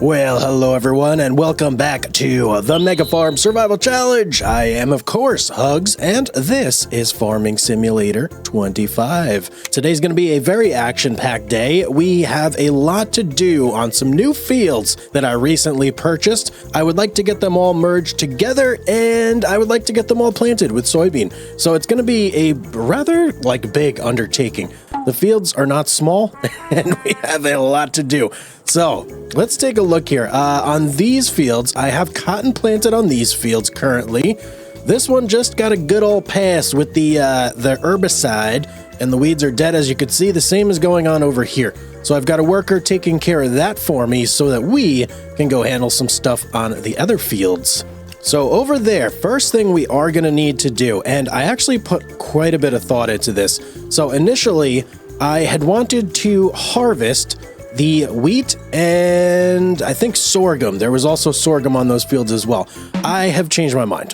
Well, hello everyone, and welcome back to the Mega Farm Survival Challenge. I am, of course, Hugz, and this is Farming Simulator 25. Today's going to be a very action-packed day. We have a lot to do on some new fields that I recently purchased. I would like to get them all merged together, and I would like to get them all planted with soybean. So it's going to be a rather, big undertaking. The fields are not small, and we have a lot to do. So let's take a look here. On these fields, I have cotton planted on these fields currently. This one just got a good old pass with the herbicide, and the weeds are dead. As you can see, the same is going on over here. So I've got a worker taking care of that for me so that we can go handle some stuff on the other fields. So over there, first thing we are going to need to do, and I actually put quite a bit of thought into this. So initially, I had wanted to harvest the wheat and I think sorghum. There was also sorghum on those fields as well. I have changed my mind.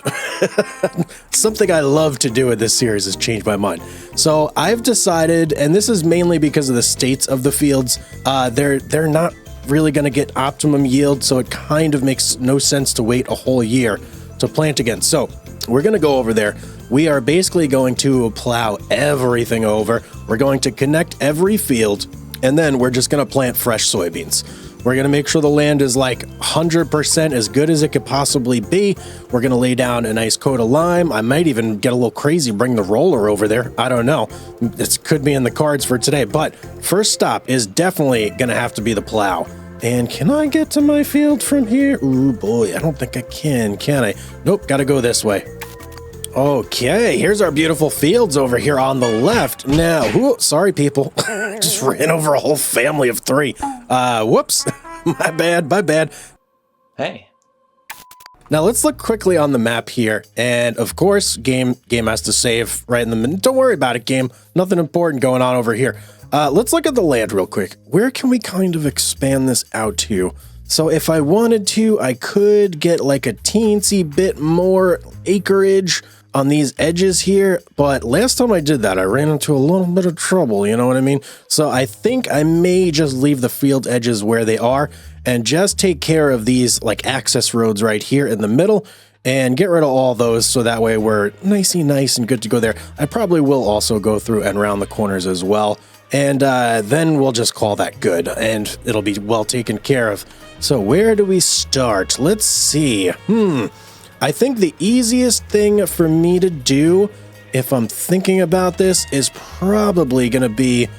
Something I love to do in this series is change my mind. So I've decided, and this is mainly because of the states of the fields, they're not really going to get optimum yield, so it kind of makes no sense to wait a whole year to plant again. So we're going to go over there. We are basically going to plow everything over. We're going to connect every field, and then we're just going to plant fresh soybeans. We're going to make sure the land is like 100% as good as it could possibly be. We're going to lay down a nice coat of lime. I might even get a little crazy, bring the roller over there. I don't know. This could be in the cards for today, but first stop is definitely going to have to be the plow. And can I get to my field from here? Ooh, boy, I don't think I can I? Nope, got to go this way. Okay, here's our beautiful fields over here on the left. Now, sorry people, just ran over a whole family of 3. Whoops, my bad. Hey. Now let's look quickly on the map here, and of course, game has to save right in the middle. Don't worry about it, game. Nothing important going on over here. Let's look at the land real quick. Where can we kind of expand this out to? So if I wanted to, I could get like a teensy bit more acreage on these edges here, but last time I did that, I ran into a little bit of trouble, you know what I mean? So I think I may just leave the field edges where they are and just take care of these like access roads right here in the middle and get rid of all those so that way we're nice and good to go there. I probably will also go through and round the corners as well, and then we'll just call that good and it'll be well taken care of. So where do we start? Let's see. I think the easiest thing for me to do, if I'm thinking about this, is probably going to be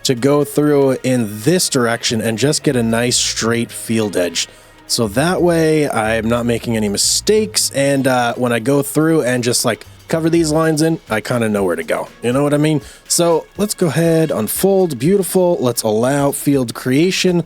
to go through in this direction and just get a nice straight field edge. So that way I'm not making any mistakes, and when I go through and just like cover these lines in, I kind of know where to go. You know what I mean? So let's go ahead, unfold, beautiful. Let's allow field creation.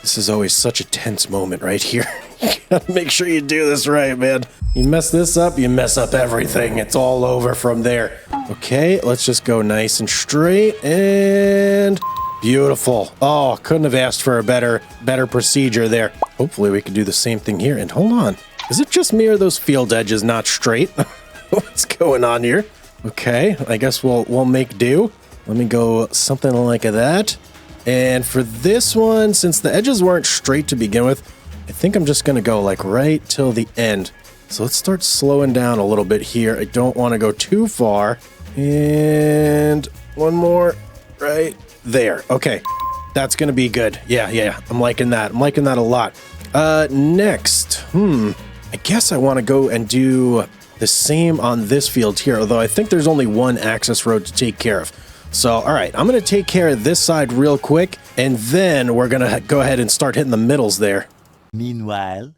This is always such a tense moment right here. You gotta make sure you do this right, man. You mess this up, you mess up everything. It's all over from there. Okay, let's just go nice and straight and beautiful. Oh, couldn't have asked for a better procedure there. Hopefully we can do the same thing here. And hold on, is it just me or those field edges not straight? What's going on here? Okay, I guess we'll make do. Let me go something like that. And for this one, since the edges weren't straight to begin with, I think I'm just going to go like right till the end. So let's start slowing down a little bit here. I don't want to go too far. And one more right there. Okay, that's going to be good. Yeah, I'm liking that. I'm liking that a lot. Next, I guess I want to go and do the same on this field here, although I think there's only one access road to take care of. So, all right, I'm going to take care of this side real quick, and then we're going to go ahead and start hitting the middles there. Meanwhile.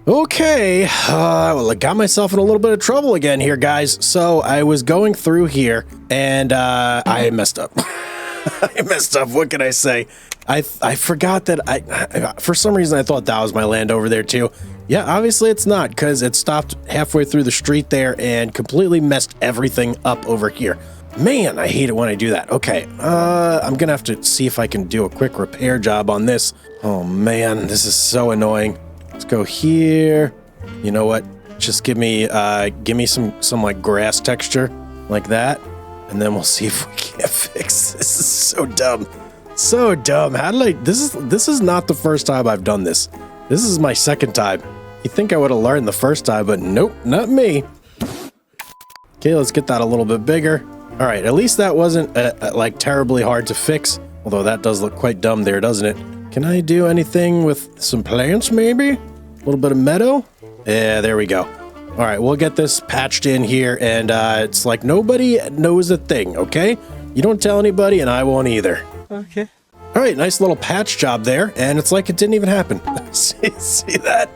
Okay, well, I got myself in a little bit of trouble again here, guys. So I was going through here, and I messed up. I messed up. What can I say? I forgot that for some reason, I thought that was my land over there, too. Yeah, obviously it's not, because it stopped halfway through the street there and completely messed everything up over here. Man, I hate it when I do that. Okay, I'm gonna have to see if I can do a quick repair job on this. Oh man, this is so annoying. Let's go here. You know what? Just give me some like grass texture like that, and then we'll see if we can't fix this. This is so dumb. So dumb. How did I? This is not the first time I've done this. This is my second time. You think I would have learned the first time, but nope, not me. Okay, let's get that a little bit bigger. All right, at least that wasn't like terribly hard to fix. Although that does look quite dumb there, doesn't it? Can I do anything with some plants, maybe? A little bit of meadow? Yeah, there we go. All right, we'll get this patched in here, and it's like nobody knows a thing, okay? You don't tell anybody, and I won't either. Okay. All right, nice little patch job there, and it's like it didn't even happen. See that?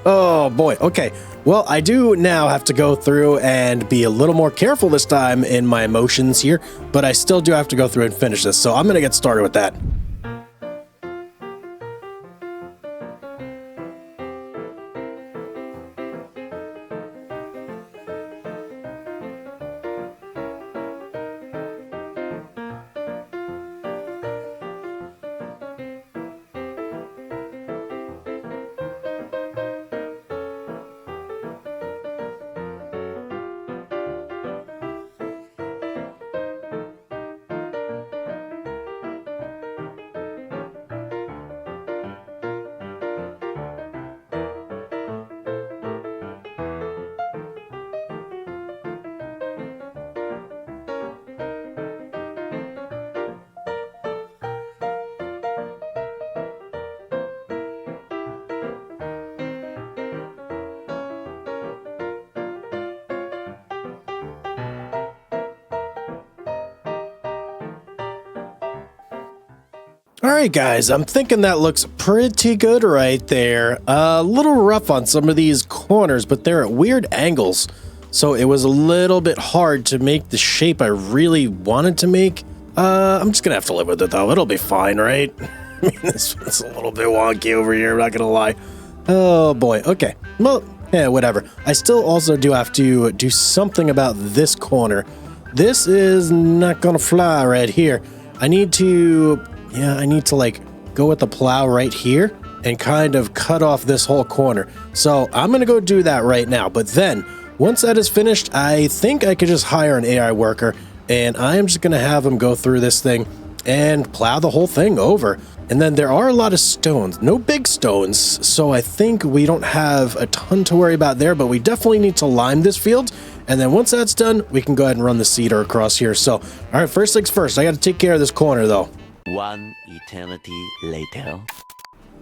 Oh, boy. Okay, well, I do now have to go through and be a little more careful this time in my emotions here, but I still do have to go through and finish this, so I'm going to get started with that. All right, guys, I'm thinking that looks pretty good right there. A little rough on some of these corners, but they're at weird angles. So it was a little bit hard to make the shape I really wanted to make. I'm just gonna have to live with it though. It'll be fine, right? I mean, this one's a little bit wonky over here, I'm not gonna lie. Oh boy, okay. Well, yeah, whatever. I still also do have to do something about this corner. This is not gonna fly right here. I need to like go with the plow right here and kind of cut off this whole corner. So I'm gonna go do that right now. But then once that is finished, I think I could just hire an AI worker and I am just gonna have him go through this thing and plow the whole thing over. And then there are a lot of stones, no big stones. So I think we don't have a ton to worry about there, but we definitely need to lime this field. And then once that's done, we can go ahead and run the seeder across here. So, all right, first things first, I got to take care of this corner though. One eternity later.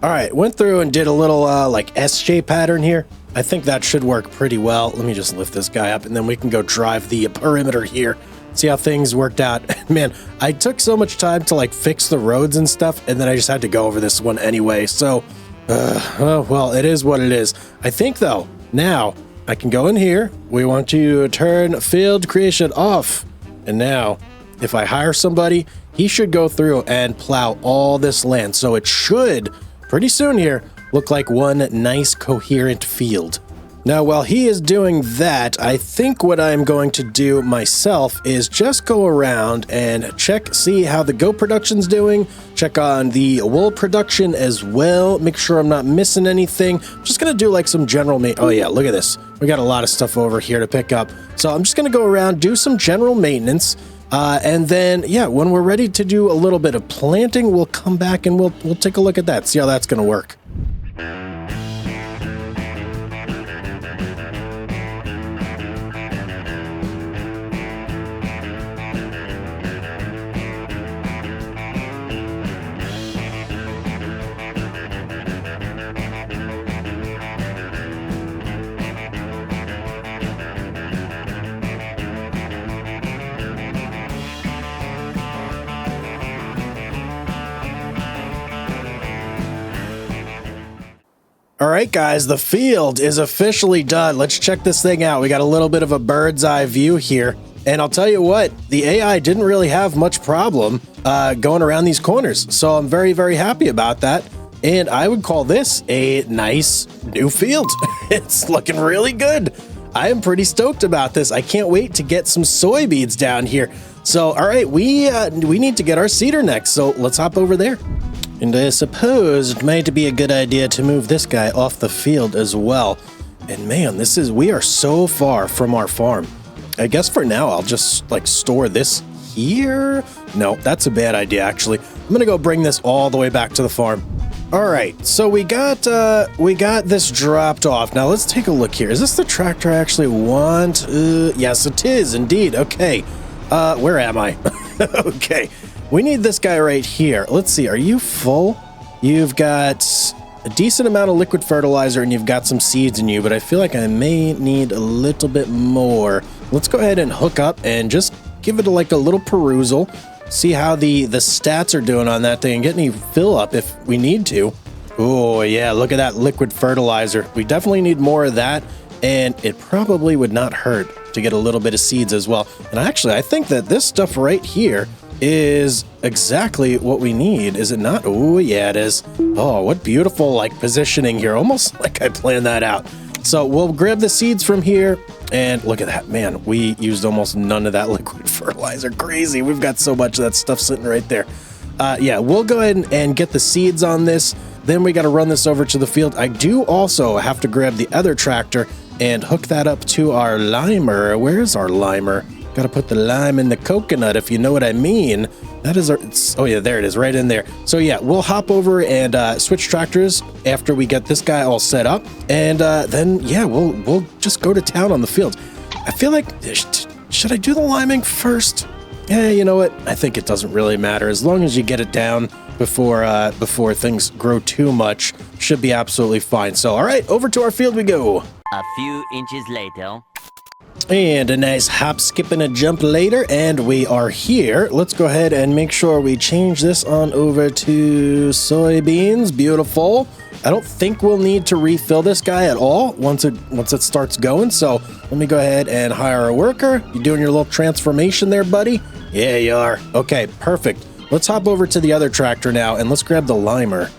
All right, went through and did a little like S-shape pattern here. I think that should work pretty well. Let me just lift this guy up and then we can go drive the perimeter here. See how things worked out. Man, I took so much time to like fix the roads and stuff, and then I just had to go over this one anyway. So, oh, well, it is what it is. I think though, now I can go in here. We want to turn field creation off. And now if I hire somebody, he should go through and plow all this land. So it should pretty soon here look like one nice coherent field. Now, while he is doing that, I think what I'm going to do myself is just go around and check, see how the goat production's doing, check on the wool production as well, make sure I'm not missing anything. I'm just going to do like some general oh yeah, look at this. We got a lot of stuff over here to pick up. So I'm just going to go around, do some general maintenance. And then, yeah, when we're ready to do a little bit of planting, we'll come back and we'll take a look at that, see how that's going to work. All right, guys, the field is officially done. Let's check this thing out. We got a little bit of a bird's eye view here. And I'll tell you what, the AI didn't really have much problem going around these corners. So I'm very, very happy about that. And I would call this a nice new field. It's looking really good. I am pretty stoked about this. I can't wait to get some soybeans down here. So, all right, we need to get our seeder next. So let's hop over there. And I suppose it might be a good idea to move this guy off the field as well. And man, we are so far from our farm. I guess for now, I'll just like store this here. No, that's a bad idea, actually. I'm gonna go bring this all the way back to the farm. All right, so we got this dropped off. Now let's take a look here. Is this the tractor I actually want? Yes, it is indeed. Okay, where am I? Okay, we need this guy right here. Let's see. Are you full? You've got a decent amount of liquid fertilizer and you've got some seeds in you, but I feel like I may need a little bit more. Let's go ahead and hook up and just give it like a little perusal. See how the stats are doing on that thing and get any fill up if we need to. Oh yeah, look at that liquid fertilizer. We definitely need more of that, and it probably would not hurt to get a little bit of seeds as well. And actually, I think that this stuff right here is exactly what we need, is it not? Oh yeah, it is. Oh, what beautiful like positioning here, almost like I planned that out. So we'll grab the seeds from here, and look at that, man, we used almost none of that liquid fertilizer. Crazy, we've got so much of that stuff sitting right there. Yeah, we'll go ahead and get the seeds on this. Then we got to run this over to the field. I do also have to grab the other tractor and hook that up to our limer. Where's our limer? Got to put the lime in the coconut, if you know what I mean. That is our, oh yeah, there it is, right in there. So yeah, we'll hop over and switch tractors after we get this guy all set up. And then, yeah, we'll just go to town on the field. I feel like, should I do the liming first? Yeah, you know what? I think it doesn't really matter. As long as you get it down before things grow too much, should be absolutely fine. So, all right, over to our field we go. A few inches later. And a nice hop, skip, and a jump later, and we are here. Let's go ahead and make sure we change this on over to soybeans. Beautiful. I don't think we'll need to refill this guy at all once it starts going. So let me go ahead and hire a worker. You doing your little transformation there, buddy? Yeah, you are. Okay, perfect. Let's hop over to the other tractor now, and let's grab the limer.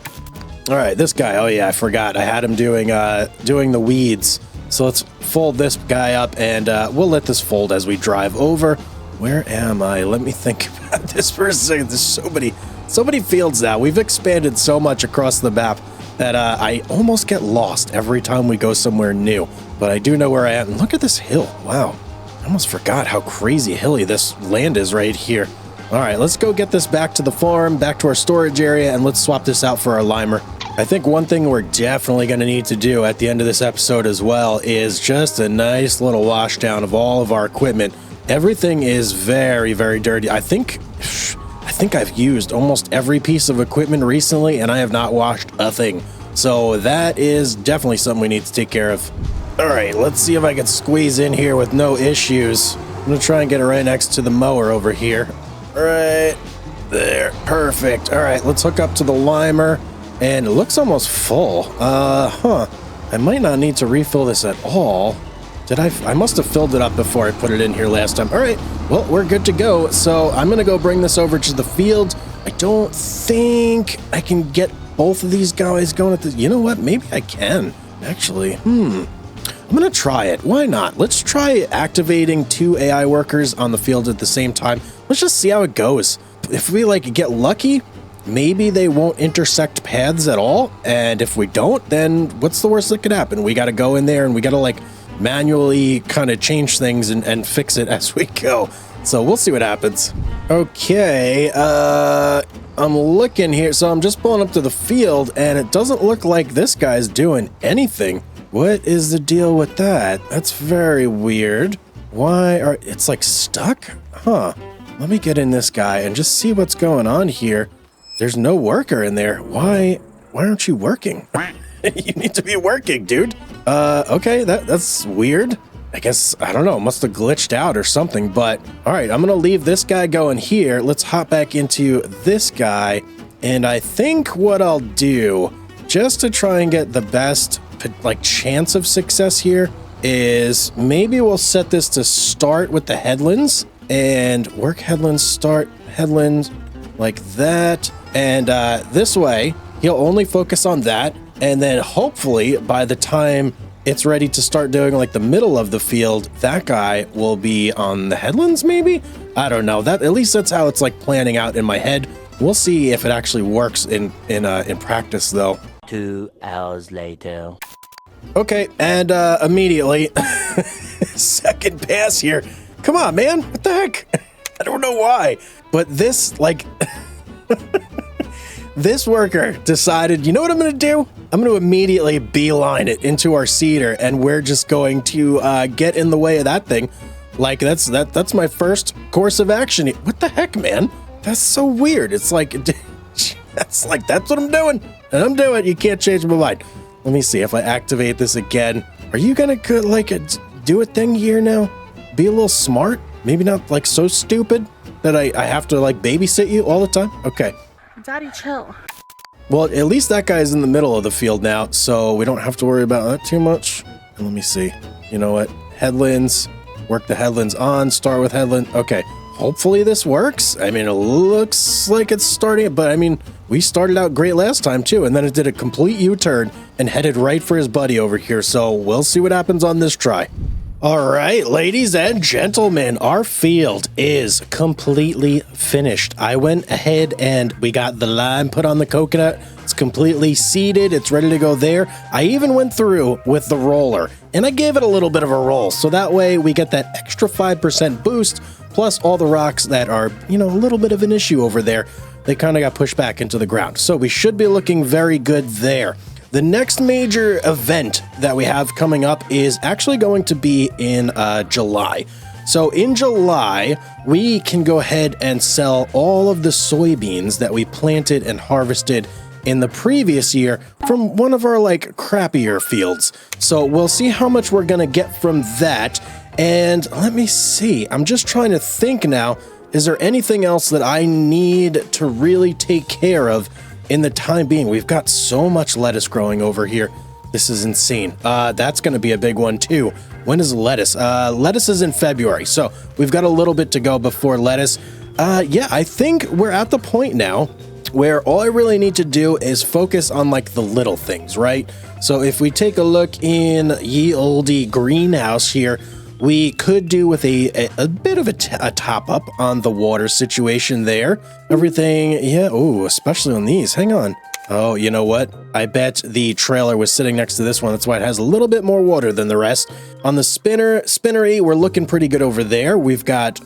All right, this guy. Oh yeah, I forgot. I had him doing the weeds. So let's fold this guy up, and we'll let this fold as we drive over. Where am I? Let me think about this for a second. There's so many fields now. We've expanded so much across the map that I almost get lost every time we go somewhere new. But I do know where I am. And look at this hill. Wow. I almost forgot how crazy hilly this land is right here. All right, let's go get this back to the farm, back to our storage area, and let's swap this out for our limer. I think one thing we're definitely going to need to do at the end of this episode as well is just a nice little wash down of all of our equipment. Everything is very, very dirty. I think I've used almost every piece of equipment recently, and I have not washed a thing. So that is definitely something we need to take care of. All right, let's see if I can squeeze in here with no issues. I'm going to try and get it right next to the mower over here. Right there. Perfect. All right, let's hook up to the limer. And it looks almost full. I might not need to refill this at all. Did I must have filled it up before I put it in here last time. All right, well, we're good to go. So I'm going to go bring this over to the field. I don't think I can get both of these guys going at the... You know what? Maybe I can, actually. I'm going to try it. Why not? Let's try activating 2 AI workers on the field at the same time. Let's just see how it goes. If we, like, get lucky... Maybe they won't intersect paths at all, and if we don't, then what's the worst that could happen? We got to go in there and we got to like manually kind of change things and fix it as we go. So we'll see what happens. Okay, I'm looking here. So I'm just pulling up to the field, and it doesn't look like this guy's doing anything. What is the deal with that? That's very weird. It's like stuck? Huh. Let me get in this guy and just see what's going on here. There's no worker in there. Why aren't you working? You need to be working, dude. Okay, that's weird. I guess, I don't know, must have glitched out or something, but all right, I'm gonna leave this guy going here. Let's hop back into this guy, and I think what I'll do, just to try and get the best like chance of success here, is maybe we'll set this to start with the headlands, and work headlands, start headlands, like that. And this way, he'll only focus on that. And then hopefully by the time it's ready to start doing like the middle of the field, that guy will be on the headlands maybe? I don't know. At least that's how it's like planning out in my head. We'll see if it actually works in practice though. 2 hours later. Okay, and immediately, second pass here. Come on, man. What the heck? I don't know why. But this, like... this worker decided, you know what I'm going to do? I'm going to immediately beeline it into our seeder, and we're just going to get in the way of that thing. Like, that's my first course of action. What the heck, man? That's so weird. It's like, that's what I'm doing. And I'm doing it. You can't change my mind. Let me see if I activate this again. Are you going to, do a thing here now? Be a little smart? Maybe not, so stupid that I have to, babysit you all the time? Okay. Daddy, chill. Well, at least that guy's in the middle of the field now, so we don't have to worry about that too much. And let me see. You know what? Headlands. Work the headlands on. Start with headland. Okay. Hopefully this works. I mean, it looks like it's starting, but I mean, we started out great last time too, and then it did a complete U-turn and headed right for his buddy over here, so we'll see what happens on this try. All right, ladies and gentlemen, our field is completely finished. I went ahead and we got the lime put on the coconut. It's completely seeded. It's ready to go there. I even went through with the roller and I gave it a little bit of a roll. So that way we get that extra 5% boost, plus all the rocks that are, a little bit of an issue over there. They kind of got pushed back into the ground. So we should be looking very good there. The next major event that we have coming up is actually going to be in July. So in July, we can go ahead and sell all of the soybeans that we planted and harvested in the previous year from one of our crappier fields. So we'll see how much we're going to get from that. And let me see. I'm just trying to think now. Is there anything else that I need to really take care of in the time being? We've got so much lettuce growing over here. This is insane. That's going to be a big one too. When is lettuce? Lettuce is in February, so we've got a little bit to go before lettuce. Yeah, I think we're at the point now where all I really need to do is focus on the little things, right? So if we take a look in ye olde greenhouse here, we could do with a bit of a top up on the water situation there. Everything, yeah, ooh, especially on these. Hang on. Oh, you know what? I bet the trailer was sitting next to this one. That's why it has a little bit more water than the rest. On the spinnery, we're looking pretty good over there. We've got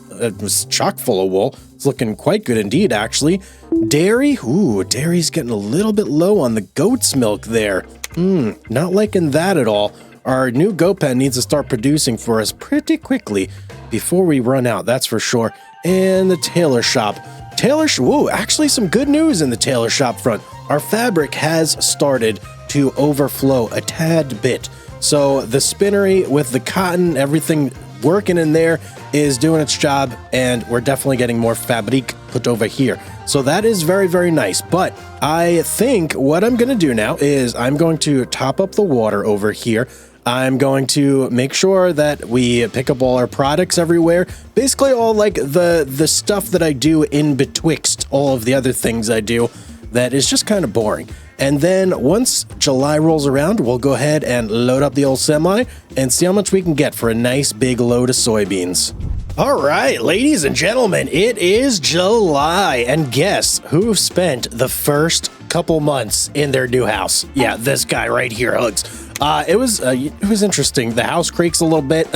chock full of wool. It's looking quite good indeed, actually. Dairy, ooh, dairy's getting a little bit low on the goat's milk there. Not liking that at all. Our new goat pen needs to start producing for us pretty quickly before we run out, that's for sure. And the tailor shop. Whoa, actually some good news in the tailor shop front. Our fabric has started to overflow a tad bit. So the spinnery with the cotton, everything working in there is doing its job, and we're definitely getting more fabric put over here. So that is very, very nice. But I think what I'm going to do now is I'm going to top up the water over here. I'm going to make sure that we pick up all our products everywhere. Basically all the stuff that I do in betwixt all of the other things I do that is just kind of boring. And then once July rolls around, we'll go ahead and load up the old semi and see how much we can get for a nice big load of soybeans. All right, ladies and gentlemen, it is July, and guess who spent the first couple months in their new house? Yeah, this guy right here, Hugz. It was interesting. The house creaks a little bit,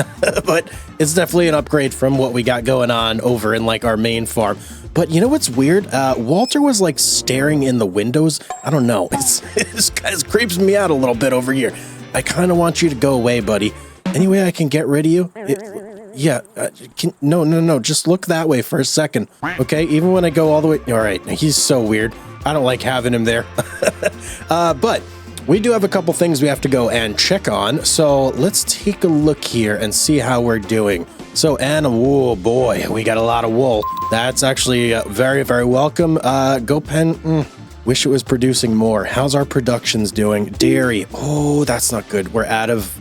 but it's definitely an upgrade from what we got going on over in our main farm. But you know what's weird? Walter was staring in the windows. I don't know. This guy creeps me out a little bit over here. I kind of want you to go away, buddy. Any way I can get rid of you? Yeah. No. Just look that way for a second. Okay. Even when I go all the way. All right. He's so weird. I don't like having him there. But we do have a couple things we have to go and check on. So let's take a look here and see how we're doing. So, and oh boy, we got a lot of wool. That's actually very, very welcome. Goat pen, wish it was producing more. How's our productions doing? Dairy, oh, that's not good. We're out of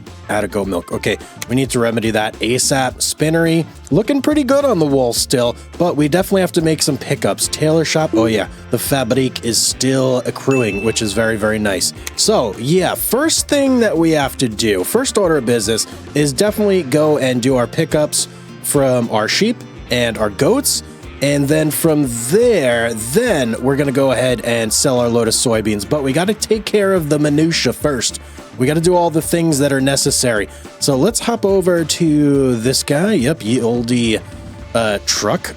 goat milk. Okay, we need to remedy that ASAP. Spinnery, looking pretty good on the wool still, but we definitely have to make some pickups. Tailor shop, oh yeah, the fabric is still accruing, which is very, very nice. So yeah, first thing that we have to do, first order of business, is definitely go and do our pickups from our sheep and our goats. And then from there, then we're going to go ahead and sell our load of soybeans. But we got to take care of the minutia first. We got to do all the things that are necessary. So let's hop over to this guy. Yep, ye oldie truck.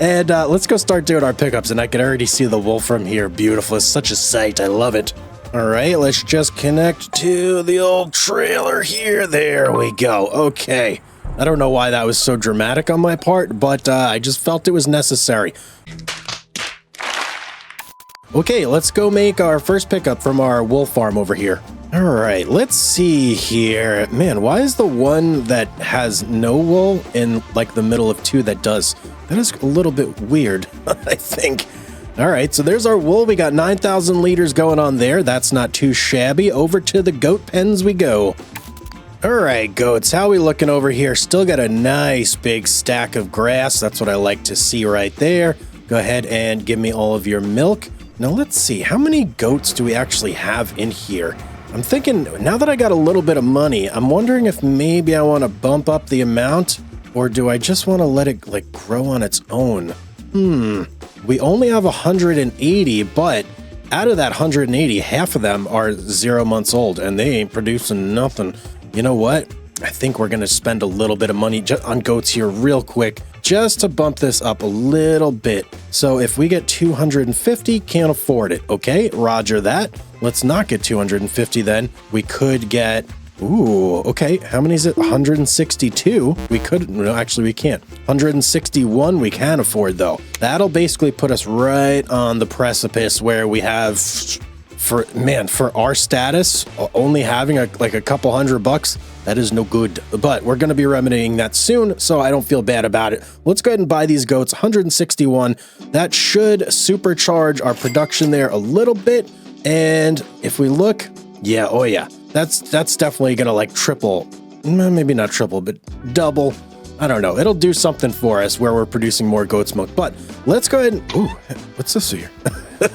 And let's go start doing our pickups. And I can already see the wool from here. Beautiful. It's such a sight. I love it. All right, let's just connect to the old trailer here. There we go. Okay. I don't know why that was so dramatic on my part, but I just felt it was necessary. Okay, let's go make our first pickup from our wool farm over here. All right, let's see here. Man, why is the one that has no wool in like the middle of two that does? That is a little bit weird, I think. All right, so there's our wool. We got 9,000 liters going on there. That's not too shabby. Over to the goat pens we go. All right, goats, how we looking over here? Still got a nice big stack of grass. That's what I like to see right there. Go ahead and give me all of your milk. Now let's see, how many goats do we actually have in here? I'm thinking, now that I got a little bit of money, I'm wondering if maybe I want to bump up the amount, or do I just want to let it like grow on its own? We only have 180, but out of that 180, half of them are 0 months old, and they ain't producing nothing. You know what? I think we're going to spend a little bit of money on goats here real quick, just to bump this up a little bit. So if we get 250, can't afford it. Okay, roger that. Let's not get 250 then. We could get, ooh, okay. How many is it? 162. We could, no, actually we can't. 161 we can afford though. That'll basically put us right on the precipice where we have, for our status, only having like a couple $100, that is no good. But we're going to be remedying that soon, so I don't feel bad about it. Let's go ahead and buy these goats. 161. That should supercharge our production there a little bit. And if we look, yeah, oh yeah, that's definitely going to like triple, maybe not triple, but double. I don't know. It'll do something for us where we're producing more goat's milk. But let's go ahead and, ooh, what's this here?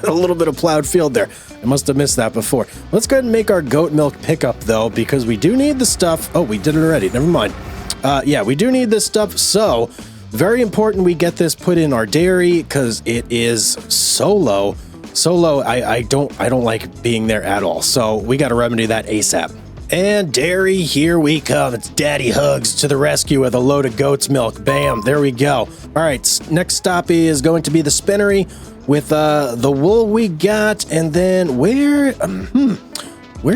A little bit of plowed field there. I must have missed that before. Let's go ahead and make our goat milk pickup though, because we do need the stuff. Oh, we did it already. Never mind. Yeah, we do need this stuff. So very important we get this put in our dairy because it is so low. So low, I don't like being there at all. So we got to remedy that ASAP. And dairy, here we come. It's Daddy Hugz to the rescue with a load of goat's milk. Bam, there we go. All right, next stop is going to be the spinnery with the wool we got. And then where did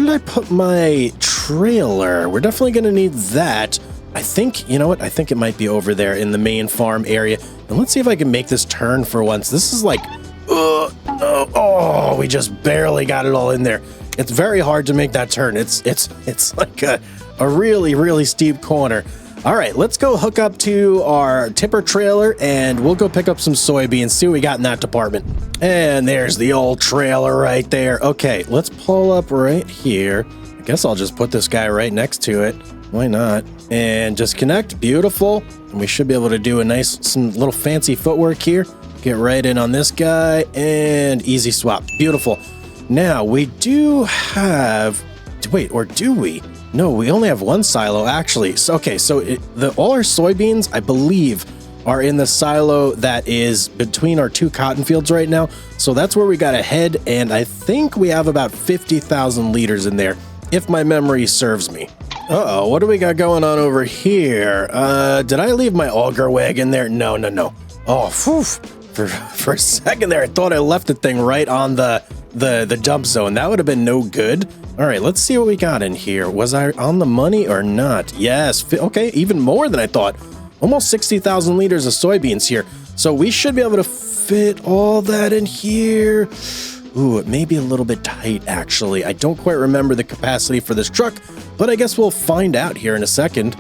I put my trailer? We're definitely going to need that. I think, you know what? I think it might be over there in the main farm area. And let's see if I can make this turn for once. This is like, oh, we just barely got it all in there. It's very hard to make that turn. It's like a really, really steep corner. All right, let's go hook up to our tipper trailer and we'll go pick up some soybeans, see what we got in that department. And there's the old trailer right there. Okay, let's pull up right here. I guess I'll just put this guy right next to it. Why not? And just connect. Beautiful. And we should be able to do some little fancy footwork here. Get right in on this guy and easy swap. Beautiful. Now we do have, wait, or do we? No, we only have one silo actually. So, okay, so all our soybeans, I believe, are in the silo that is between our two cotton fields right now. So that's where we got to head. And I think we have about 50,000 liters in there, if my memory serves me. Uh-oh, what do we got going on over here? Did I leave my auger wagon there? No. Oh, phew. For a second there, I thought I left the thing right on the dump zone. That would have been no good. All right, let's see what we got in here. Was I on the money or not? Yes. Okay, even more than I thought. Almost 60,000 liters of soybeans here. So we should be able to fit all that in here. Ooh, it may be a little bit tight, actually. I don't quite remember the capacity for this truck, but I guess we'll find out here in a second.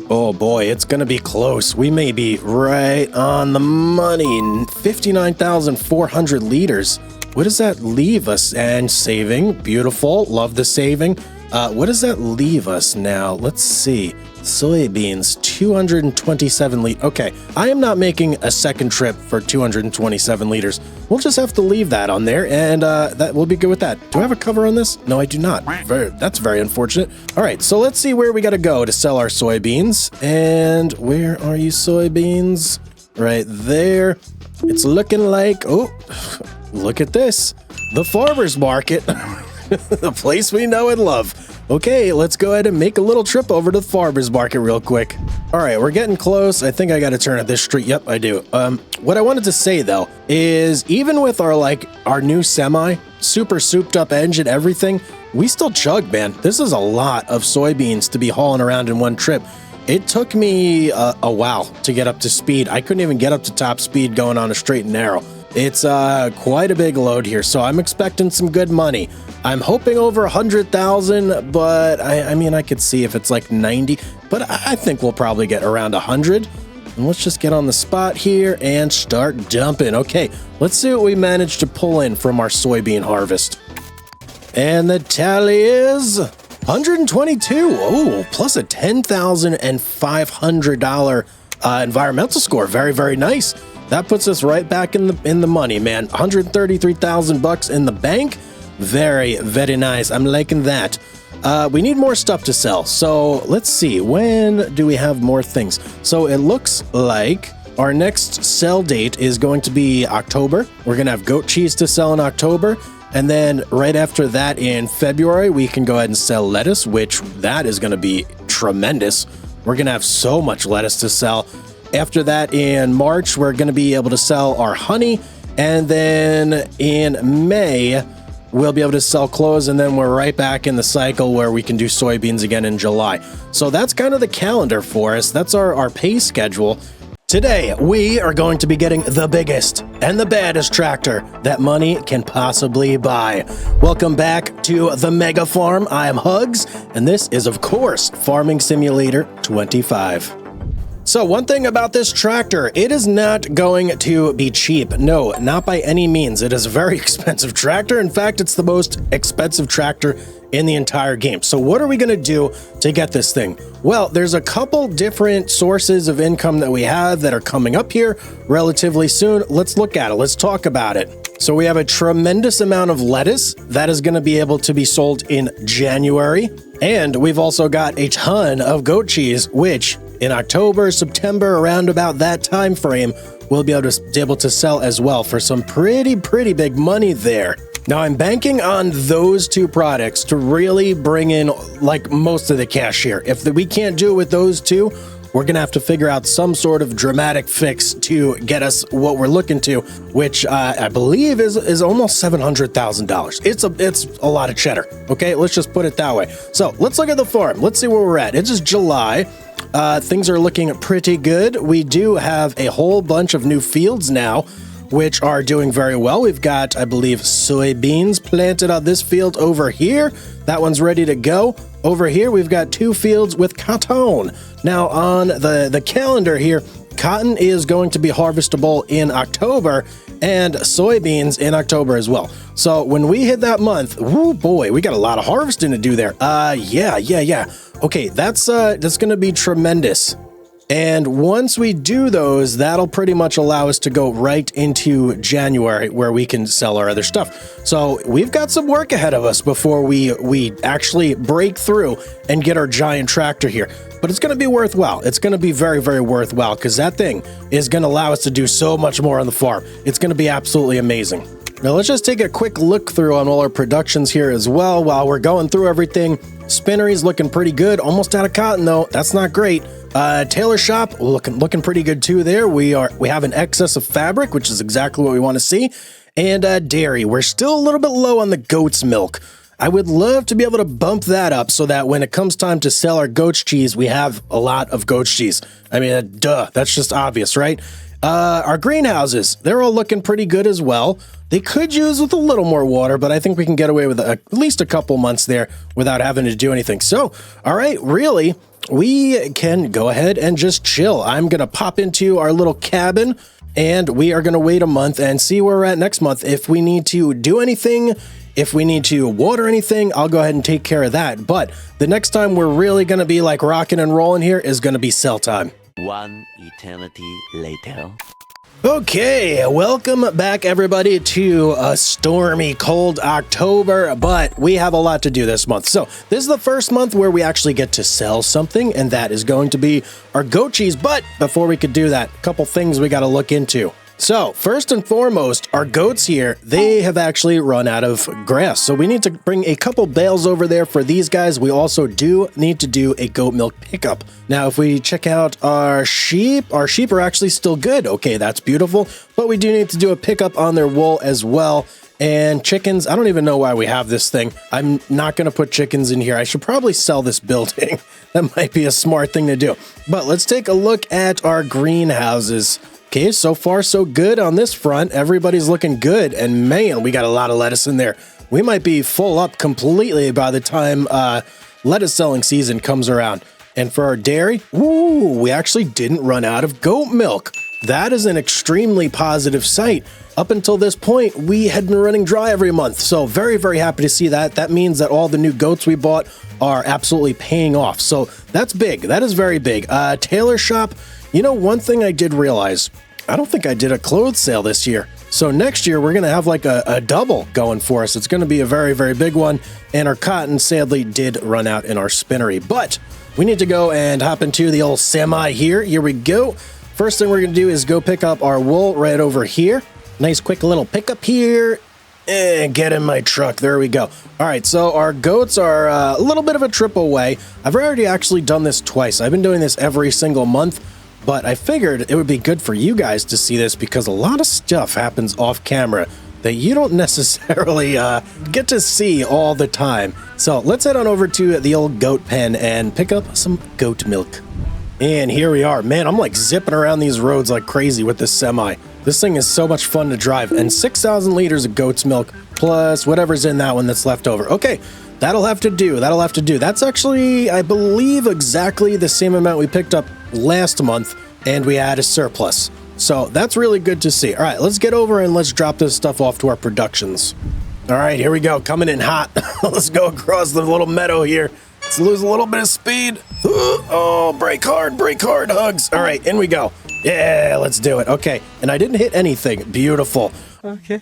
Oh boy, it's gonna be close. We may be right on the money. 59,400 liters. What does that leave us? And saving, beautiful, love the saving. What does that leave us now? Let's see. Soybeans, 227 liters. Okay, I am not making a second trip for 227 liters. We'll just have to leave that on there, and that we'll be good with that. Do I have a cover on this? No, I do not. That's very unfortunate. All right, so let's see where we got to go to sell our soybeans. And where are you, soybeans? Right there. It's looking like, oh, look at this. The farmer's market. The place we know and love. Okay, let's go ahead and make a little trip over to the farmer's market real quick. All right, we're getting close. I think I got to turn at this street. Yep, I do. What I wanted to say though is even with our new semi, super souped up engine, everything, we still chug, man. This is a lot of soybeans to be hauling around in one trip. It took me a while to get up to speed. I couldn't even get up to top speed going on a straight and narrow. It's quite a big load here, so I'm expecting some good money. I'm hoping over 100,000, but I mean, I could see if it's like 90, but I think we'll probably get around 100. And let's just get on the spot here and start dumping. Okay, let's see what we managed to pull in from our soybean harvest. And the tally is 122. Oh, plus a $10,500 environmental score. Very, very nice. That puts us right back in the money, man. 133,000 bucks in the bank. Very, very nice. I'm liking that. We need more stuff to sell. So let's see. When do we have more things? So it looks like our next sell date is going to be October. We're going to have goat cheese to sell in October. And then right after that in February, we can go ahead and sell lettuce, which that is going to be tremendous. We're going to have so much lettuce to sell. After that in March, we're going to be able to sell our honey. And then in May, we'll be able to sell clothes. And then we're right back in the cycle where we can do soybeans again in July. So that's kind of the calendar for us. That's our pay schedule. Today, we are going to be getting the biggest and the baddest tractor that money can possibly buy. Welcome back to the Mega Farm. I am Hugz, and this is, of course, Farming Simulator 25. So one thing about this tractor, it is not going to be cheap. No, not by any means. It is a very expensive tractor. In fact, it's the most expensive tractor in the entire game. So what are we going to do to get this thing? Well, there's a couple different sources of income that we have that are coming up here relatively soon. Let's look at it. Let's talk about it. So we have a tremendous amount of lettuce that is going to be able to be sold in January. And we've also got a ton of goat cheese, which in October, September, around about that time frame, we'll be able to sell as well for some pretty big money there. Now, I'm banking on those two products to really bring in like most of the cash here. If we can't do it with those two, we're going to have to figure out some sort of dramatic fix to get us what we're looking to, which I believe is almost $700,000. It's a lot of cheddar. Okay, let's just put it that way. So let's look at the farm. Let's see where we're at. It's just July. Things are looking pretty good. We do have a whole bunch of new fields now, which are doing very well. We've got, I believe, soybeans planted on this field over here. That one's ready to go. Over here, we've got two fields with cotton. Now, on the calendar here, cotton is going to be harvestable in October and soybeans in October as well. So when we hit that month, oh boy, we got a lot of harvesting to do there. Yeah. Okay, that's going to be tremendous. And once we do those, that'll pretty much allow us to go right into January where we can sell our other stuff. So we've got some work ahead of us before we actually break through and get our giant tractor here. But it's going to be worthwhile. It's going to be very worthwhile because that thing is going to allow us to do so much more on the farm. It's going to be absolutely amazing. Now let's just take a quick look through on all our productions here as well while we're going through everything. Spinnery's looking pretty good. Almost out of cotton though. That's not great. Tailor shop looking pretty good too there. We have an excess of fabric, which is exactly what we want to see. And dairy, we're still a little bit low on the goat's milk. I would love to be able to bump that up so that when it comes time to sell our goat's cheese, we have a lot of goat's cheese. I mean, duh, that's just obvious, right? Our greenhouses, they're all looking pretty good as well. They could use with a little more water, but I think we can get away with at least a couple months there without having to do anything. So, all right, really, we can go ahead and just chill. I'm going to pop into our little cabin and we are going to wait a month and see where we're at next month. If we need to do anything, if we need to water anything, I'll go ahead and take care of that. But the next time we're really going to be like rocking and rolling here is going to be sell time. One eternity later. Okay, welcome back everybody to a stormy, cold October, but we have a lot to do this month. So this is the first month where we actually get to sell something, and that is going to be our goat cheese. But before we could do that, a couple things we got to look into. So first and foremost, our goats here, they have actually run out of grass. So we need to bring a couple bales over there for these guys. We also do need to do a goat milk pickup. Now, if we check out our sheep are actually still good. Okay, that's beautiful. But we do need to do a pickup on their wool as well. And chickens, I don't even know why we have this thing. I'm not going to put chickens in here. I should probably sell this building. That might be a smart thing to do. But let's take a look at our greenhouses. Okay, so far so good on this front. Everybody's looking good. And man, we got a lot of lettuce in there. We might be full up completely by the time lettuce selling season comes around. And for our dairy, ooh, we actually didn't run out of goat milk. That is an extremely positive sight. Up until this point, we had been running dry every month. So very, very happy to see that. That means that all the new goats we bought are absolutely paying off. So that's big. That is very big. Tailor shop, you know, one thing I did realize, I don't think I did a clothes sale this year. So next year, we're going to have like a double going for us. It's going to be a very, very big one. And our cotton sadly did run out in our spinnery. But we need to go and hop into the old semi here. Here we go. First thing we're going to do is go pick up our wool right over here. Nice quick little pickup here. And get in my truck. There we go. All right, so our goats are a little bit of a trip away. I've already actually done this twice. I've been doing this every single month. But I figured it would be good for you guys to see this because a lot of stuff happens off camera that you don't necessarily get to see all the time. So let's head on over to the old goat pen and pick up some goat milk. And here we are. Man, I'm like zipping around these roads like crazy with this semi. This thing is so much fun to drive. And 6,000 liters of goat's milk plus whatever's in that one that's left over. Okay, that'll have to do. That'll have to do. That's actually, I believe, exactly the same amount we picked up last month, and we had a surplus. So that's really good to see. All right, let's get over and let's drop this stuff off to our productions. All right, here we go. Coming in hot. Let's go across the little meadow here. Let's lose a little bit of speed. Oh, brake hard, Hugz. All right, in we go. Yeah, let's do it. Okay, and I didn't hit anything. Beautiful. Okay.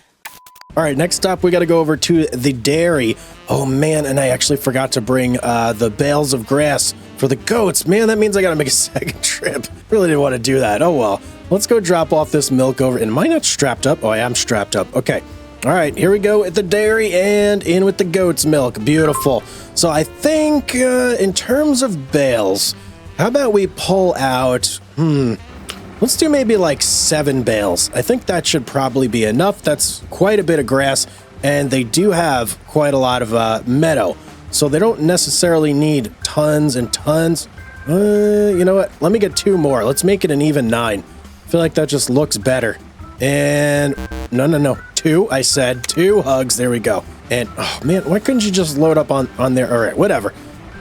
All right, next stop, we got to go over to the dairy. Oh, man, and I actually forgot to bring the bales of grass for the goats. Man, that means I got to make a second trip. Really didn't want to do that. Oh, well. Let's go drop off this milk over. And am I not strapped up? Oh, I am strapped up. Okay. All right, here we go at the dairy and in with the goat's milk. Beautiful. So I think in terms of bales, how about we pull out, let's do maybe like 7 bales. I think that should probably be enough. That's quite a bit of grass, and they do have quite a lot of meadow. So they don't necessarily need tons and tons. You know what? Let me get 2 more. Let's make it an even 9. I feel like that just looks better. And no. 2, I said 2 Hugz. There we go. And oh man, why couldn't you just load up on there? All right, whatever.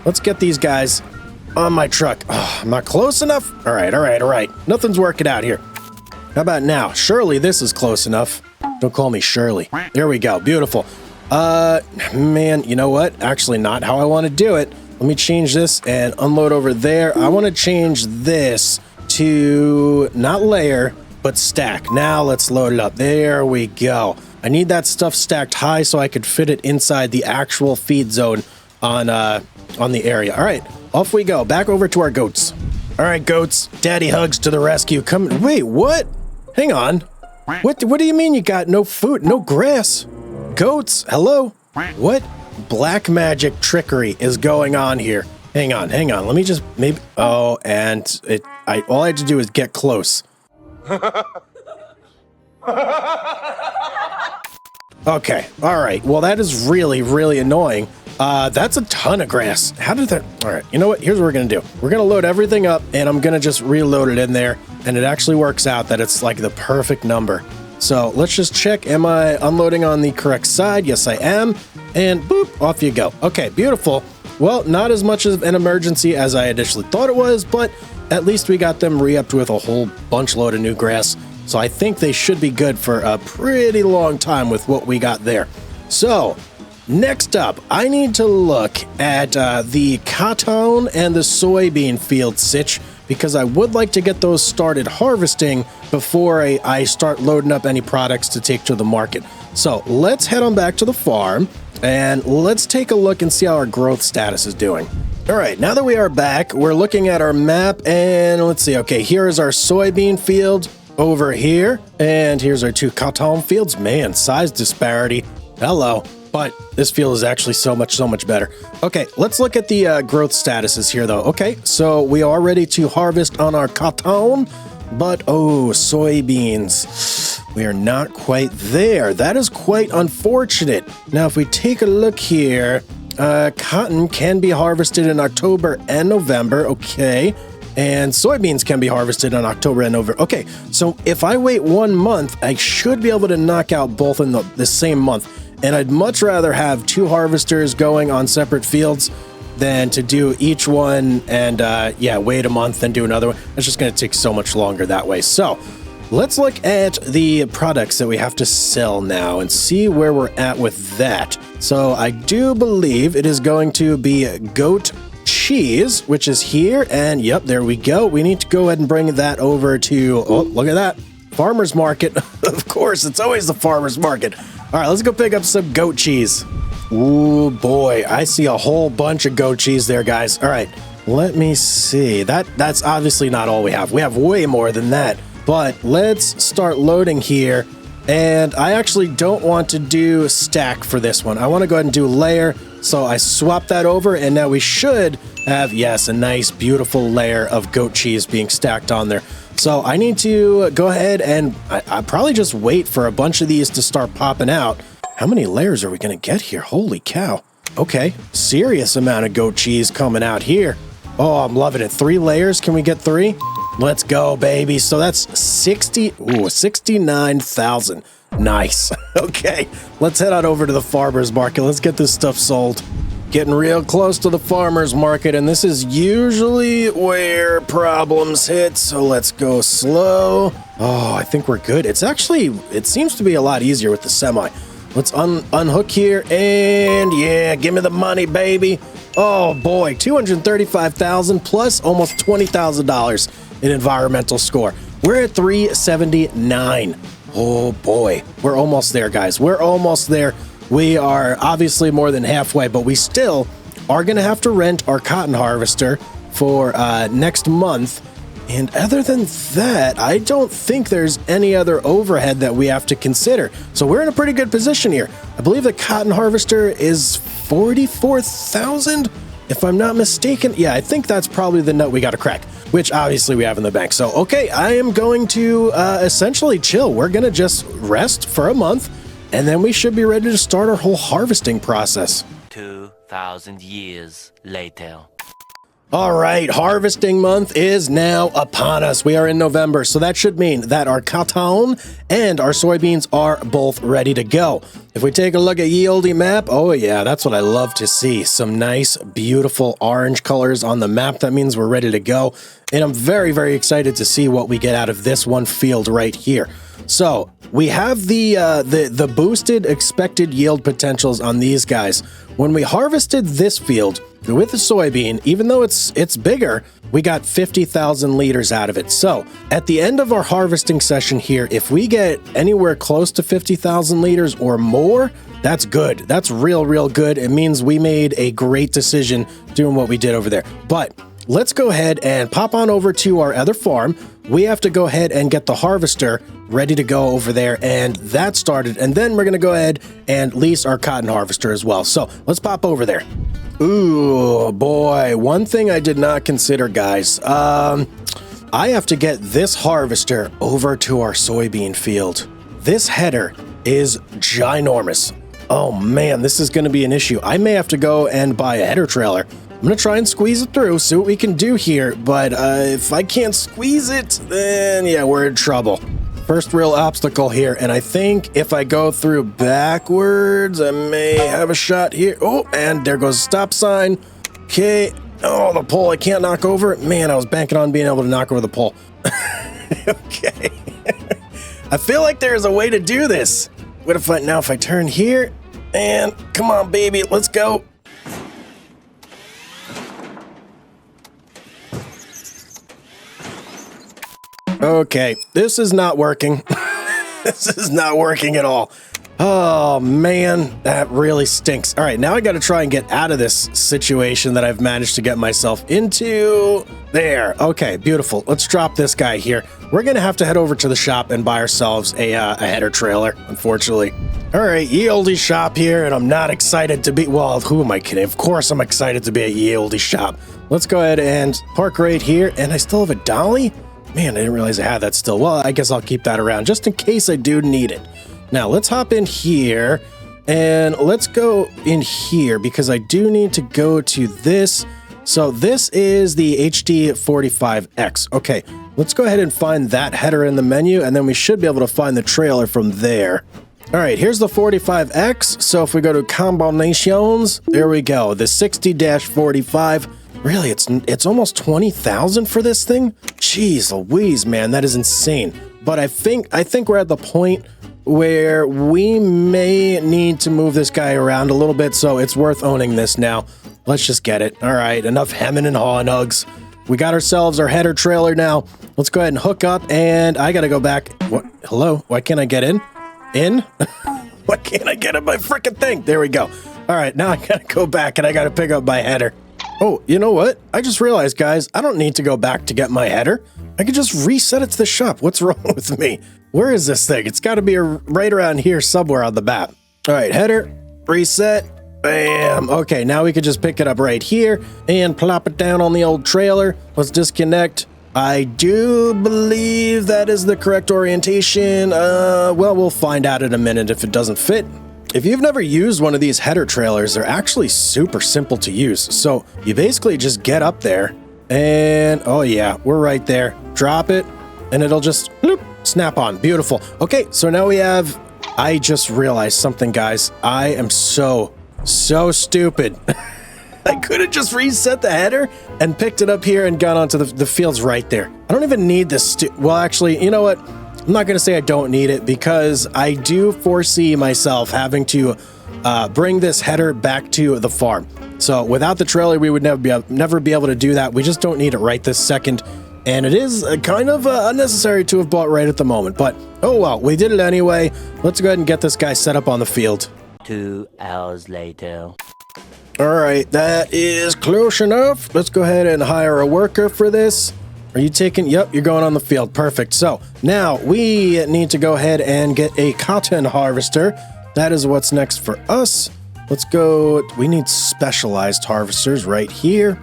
Let's get these guys on my truck. Oh, I'm not close enough. All right. Nothing's working out here. How about now? Surely this is close enough. Don't call me Shirley. There we go. Beautiful. Man, you know what? Actually, not how I want to do it. Let me change this and unload over there. I want to change this to not layer, but stack. Now let's load it up. There we go. I need that stuff stacked high so I could fit it inside the actual feed zone on the area. All right, off we go. Back over to our goats. All right, goats. Daddy Hugz to the rescue. Come. Wait, what? Hang on. What do you mean you got no food, no grass? Goats, hello? What black magic trickery is going on here? Hang on. Let me just maybe. Oh, and all I had to do is get close. Okay, all right. Well, that is really, really annoying. That's a ton of grass. How did that? All right, you know what? Here's what we're gonna do. We're gonna load everything up, and I'm gonna just reload it in there, and it actually works out that it's like the perfect number. So let's just check. Am I unloading on the correct side? Yes, I am. And boop, off you go. Okay, beautiful. Well, not as much of an emergency as I initially thought it was, but at least we got them re-upped with a whole bunch load of new grass. So I think they should be good for a pretty long time with what we got there. So next up, I need to look at the cotton and the soybean field sitch, because I would like to get those started harvesting before I start loading up any products to take to the market. So let's head on back to the farm and let's take a look and see how our growth status is doing. All right, now that we are back, we're looking at our map and let's see. Okay, here is our soybean field. over here. And here's our 2 cotton fields. Man, size disparity. Hello. But this field is actually so much better. Okay, let's look at the growth statuses here, though. Okay, so we are ready to harvest on our cotton, but oh, soybeans. We are not quite there. That is quite unfortunate. Now, if we take a look here, cotton can be harvested in October and November. Okay. And soybeans can be harvested in October and November. Okay, so if I wait 1 month, I should be able to knock out both in the same month. And I'd much rather have 2 harvesters going on separate fields than to do each one and, yeah, wait a month and do another one. It's just going to take so much longer that way. So let's look at the products that we have to sell now and see where we're at with that. So I do believe it is going to be goat cheese, which is here. And yep, there we go. We need to go ahead and bring that over to, oh, look at that. Farmer's market. Of course, it's always the farmer's market. All right, let's go pick up some goat cheese. Ooh, boy, I see a whole bunch of goat cheese there, guys. All right, let me see. That's obviously not all we have. We have way more than that. But let's start loading here. And I actually don't want to do stack for this one. I want to go ahead and do layer. So I swap that over, and now we should have, yes, a nice, beautiful layer of goat cheese being stacked on there. So I need to go ahead and I probably just wait for a bunch of these to start popping out. How many layers are we going to get here? Holy cow. Okay, serious amount of goat cheese coming out here. Oh, I'm loving it. 3 layers. Can we get 3? Let's go, baby. So that's 69,000. Nice. Okay, let's head on over to the farmer's market. Let's get this stuff sold. Getting real close to the farmer's market, and this is usually where problems hit, so let's go slow. Oh, I think we're good. It seems to be a lot easier with the semi. Let's unhook here, and yeah, give me the money, baby. Oh boy, 235,000 plus almost $20,000 in environmental score. We're at 379. Oh boy, we're almost there, guys. We're almost there. We are obviously more than halfway, but we still are going to have to rent our cotton harvester for next month. And other than that, I don't think there's any other overhead that we have to consider. So we're in a pretty good position here. I believe the cotton harvester is 44,000, if I'm not mistaken. Yeah, I think that's probably the nut we got to crack, which obviously we have in the bank. So, okay, I am going to essentially chill. We're going to just rest for a month. And then we should be ready to start our whole harvesting process. 2,000 years later. All right, harvesting month is now upon us. We are in November, so that should mean that our cotton and our soybeans are both ready to go. If we take a look at Yieldy map, oh yeah, that's what I love to see. Some nice, beautiful orange colors on the map. That means we're ready to go. And I'm very, very excited to see what we get out of this one field right here. So we have the boosted expected yield potentials on these guys. When we harvested this field with the soybean, even though it's bigger, we got 50,000 liters out of it. So at the end of our harvesting session here, if we get anywhere close to 50,000 liters or more, that's good. That's real good. It means we made a great decision doing what we did over there. But let's go ahead and pop on over to our other farm. We have to go ahead and get the harvester ready to go over there, and that started. And then we're going to go ahead and lease our cotton harvester as well. So let's pop over there. Ooh, boy. One thing I did not consider, guys. I have to get this harvester over to our soybean field. This header is ginormous. Oh man, this is going to be an issue. I may have to go and buy a header trailer. I'm going to try and squeeze it through, see what we can do here. But if I can't squeeze it, then yeah, we're in trouble. First real obstacle here, and I think if I go through backwards, I may have a shot here. Oh, and there goes a stop sign. Okay. Oh, the pole I can't knock over. Man, I was banking on being able to knock over the pole. Okay. I feel like there's a way to do this. What if I turn here? And come on, baby, let's go. Okay, this is not working. This is not working at all. Oh man, that really stinks. All right, now I got to try and get out of this situation that I've managed to get myself into. There. Okay, beautiful. Let's drop this guy here. We're going to have to head over to the shop and buy ourselves a header trailer, unfortunately. All right, Yieldy shop here, and I'm not excited to be, well, who am I kidding? Of course I'm excited to be at Yieldy shop. Let's go ahead and park right here, and I still have a dolly? Man, I didn't realize I had that still. Well, I guess I'll keep that around just in case I do need it. Now, let's hop in here, and let's go in here because I do need to go to this. So this is the HD45X. Okay, let's go ahead and find that header in the menu, and then we should be able to find the trailer from there. All right, here's the 45X. So if we go to combinations, there we go. The 60-45. Really, it's almost 20,000 for this thing? Jeez Louise, man, that is insane. But I think we're at the point where we may need to move this guy around a little bit, so it's worth owning this now. Let's just get it. All right, enough hemming and hawing, Hugz. We got ourselves our header trailer now. Let's go ahead and hook up, and I gotta go back. What? Hello? Why can't I get in? In? Why can't I get in my freaking thing? There we go. All right, now I gotta go back, and I gotta pick up my header. Oh, you know what? I just realized, guys, I don't need to go back to get my header. I could just reset it to the shop. What's wrong with me? Where is this thing? It's got to be right around here somewhere on the map. All right, header, reset, bam. Okay, now we could just pick it up right here and plop it down on the old trailer. Let's disconnect. I do believe that is the correct orientation. Well, we'll find out in a minute if it doesn't fit. If you've never used one of these header trailers, they're actually super simple to use. So you basically just get up there and, oh yeah, we're right there. Drop it and it'll just bloop, snap on. Beautiful. Okay, so now we have, I just realized something, guys. I am so stupid. I could have just reset the header and picked it up here and gone onto the fields right there. I don't even need this. Well, actually, you know what? I'm not going to say I don't need it because I do foresee myself having to bring this header back to the farm. So without the trailer, we would never be able to do that. We just don't need it right this second. And it is kind of unnecessary to have bought right at the moment. But, oh well, we did it anyway. Let's go ahead and get this guy set up on the field. 2 hours later. All right, that is close enough. Let's go ahead and hire a worker for this. Are you taking? Yep, you're going on the field. Perfect. So now we need to go ahead and get a cotton harvester. That is what's next for us. Let's go. We need specialized harvesters right here.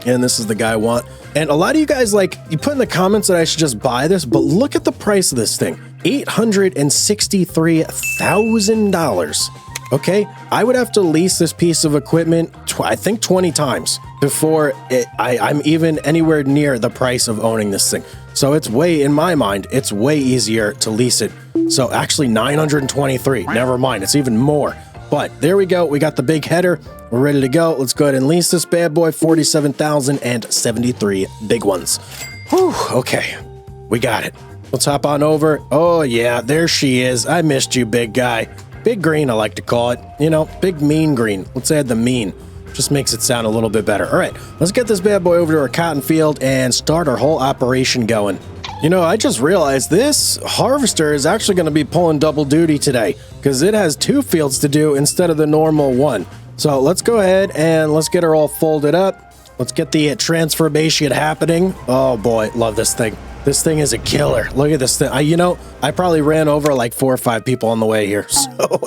And this is the guy I want. And a lot of you guys, like, you put in the comments that I should just buy this, but look at the price of this thing. $863,000. Okay, I would have to lease this piece of equipment, I think 20 times before I'm even anywhere near the price of owning this thing. So it's way, in my mind, it's way easier to lease it. So actually 923, never mind, it's even more. But there we go, we got the big header, we're ready to go. Let's go ahead and lease this bad boy, 47,073 big ones. Whew, okay, we got it. Let's hop on over. Oh yeah, there she is. I missed you, big guy. Big green, I like to call it. You know, big mean green. Let's add the mean. Just makes it sound a little bit better. All right, let's get this bad boy over to our cotton field and start our whole operation going. You know, I just realized this harvester is actually going to be pulling double duty today because it has 2 fields to do instead of the normal 1. So let's go ahead and let's get her all folded up. Let's get the transformation happening. Oh boy, love this thing. This thing is a killer. Look at this thing. You know, I probably ran over like 4 or 5 people on the way here. So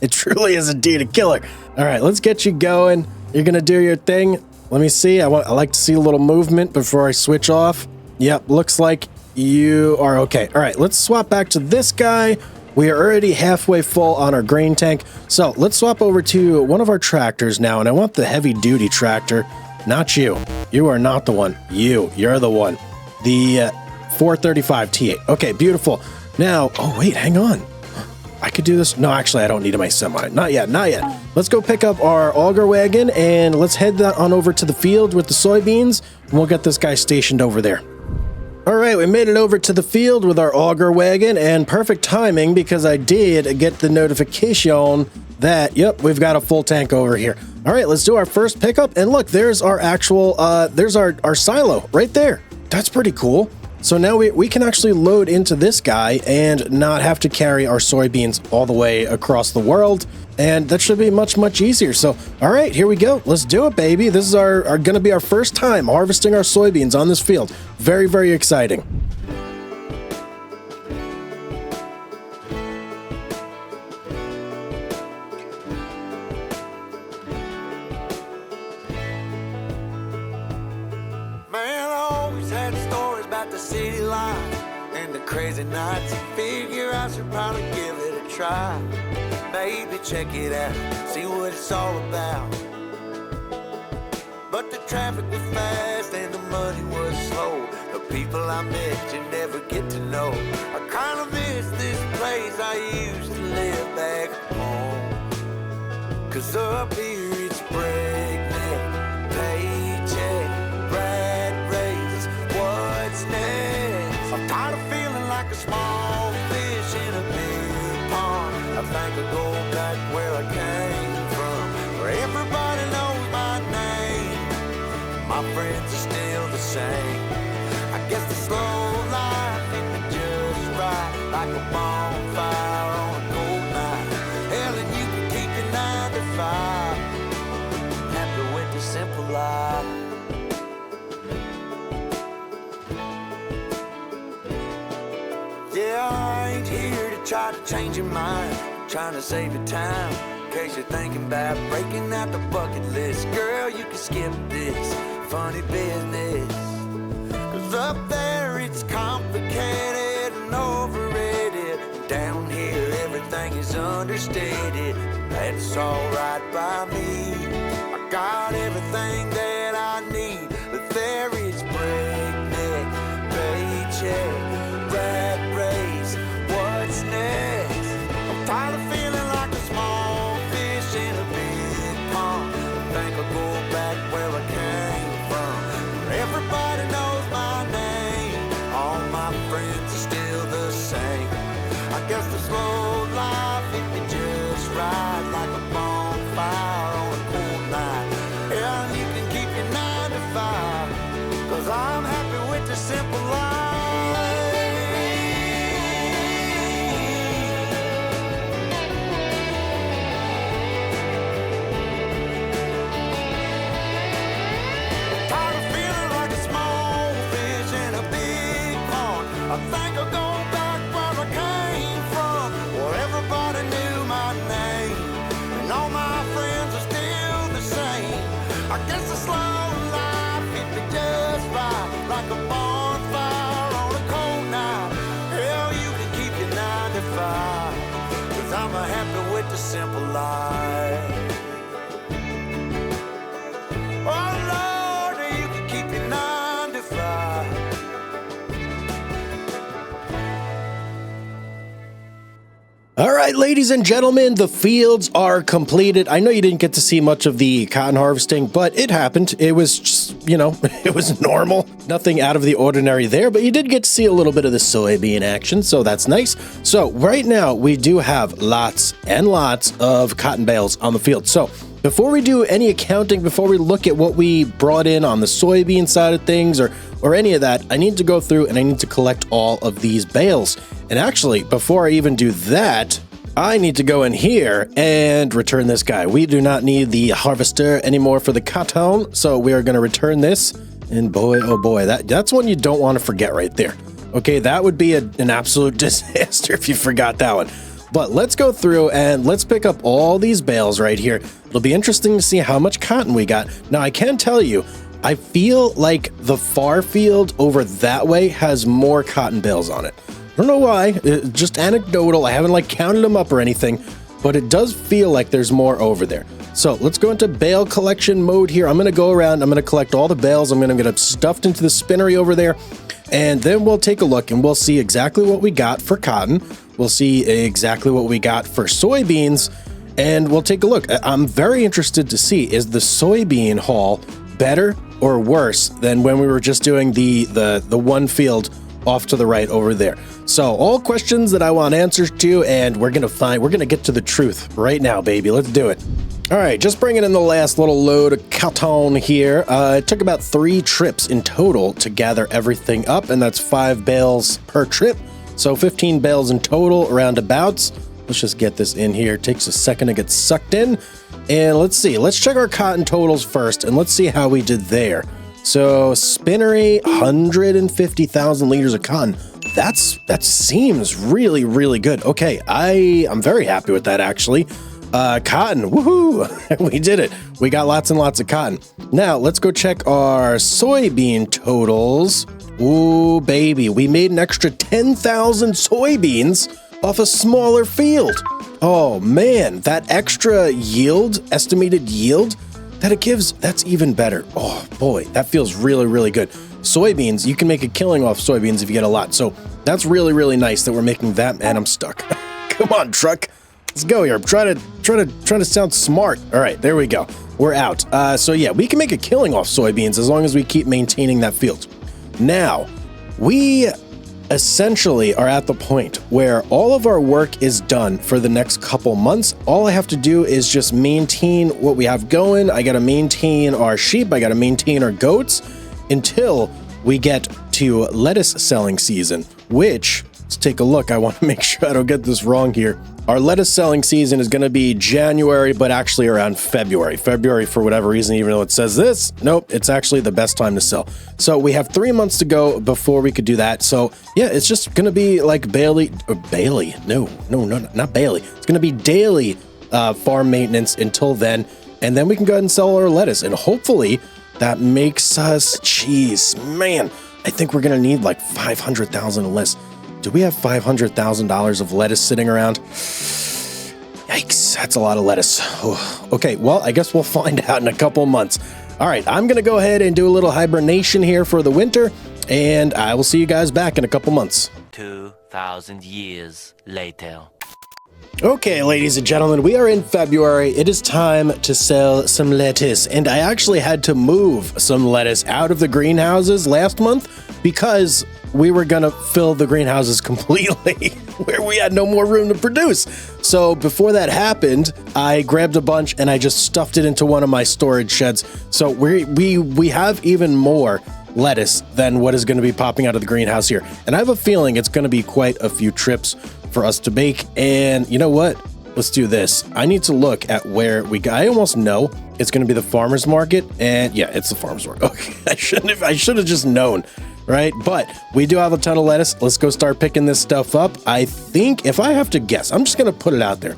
it truly is indeed a killer. All right, let's get you going. You're going to do your thing. Let me see. I like to see a little movement before I switch off. Yep, looks like you are okay. All right, let's swap back to this guy. We are already halfway full on our grain tank. So let's swap over to one of our tractors now. And I want the heavy duty tractor, not you. You are not the one. You're the one. The 435 T8. Okay, beautiful. Now, oh wait, hang on. I could do this. No, actually, I don't need my semi. Not yet, not yet. Let's go pick up our auger wagon and let's head that on over to the field with the soybeans. And we'll get this guy stationed over there. All right, we made it over to the field with our auger wagon and perfect timing because I did get the notification that, yep, we've got a full tank over here. All right, let's do our first pickup. And look, there's our actual, there's our silo right there. That's pretty cool. So now we can actually load into this guy and not have to carry our soybeans all the way across the world. And that should be much, much easier. So, all right, here we go. Let's do it, baby. This is going to be our first time harvesting our soybeans on this field. Very, very exciting. City life and the crazy nights. Figure I should probably give it a try. Maybe check it out, see what it's all about. But the traffic was fast and the money was slow. The people I met you never get to know. I kinda miss this place I used to live back home. Cause up here it's breakneck, paycheck, rat race, what's next? I'm tired of feeling like a small fish in a big pond. I think I'll go back where I came from, where everybody knows my name. My friends are still the same. I guess the slow life hit me just right, like a bonfire on a cold night. Hell, and you can keep your 9 to 5. Happy with the simple life. Yeah, I ain't here to try to change your mind, trying to save your time. In case you're thinking about breaking out the bucket list, girl, you can skip this funny business. Cause up there it's complicated and overrated. Down here everything is understated. That's alright by me. I got everything that I need, but there is breakneck, paycheck, rat race, what's next? I'm tired of feeling like a small fish in a big pond. I think I'll go back where I came from, where everybody knows my name. All my friends are still the same. I guess the slow life hit me just right, like a bonfire on a cold night. Yeah, you can keep your 9 to 5, cause I'm happy with the simple life. Tired of feeling like a small fish in a big pond. I think I'll go back where I came from, where everybody knew my name, and all my friends are still the same. I guess the slow life hit me just right, like a bonfire on a cold night. Hell, you can keep your 9 to 5, cause I'm happy with the simple life. Oh Lord, you can keep your 9 to 5. All right, ladies and gentlemen, the fields are completed. I know you didn't get to see much of the cotton harvesting, but it happened. It was just, it was normal. Nothing out of the ordinary there, but you did get to see a little bit of the soybean action, so that's nice. So right now, we do have lots and lots of cotton bales on the field. So before we do any accounting, before we look at what we brought in on the soybean side of things or any of that, I need to go through and I need to collect all of these bales. And actually, before I even do that, I need to go in here and return this guy. We do not need the harvester anymore for the cotton, so we are going to return this. And boy, oh boy, that's one you don't want to forget right there. Okay, that would be an absolute disaster if you forgot that one. But let's go through and let's pick up all these bales right here. It'll be interesting to see how much cotton we got. Now, I can tell you, I feel like the far field over that way has more cotton bales on it. I don't know why, just anecdotal. I haven't counted them up or anything, but it does feel like there's more over there. So let's go into bale collection mode here. I'm going to go around. I'm going to collect all the bales. I'm going to get them stuffed into the spinnery over there. And then we'll take a look and we'll see exactly what we got for cotton. We'll see exactly what we got for soybeans. And we'll take a look. I'm very interested to see, is the soybean haul better or worse than when we were just doing the one field off to the right over there? So all questions that I want answers to, and we're gonna get to the truth right now, baby. Let's do it. All right, just bringing in the last little load of cotton here. It took about 3 trips in total to gather everything up, and that's 5 bales per trip. So 15 bales in total, roundabouts. Let's just get this in here. It takes a second to get sucked in. And let's see, let's check our cotton totals first, and let's see how we did there. So spinnery, 150,000 liters of cotton. That seems really, really good. Okay, I'm very happy with that, actually. Cotton, woohoo! We did it. We got lots and lots of cotton. Now, let's go check our soybean totals. Ooh, baby, we made an extra 10,000 soybeans off a smaller field. Oh, man, that extra yield, estimated yield that it gives, that's even better. Oh, boy, that feels really, really good. Soybeans, you can make a killing off soybeans if you get a lot. So that's really, really nice that we're making that. Man, I'm stuck. Come on, truck. Let's go here. I'm trying to sound smart. All right, there we go. We're out. So yeah, we can make a killing off soybeans as long as we keep maintaining that field. Now, we essentially are at the point where all of our work is done for the next couple months. All I have to do is just maintain what we have going. I got to maintain our sheep. I got to maintain our goats until we get to lettuce selling season, which, let's take a look. I want to make sure I don't get this wrong here. Our lettuce selling season is going to be January, but actually around February. February, for whatever reason, even though it says this, nope, it's actually the best time to sell. So we have 3 months to go before we could do that. So yeah, it's just going to be like Bailey. No, not Bailey. It's going to be daily farm maintenance until then. And then we can go ahead and sell our lettuce. And hopefully that makes us, geez, man, I think we're going to need like 500,000 of lettuce. Do we have $500,000 of lettuce sitting around? Yikes, that's a lot of lettuce. Oh, okay, well, I guess we'll find out in a couple months. All right, I'm going to go ahead and do a little hibernation here for the winter, and I will see you guys back in a couple months. 2,000 years later. Okay, ladies and gentlemen, we are in February. It is time to sell some lettuce, and I actually had to move some lettuce out of the greenhouses last month because we were gonna fill the greenhouses completely where we had no more room to produce. So before that happened, I grabbed a bunch and I just stuffed it into one of my storage sheds. So we have even more lettuce than what is going to be popping out of the greenhouse here. And I have a feeling it's going to be quite a few trips for us to bake. And you know what? Let's do this. I need to look at where I almost know it's going to be the farmer's market. And yeah, it's the farmer's market. Okay, I should have just known, right? But we do have a ton of lettuce. Let's go start picking this stuff up. I think, if I have to guess, I'm just going to put it out there.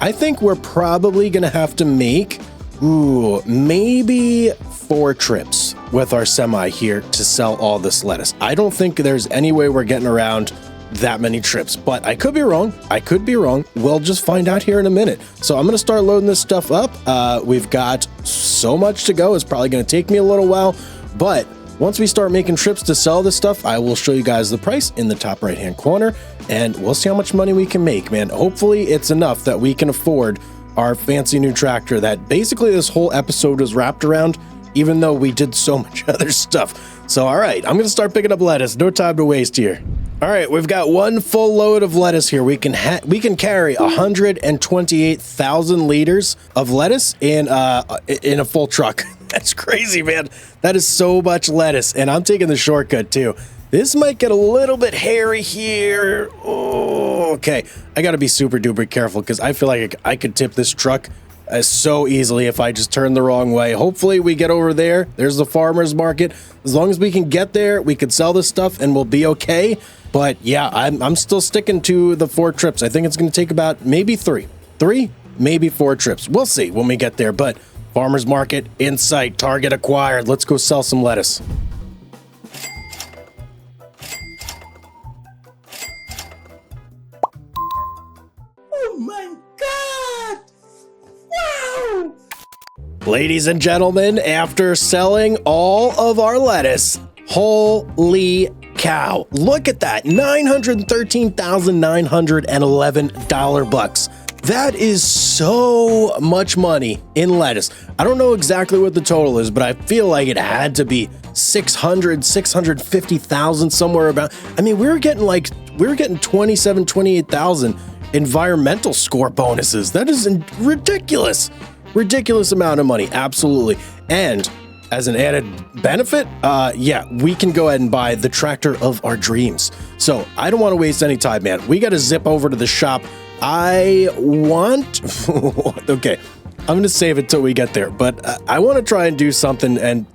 I think we're probably going to have to make, maybe 4 trips with our semi here to sell all this lettuce. I don't think there's any way we're getting around that many trips, but I could be wrong. We'll just find out here in a minute. So I'm going to start loading this stuff up. We've got so much to go. It's probably going to take me a little while, but once we start making trips to sell this stuff, I will show you guys the price in the top right-hand corner, and we'll see how much money we can make, man. Hopefully it's enough that we can afford our fancy new tractor that basically this whole episode was wrapped around, even though we did so much other stuff. So, all right, I'm going to start picking up lettuce. No time to waste here. All right, we've got one full load of lettuce here. We can carry 128,000 liters of lettuce in a full truck. That's crazy, man. That is so much lettuce, and I'm taking the shortcut too. This might get a little bit hairy here. Oh, okay. I got to be super duper careful because I feel like I could tip this truck so easily if I just turn the wrong way. Hopefully we get over there. There's the farmer's market. As long as we can get there, we could sell this stuff and we'll be okay. But yeah, I'm still sticking to the 4 trips. I think it's going to take about maybe 3, maybe 4 trips. We'll see when we get there. But farmer's market in sight, target acquired. Let's go sell some lettuce. Oh my God! Wow! Ladies and gentlemen, after selling all of our lettuce, holy cow, look at that, $913,911 bucks. That is so much money in lettuce. I don't know exactly what the total is, but I feel like it had to be 650,000 somewhere about. I mean, we were getting 27, 28,000 environmental score bonuses. That is ridiculous. ridiculous amount of money. Absolutely. And as an added benefit, yeah, we can go ahead and buy the tractor of our dreams. So I don't want to waste any time, man. We got to zip over to the shop. I want, okay, I'm going to save it till we get there, but I want to try and do something and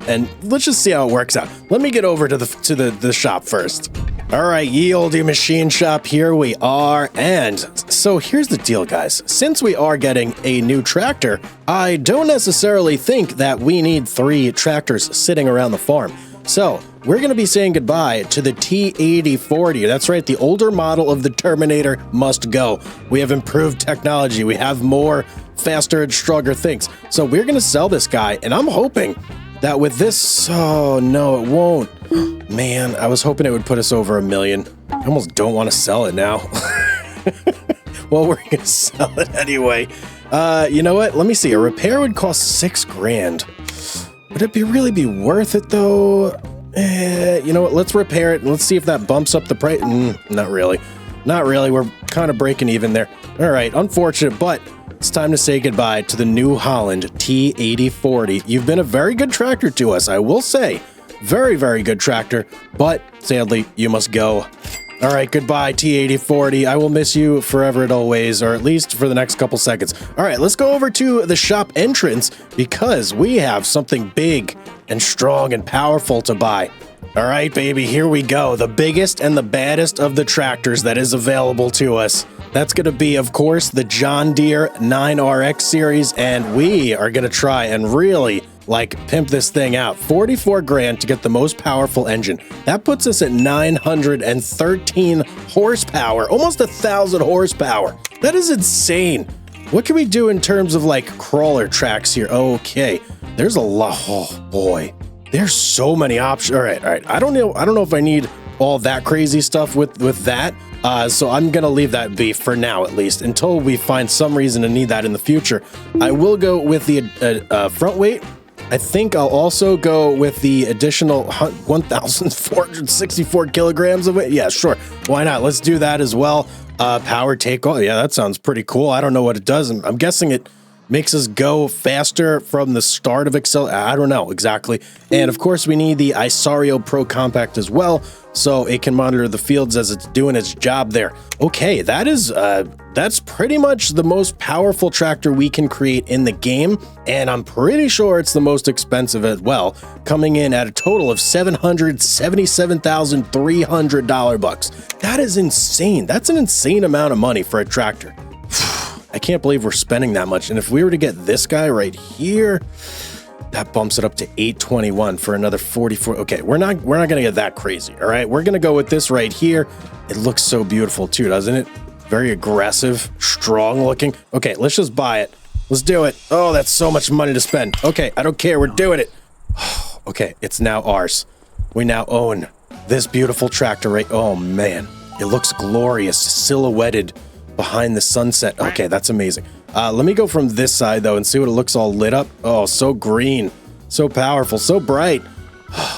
let's just see how it works out. Let me get over to the shop first. All right, ye olde machine shop, here we are. And so here's the deal, guys. Since we are getting a new tractor, I don't necessarily think that we need 3 tractors sitting around the farm. So we're going to be saying goodbye to the T8040. That's right, the older model of the Terminator must go. We have improved technology. We have more faster and stronger things. So we're going to sell this guy, and I'm hoping that with this, oh no, it won't. Man, I was hoping it would put us over $1 million. I almost don't want to sell it now. Well, we're going to sell it anyway. You know what? Let me see. A repair would cost 6 grand. Would it really be worth it though? You know what? Let's repair it and let's see if that bumps up the price. Not really. Not really. We're kind of breaking even there. All right. Unfortunate, but it's time to say goodbye to the New Holland T8040. You've been a very good tractor to us, I will say. Very, very good tractor, but sadly, you must go. All right, goodbye, T8040. I will miss you forever and always, or at least for the next couple seconds. All right, let's go over to the shop entrance because we have something big and strong and powerful to buy. All right, baby, here we go. The biggest and the baddest of the tractors that is available to us. That's going to be, of course, the John Deere 9RX series, and we are going to try and really, pimp this thing out. 44 grand to get the most powerful engine. That puts us at 913 horsepower, almost 1,000 horsepower. That is insane. What can we do in terms of, crawler tracks here? Okay, there's a lot. Oh, boy. There's so many options. All right. I don't know if I need all that crazy stuff with that. So I'm going to leave that be for now, at least, until we find some reason to need that in the future. I will go with the front weight. I think I'll also go with the additional 1,464 kilograms of weight. Yeah, sure. Why not? Let's do that as well. Power takeoff. Yeah, that sounds pretty cool. I don't know what it does. I'm guessing it makes us go faster from the start of Excel. I don't know exactly. And of course, we need the Isario Pro Compact as well, so it can monitor the fields as it's doing its job there. Okay, that's pretty much the most powerful tractor we can create in the game, and I'm pretty sure it's the most expensive as well, coming in at a total of $777,300 bucks. That is insane. That's an insane amount of money for a tractor. I can't believe we're spending that much. And if we were to get this guy right here, that bumps it up to 821 for another 44. Okay, we're not going to get that crazy. All right, we're going to go with this right here. It looks so beautiful too, doesn't it? Very aggressive, strong looking. Okay, let's just buy it. Let's do it. Oh, that's so much money to spend. Okay, I don't care. We're doing it. Okay, it's now ours. We now own this beautiful tractor right. Oh man, it looks glorious, silhouetted behind the sunset. Okay, that's amazing. Let me go from this side though and see what it looks all lit up. Oh, so green, so powerful, so bright.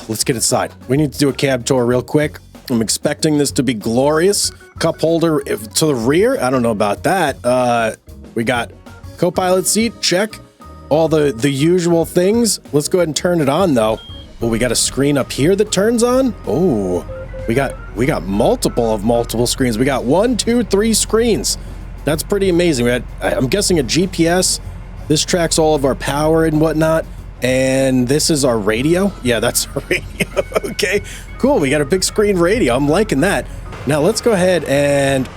Let's get inside. We need to do a cab tour real quick. I'm expecting this to be glorious. Cup holder to the rear. I don't know about that. We got co-pilot seat, check. All the usual things. Let's go ahead and turn it on though. Oh, we got a screen up here that turns on. Oh, we got multiple screens. We got 1, 2, 3 screens. That's pretty amazing. I'm guessing a GPS. This tracks all of our power and whatnot. And this is our radio. Yeah, that's our radio. Okay, cool. We got a big screen radio. I'm liking that. Now let's go ahead and,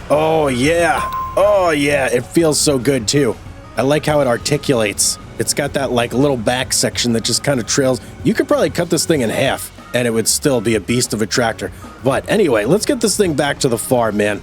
oh yeah, it feels so good too. I like how it articulates. It's got that little back section that just kind of trails. You could probably cut this thing in half and it would still be a beast of a tractor. But anyway, let's get this thing back to the farm, man.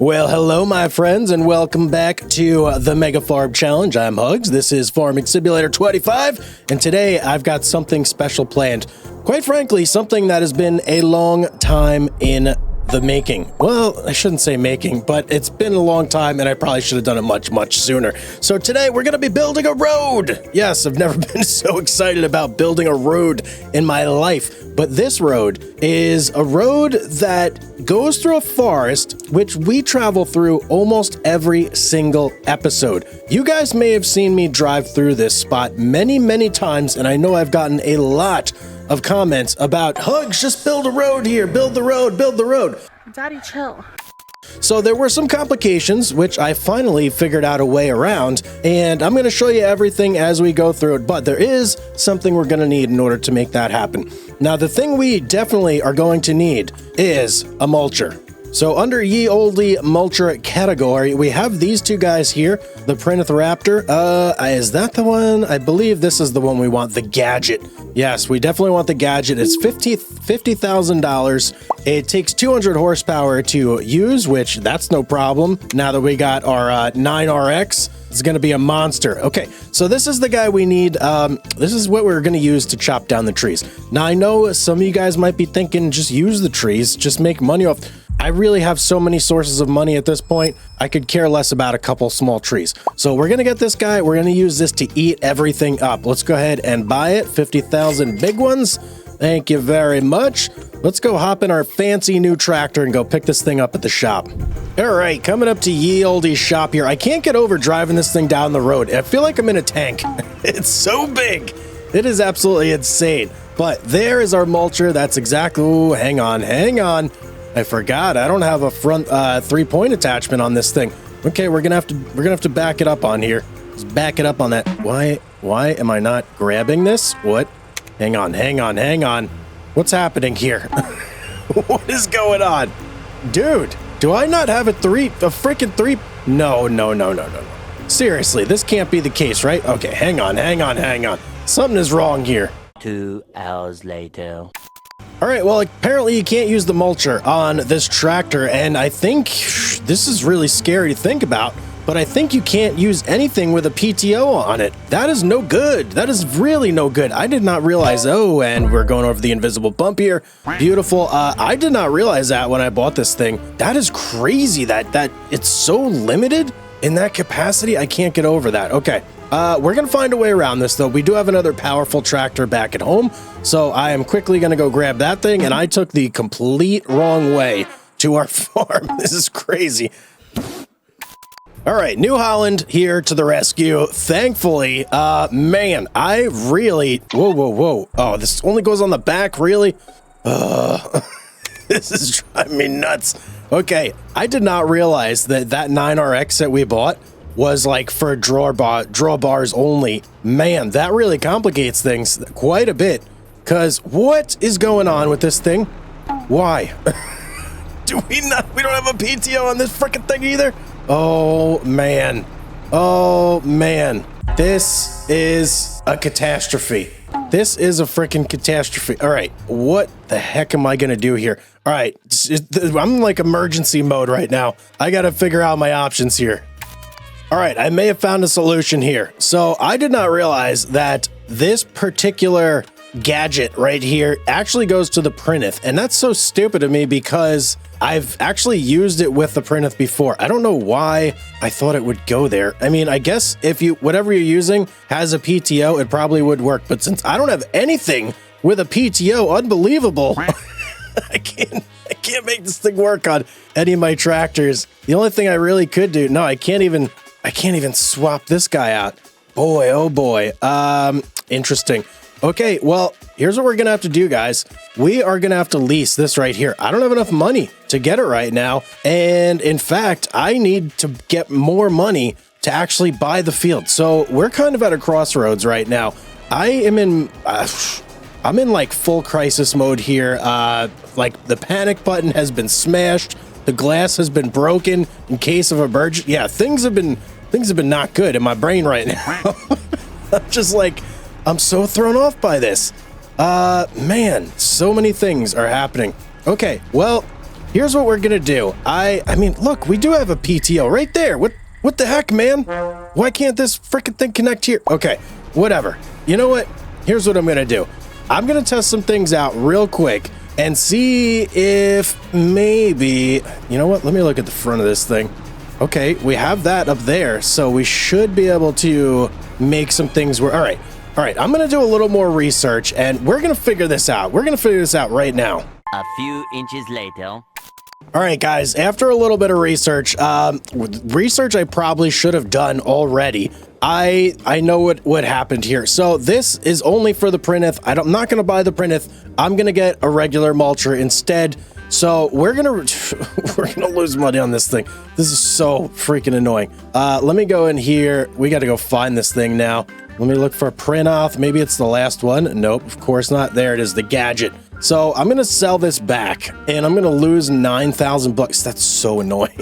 Well, hello, my friends, and welcome back to the Mega Farm Challenge. I'm Hugz. This is Farming Simulator 25, and today I've got something special planned. Quite frankly, something that has been a long time in the making. Well, I shouldn't say making, but it's been a long time and I probably should have done it much sooner. So today we're going to be building a road. Yes, I've never been so excited about building a road in my life. But this road is a road that goes through a forest, which we travel through almost every single episode. You guys may have seen me drive through this spot many times, and I know I've gotten a lot of comments about, Hugz, just build a road here, build the road, build the road. Daddy, chill. So there were some complications, which I finally figured out a way around, and I'm going to show you everything as we go through it, but there is something we're going to need in order to make that happen. Now, the thing we definitely are going to need is a mulcher. So under ye olde mulcher category, we have these two guys here, the Prinith Raptor. Is that the one? I believe this is the one we want, the gadget. Yes, we definitely want the gadget. It's $50,000. It takes 200 horsepower to use, which that's no problem. Now that we got our 9RX, it's going to be a monster. Okay, so this is the guy we need. This is what we're going to use to chop down the trees. Now, I know some of you guys might be thinking, just use the trees, just make money off. I really have so many sources of money at this point, I could care less about a couple small trees. So we're going to get this guy. We're going to use this to eat everything up. Let's go ahead and buy it. 50,000 big ones. Thank you very much. Let's go hop in our fancy new tractor and go pick this thing up at the shop. All right, coming up to ye olde shop here. I can't get over driving this thing down the road. I feel like I'm in a tank. It's so big. It is absolutely insane. But there is our mulcher. That's exactly... Ooh, hang on. I forgot. I don't have a front 3-point attachment on this thing. Okay, we're gonna have to back it up on here. Just back it up on that. Why am I not grabbing this? What? Hang on. What's happening here? What is going on? Dude, do I not have a freaking 3? No. Seriously, this can't be the case, right? Okay, hang on. Something is wrong here. 2 hours later. All right, well, apparently you can't use the mulcher on this tractor, and I think this is really scary to think about, but I think you can't use anything with a PTO on it. That is no good. That is really no good. I did not realize, oh, and we're going over the invisible bump here. Beautiful. I did not realize that when I bought this thing. That is crazy that it's so limited in that capacity. I can't get over that. Okay. We're going to find a way around this, though. We do have another powerful tractor back at home, so I am quickly going to go grab that thing, and I took the complete wrong way to our farm. This is crazy. All right, New Holland here to the rescue. Thankfully, man, I really... Whoa. Oh, this only goes on the back, really? This is driving me nuts. Okay, I did not realize that 9RX that we bought was like for draw bars only. Man, that really complicates things quite a bit. Cause what is going on with this thing? Why? We don't have a PTO on this freaking thing either? Oh man. This is a catastrophe. This is a freaking catastrophe. All right, what the heck am I gonna do here? All right, I'm in like emergency mode right now. I gotta figure out my options here. All right, I may have found a solution here. So I did not realize that this particular gadget right here actually goes to the Prinith, and that's so stupid of me because I've actually used it with the Prinith before. I don't know why I thought it would go there. I mean, I guess if whatever you're using has a PTO, it probably would work. But since I don't have anything with a PTO, unbelievable. I can't make this thing work on any of my tractors. The only thing I really could do, no, I can't even swap this guy out. Boy, oh boy. Interesting. Okay, well, here's what we're gonna have to do, guys. We are gonna have to lease this right here. I don't have enough money to get it right now. And in fact, I need to get more money to actually buy the field. So we're kind of at a crossroads right now. I'm in like full crisis mode here. Like the panic button has been smashed. The glass has been broken in case of emergency. Yeah, things have been not good in my brain right now. I'm just like, I'm so thrown off by this. Man, so many things are happening. Okay, well, here's what we're gonna do. I mean, look, we do have a PTO right there. What the heck, man? Why can't this freaking thing connect here? Okay, whatever. You know what? Here's what I'm gonna do. I'm gonna test some things out real quick and see if maybe, you know what? Let me look at the front of this thing. Okay, we have that up there, so we should be able to make some things work. All right, I'm gonna do a little more research, and we're gonna figure this out. We're gonna figure this out right now. A few inches later. All right, guys, after a little bit of research, research I probably should have done already. I know what happened here. So this is only for the Printith. I'm not going to buy the Printith. I'm going to get a regular mulcher instead. So we're going to lose money on this thing. This is so freaking annoying. Let me go in here. We got to go find this thing now. Let me look for a print-off. Maybe it's the last one. Nope, of course not. There it is, the gadget. So I'm going to sell this back, and I'm going to lose 9,000 bucks. That's so annoying.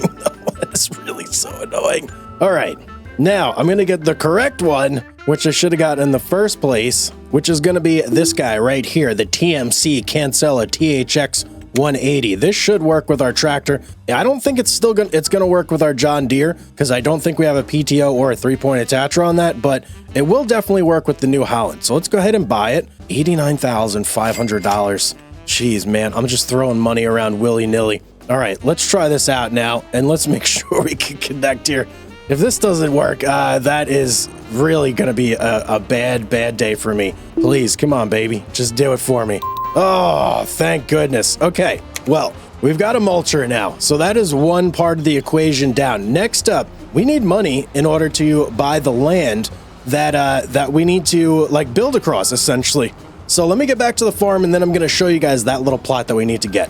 That's really so annoying. All right, now I'm going to get the correct one, which I should have gotten in the first place, which is going to be this guy right here, the TMC Cancela THX 180. This should work with our tractor. I don't think it's going to work with our John Deere, because I don't think we have a PTO or a 3-point attacher on that, but it will definitely work with the New Holland. So let's go ahead and buy it. $89,500. Jeez, man, I'm just throwing money around willy-nilly. All right, let's try this out now, and let's make sure we can connect here. If this doesn't work, that is really going to be a bad day for me. Please, come on, baby. Just do it for me. Oh, thank goodness. Okay, well, we've got a mulcher now, so that is one part of the equation down. Next up, we need money in order to buy the land that we need to like build across, essentially. So let me get back to the farm, and then I'm going to show you guys that little plot that we need to get.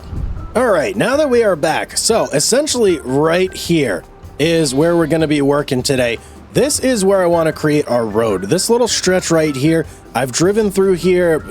All right, now that we are back, so essentially right here is where we're going to be working today. This is where I want to create our road. This little stretch right here, I've driven through here,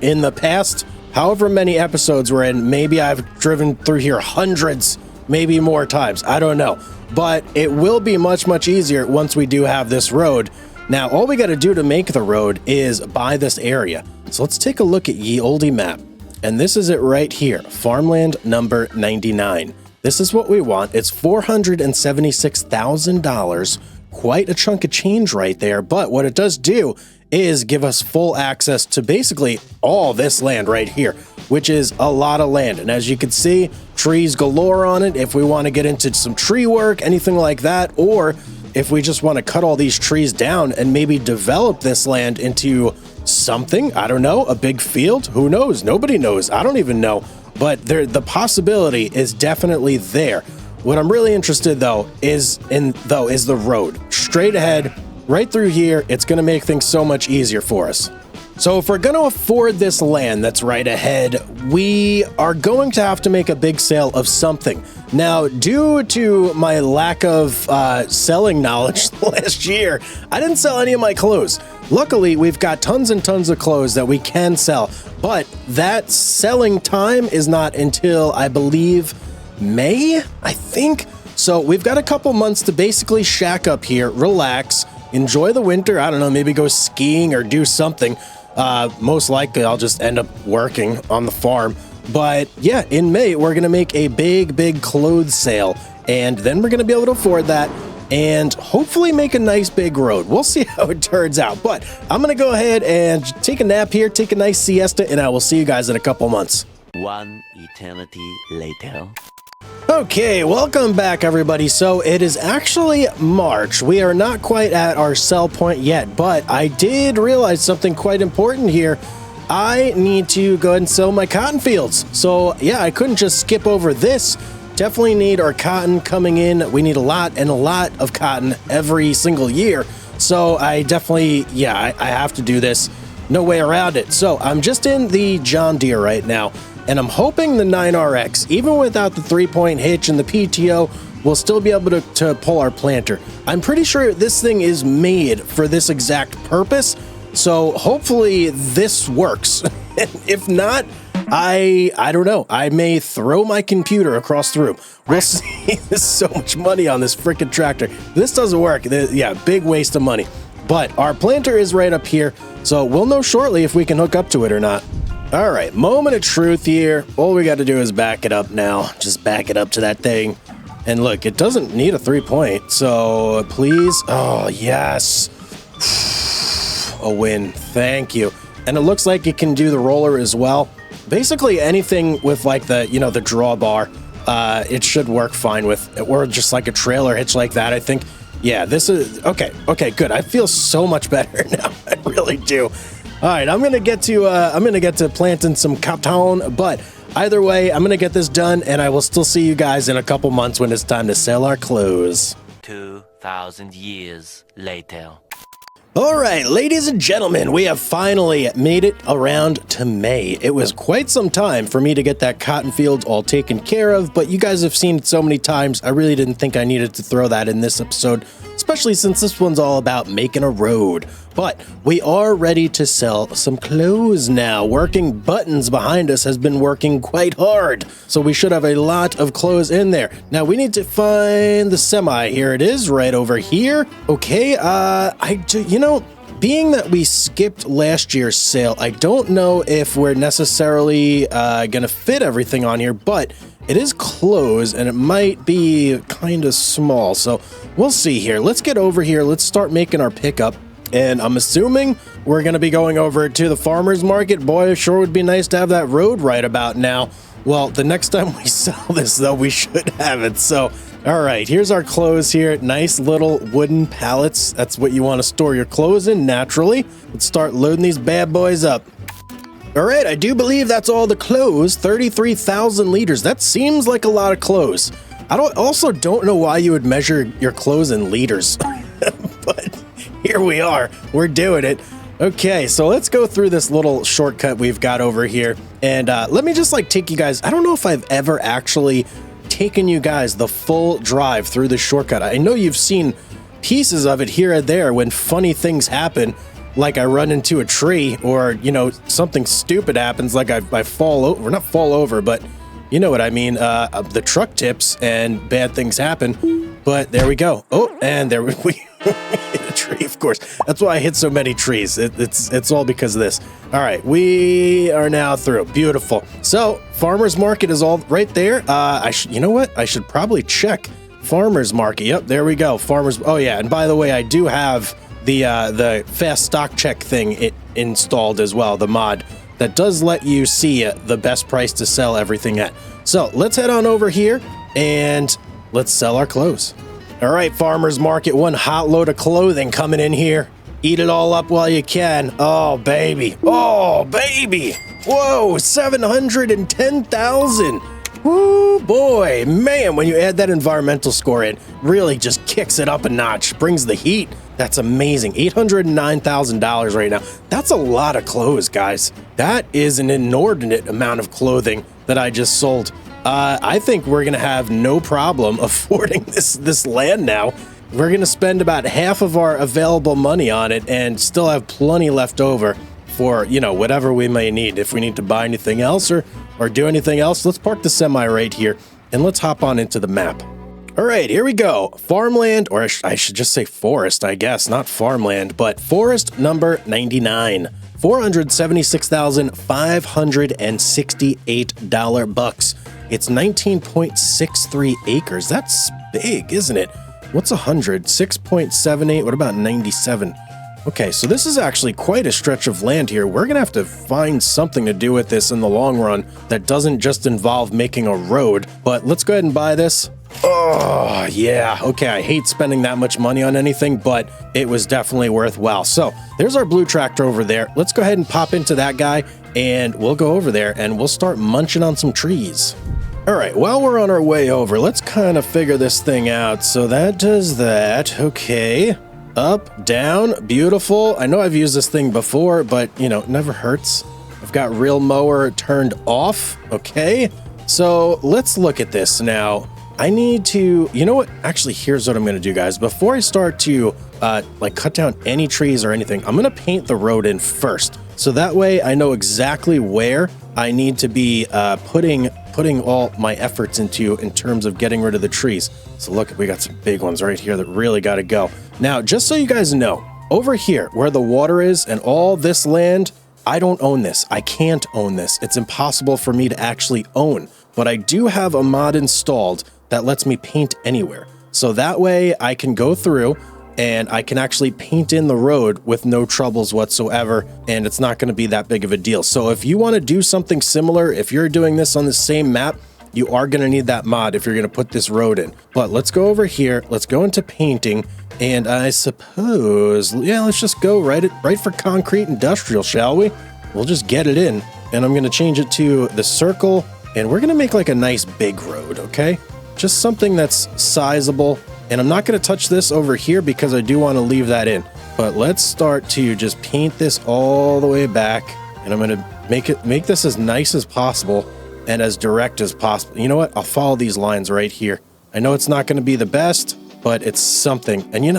in the past, however many episodes we're in, maybe I've driven through here hundreds, maybe more times. I don't know. But it will be much, much easier once we do have this road. Now, all we got to do to make the road is buy this area. So let's take a look at ye olde map. And this is it right here, farmland number 99. This is what we want. It's $476,000. Quite a chunk of change right there, but what it does do is give us full access to basically all this land right here, which is a lot of land. And as you can see, trees galore on it. If we want to get into some tree work, anything like that, or if we just want to cut all these trees down and maybe develop this land into something, I don't know, a big field, who knows? Nobody knows. I don't even know, but the possibility is definitely there. What I'm really interested though is the road straight ahead right through here. It's going to make things so much easier for us. So if we're going to afford this land that's right ahead, we are going to have to make a big sale of something. Now, due to my lack of selling knowledge last year, I didn't sell any of my clothes. Luckily, we've got tons and tons of clothes that we can sell, but that selling time is not until, I believe, May, I think. So we've got a couple months to basically shack up here, relax, enjoy the winter. I don't know, maybe go skiing or do something. Most likely I'll just end up working on the farm. But yeah, in May, we're going to make a big clothes sale, and then we're going to be able to afford that and hopefully make a nice big road. We'll see how it turns out, but I'm going to go ahead and take a nap here, take a nice siesta, and I will see you guys in a couple months. One eternity later. Okay, welcome back, everybody. So it is actually March. We are not quite at our sell point yet, but I did realize something quite important here. I need to go ahead and sell my cotton fields. So yeah, I couldn't just skip over this. Definitely need our cotton coming in. We need a lot of cotton every single year. So I definitely, I have to do this. No way around it. So I'm just in the John Deere right now, and I'm hoping the 9RX, even without the 3-point hitch and the PTO, will still be able to pull our planter. I'm pretty sure this thing is made for this exact purpose, so hopefully this works. If not, I don't know. I may throw my computer across the room. We'll see. There's so much money on this freaking tractor. This doesn't work. Yeah, big waste of money. But our planter is right up here, so we'll know shortly if we can hook up to it or not. All right, moment of truth here. All we got to do is back it up now. Just back it up to that thing. And look, it doesn't need a 3-point, so please. Oh, yes. A win. Thank you. and it looks like it can do the roller as well. Basically anything with like the, you know, the drawbar, it should work fine with, or just like a trailer hitch like that, I think. Yeah, this is, okay, good. I feel so much better now. I really do. All right, I'm gonna get to planting some cotton, but either way, I'm gonna get this done, and I will still see you guys in a couple months when it's time to sell our clothes. 2,000 years later. All right, ladies and gentlemen, we have finally made it around to May. It was quite some time for me to get that cotton field all taken care of, but you guys have seen it so many times, I really didn't think I needed to throw that in this episode, especially since this one's all about making a road. But we are ready to sell some clothes now. Working buttons behind us has been working quite hard, so we should have a lot of clothes in there. Now we need to find the semi. Here it is, right over here. Okay, you know, being that we skipped last year's sale, I don't know if we're necessarily gonna fit everything on here, but it is clothes and it might be kind of small, so we'll see here. Let's get over here. Let's start making our pickup. And I'm assuming we're going to be going over to the farmer's market. Boy, it sure would be nice to have that road right about now. Well, the next time we sell this, though, we should have it. So, all right, here's our clothes here. Nice little wooden pallets. That's what you want to store your clothes in naturally. Let's start loading these bad boys up. All right, I do believe that's all the clothes. 33,000 liters. That seems like a lot of clothes. I also don't know why you would measure your clothes in liters, but here we are. We're doing it. Okay, so let's go through this little shortcut we've got over here. And let me just like take you guys. I don't know if I've ever actually taken you guys the full drive through the shortcut. I know you've seen pieces of it here and there when funny things happen, like I run into a tree, or, you know, something stupid happens, like I fall over, not fall over, but you know what I mean. The truck tips and bad things happen. But there we go. Oh, and there we hit a tree, of course. That's why I hit so many trees. It's all because of this. All right, we are now through. Beautiful. So, farmer's market is all right there. You know what? I should probably check farmer's market. Yep, there we go. Farmer's. Oh yeah, and by the way, I do have the fast stock check thing installed as well. The mod that does let you see the best price to sell everything at. So let's head on over here and let's sell our clothes. All right, farmer's market, one hot load of clothing coming in here. Eat it all up while you can. Oh, baby. Oh, baby. Whoa, 710,000. Woo, boy. Man, when you add that environmental score in, really just kicks it up a notch, brings the heat. That's amazing. $809,000 right now. That's a lot of clothes, guys. That is an inordinate amount of clothing that I just sold. I think we're going to have no problem affording this land now. We're going to spend about half of our available money on it and still have plenty left over for, you know, whatever we may need. If we need to buy anything else or do anything else, let's park the semi right here and let's hop on into the map. All right, here we go. Farmland, or I should just say forest, I guess, not farmland, but forest number 99. $476,568 bucks. It's 19.63 acres. That's big, isn't it? What's 100? 6.78. What about 97? Okay, so this is actually quite a stretch of land here. We're gonna have to find something to do with this in the long run that doesn't just involve making a road, but let's go ahead and buy this. Oh, yeah. Okay, I hate spending that much money on anything, but it was definitely worthwhile. So there's our blue tractor over there. Let's go ahead and pop into that guy, and we'll go over there, and we'll start munching on some trees. All right, while we're on our way over, let's kind of figure this thing out. So that does that. Okay. Up, down, beautiful. I know I've used this thing before, but, you know, it never hurts. I've got real mower turned off. Okay. So let's look at this now. I need to, you know what? Actually, here's what I'm going to do, guys. Before I start to like cut down any trees or anything, I'm going to paint the road in first. So that way I know exactly where I need to be putting all my efforts into in terms of getting rid of the trees. So look, we got some big ones right here that really got to go. Now, just so you guys know, over here where the water is and all this land, I don't own this. I can't own this. It's impossible for me to actually own. But I do have a mod installed that lets me paint anywhere. So that way I can go through and I can actually paint in the road with no troubles whatsoever, and it's not going to be that big of a deal. So if you want to do something similar, if you're doing this on the same map, you are going to need that mod if you're going to put this road in. But let's go over here. Let's go into painting. And I suppose, yeah, let's just go right for concrete industrial, shall we? We'll just get it in. And I'm going to change it to the circle. And we're going to make like a nice big road, okay? Just something that's sizable. And I'm not going to touch this over here because I do want to leave that in. But let's start to just paint this all the way back. And I'm going to make this as nice as possible and as direct as possible. You know what? I'll follow these lines right here. I know it's not going to be the best, but it's something. And you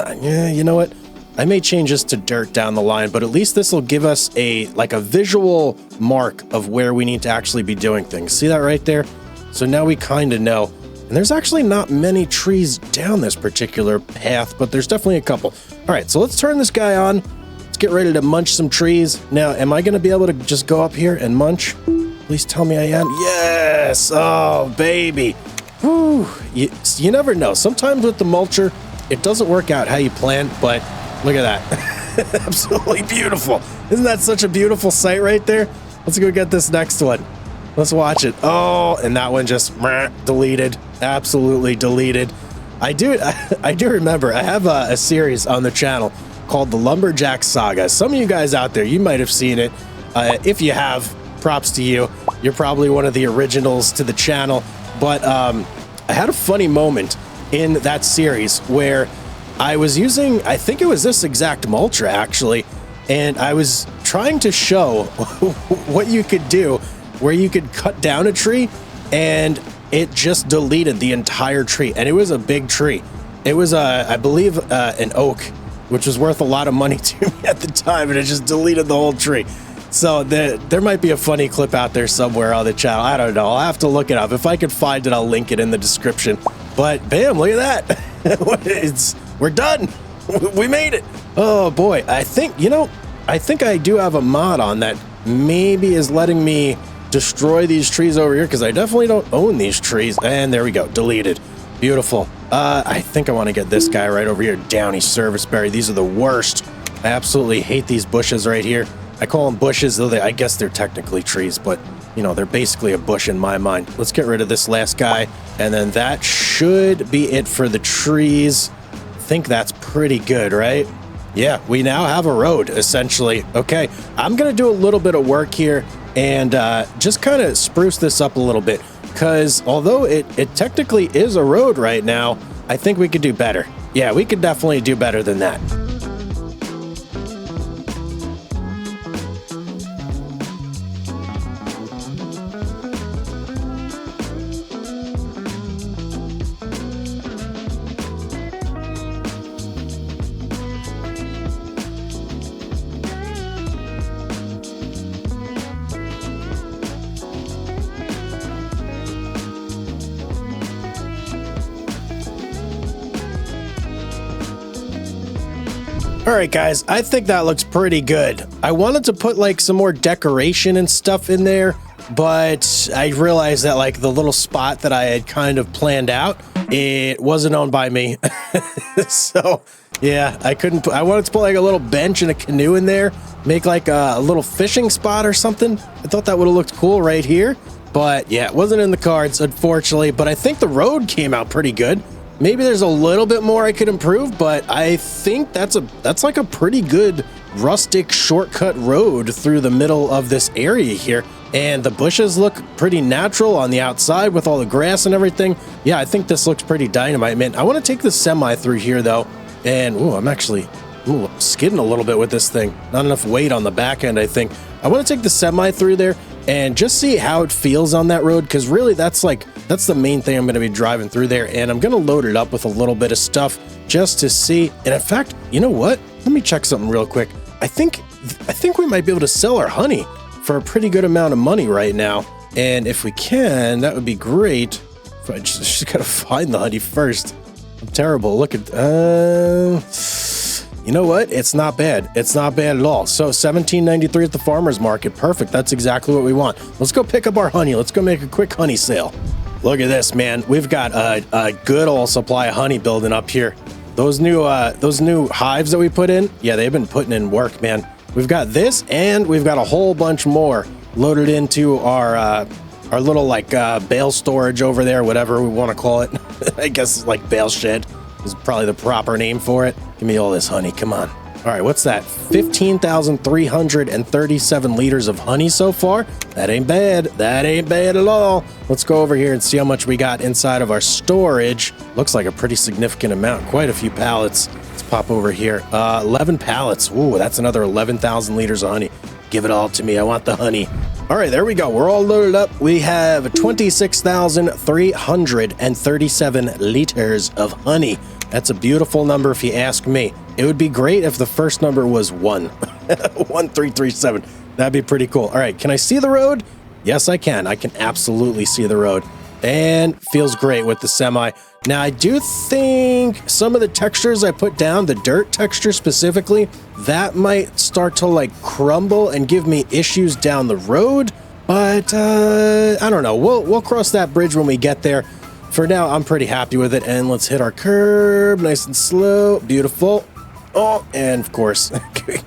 know what? I may change this to dirt down the line, but at least this will give us a visual mark of where we need to actually be doing things. See that right there? So now we kind of know. And there's actually not many trees down this particular path, but there's definitely a couple. All right, so let's turn this guy on. Let's get ready to munch some trees. Now, am I going to be able to just go up here and munch? Please tell me I am. Yes! Oh, baby. Whew. You never know. Sometimes with the mulcher, it doesn't work out how you plan, but look at that. Absolutely beautiful. Isn't that such a beautiful sight right there? Let's go get this next one. Let's watch it. Oh, and that one just deleted. Absolutely deleted. I do remember, I have a series on the channel called the Lumberjack Saga. Some of you guys out there, you might have seen it. If you have, props to you. You're probably one of the originals to the channel. But I had a funny moment in that series where I was using, I think it was this exact mulcher actually, and I was trying to show what you could do where you could cut down a tree and it just deleted the entire tree. And it was a big tree. It was, I believe, an oak, which was worth a lot of money to me at the time, and it just deleted the whole tree. So there might be a funny clip out there somewhere on the channel. I don't know. I'll have to look it up. If I could find it, I'll link it in the description. But bam, look at that. We're done. We made it. Oh boy. I think I do have a mod on that maybe is letting me destroy these trees over here because I definitely don't own these trees. And there we go. Deleted. Beautiful. I think I want to get this guy right over here. Downy serviceberry. These are the worst. I absolutely hate these bushes right here. I call them bushes, though I guess they're technically trees, but, you know, they're basically a bush in my mind. Let's get rid of this last guy, and then that should be it for the trees. I think that's pretty good, right? Yeah, we now have a road, essentially. Okay, I'm going to do a little bit of work here and just kind of spruce this up a little bit, because although it technically is a road right now, I think we could do better. Yeah, we could definitely do better than that. All right, guys, I think that looks pretty good. I wanted to put like some more decoration and stuff in there, but I realized that like the little spot that I had kind of planned out, it wasn't owned by me. So yeah, I wanted to put like a little bench and a canoe in there, make like a little fishing spot or something. I thought that would have looked cool right here, but yeah, it wasn't in the cards, unfortunately, but I think the road came out pretty good. Maybe there's a little bit more I could improve, but I think that's like a pretty good rustic shortcut road through the middle of this area here. And the bushes look pretty natural on the outside with all the grass and everything. Yeah, I think this looks pretty dynamite, man. I want to take the semi through here though. And I'm actually skidding a little bit with this thing. Not enough weight on the back end, I think. I want to take the semi through there and just see how it feels on that road, because really that's the main thing I'm going to be driving through there, and I'm going to load it up with a little bit of stuff just to see. And in fact, you know what? Let me check something real quick. I think we might be able to sell our honey for a pretty good amount of money right now, and if we can, that would be great. If I just got to find the honey first. I'm terrible. Look at you know what? It's not bad. It's not bad at all. So $17.93 at the farmer's market. Perfect. That's exactly what we want. Let's go pick up our honey. Let's go make a quick honey sale. Look at this, man. We've got a good old supply of honey building up here. Those new hives that we put in, yeah, they've been putting in work, man. We've got this, and we've got a whole bunch more loaded into our little like bale storage over there, whatever we want to call it. I guess like bale shed is probably the proper name for it. Give me all this honey, come on. All right, what's that? 15,337 liters of honey so far. That ain't bad. That ain't bad at all. Let's go over here and see how much we got inside of our storage. Looks like a pretty significant amount. Quite a few pallets. Let's pop over here. 11 pallets. Ooh, that's another 11,000 liters of honey. Give it all to me. I want the honey. All right, there we go. We're all loaded up. We have 26,337 liters of honey. That's a beautiful number if you ask me. It would be great if the first number was 1. 1337. That'd be pretty cool. All right, can I see the road? Yes, I can. I can absolutely see the road. And feels great with the semi. Now, I do think some of the textures I put down, the dirt texture specifically, that might start to like crumble and give me issues down the road. But I don't know. We'll cross that bridge when we get there. For now, I'm pretty happy with it. And let's hit our curb nice and slow. Beautiful. Oh, and of course,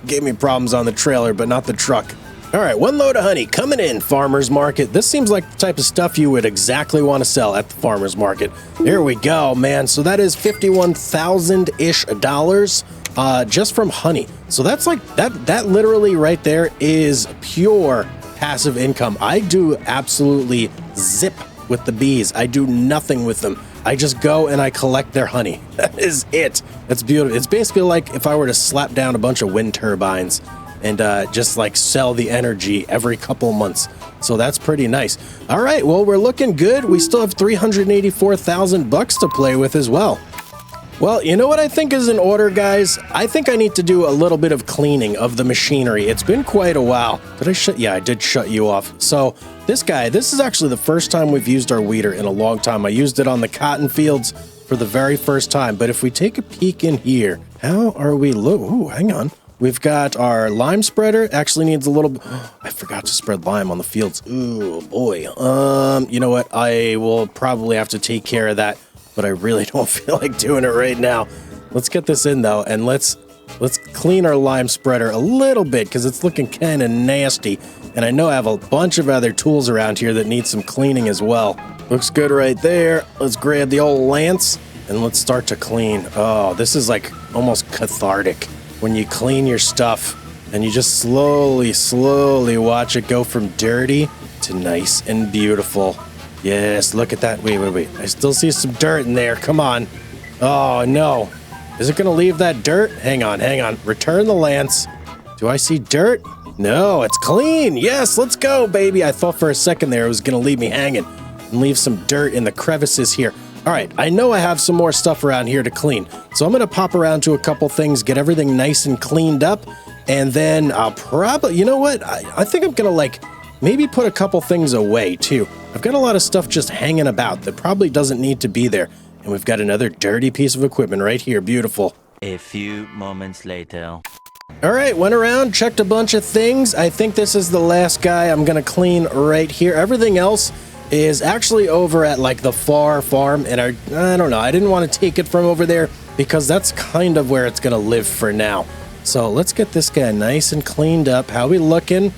gave me problems on the trailer, but not the truck. All right, one load of honey coming in, farmer's market. This seems like the type of stuff you would exactly want to sell at the farmer's market. Here we go, man. So that is $51,000-ish just from honey. So that's like, that literally right there is pure passive income. I do absolutely zip with the bees. I do nothing with them. I just go and I collect their honey. That is it. It's beautiful. It's basically like if I were to slap down a bunch of wind turbines and just like sell the energy every couple months. So that's pretty nice. All right, well, we're looking good. We still have 384,000 bucks to play with as well. Well, you know what I think is in order, guys? I think I need to do a little bit of cleaning of the machinery. It's been quite a while. Did I shut? Yeah, I did shut you off. So this guy, this is actually the first time we've used our weeder in a long time. I used it on the cotton fields for the very first time. But if we take a peek in here, how are we Ooh, hang on. We've got our lime spreader. Actually needs a little... I forgot to spread lime on the fields. Ooh, boy. You know what? I will probably have to take care of that, but I really don't feel like doing it right now. Let's get this in, though, and let's clean our lime spreader a little bit because it's looking kind of nasty. And I know I have a bunch of other tools around here that need some cleaning as well. Looks good right there. Let's grab the old lance and let's start to clean. Oh, this is like almost cathartic. When you clean your stuff and you just slowly watch it go from dirty to nice and beautiful. Yes, look at that. Wait. I still see some dirt in there. Come on. Oh, no. Is it going to leave that dirt? Hang on. Return the lance. Do I see dirt? No, it's clean. Yes, let's go, baby. I thought for a second there it was going to leave me hanging and leave some dirt in the crevices here. All right, I know I have some more stuff around here to clean. So I'm going to pop around to a couple things, get everything nice and cleaned up. And then I'll probably, you know what? I think I'm going to like maybe put a couple things away too. I've got a lot of stuff just hanging about that probably doesn't need to be there. And we've got another dirty piece of equipment right here. Beautiful. A few moments later. All right, went around, checked a bunch of things. I think this is the last guy I'm going to clean right here. Everything else is actually over at like the far farm, and I don't know, I didn't want to take it from over there because that's kind of where it's gonna live for now. So let's get this guy nice and cleaned up. How we looking?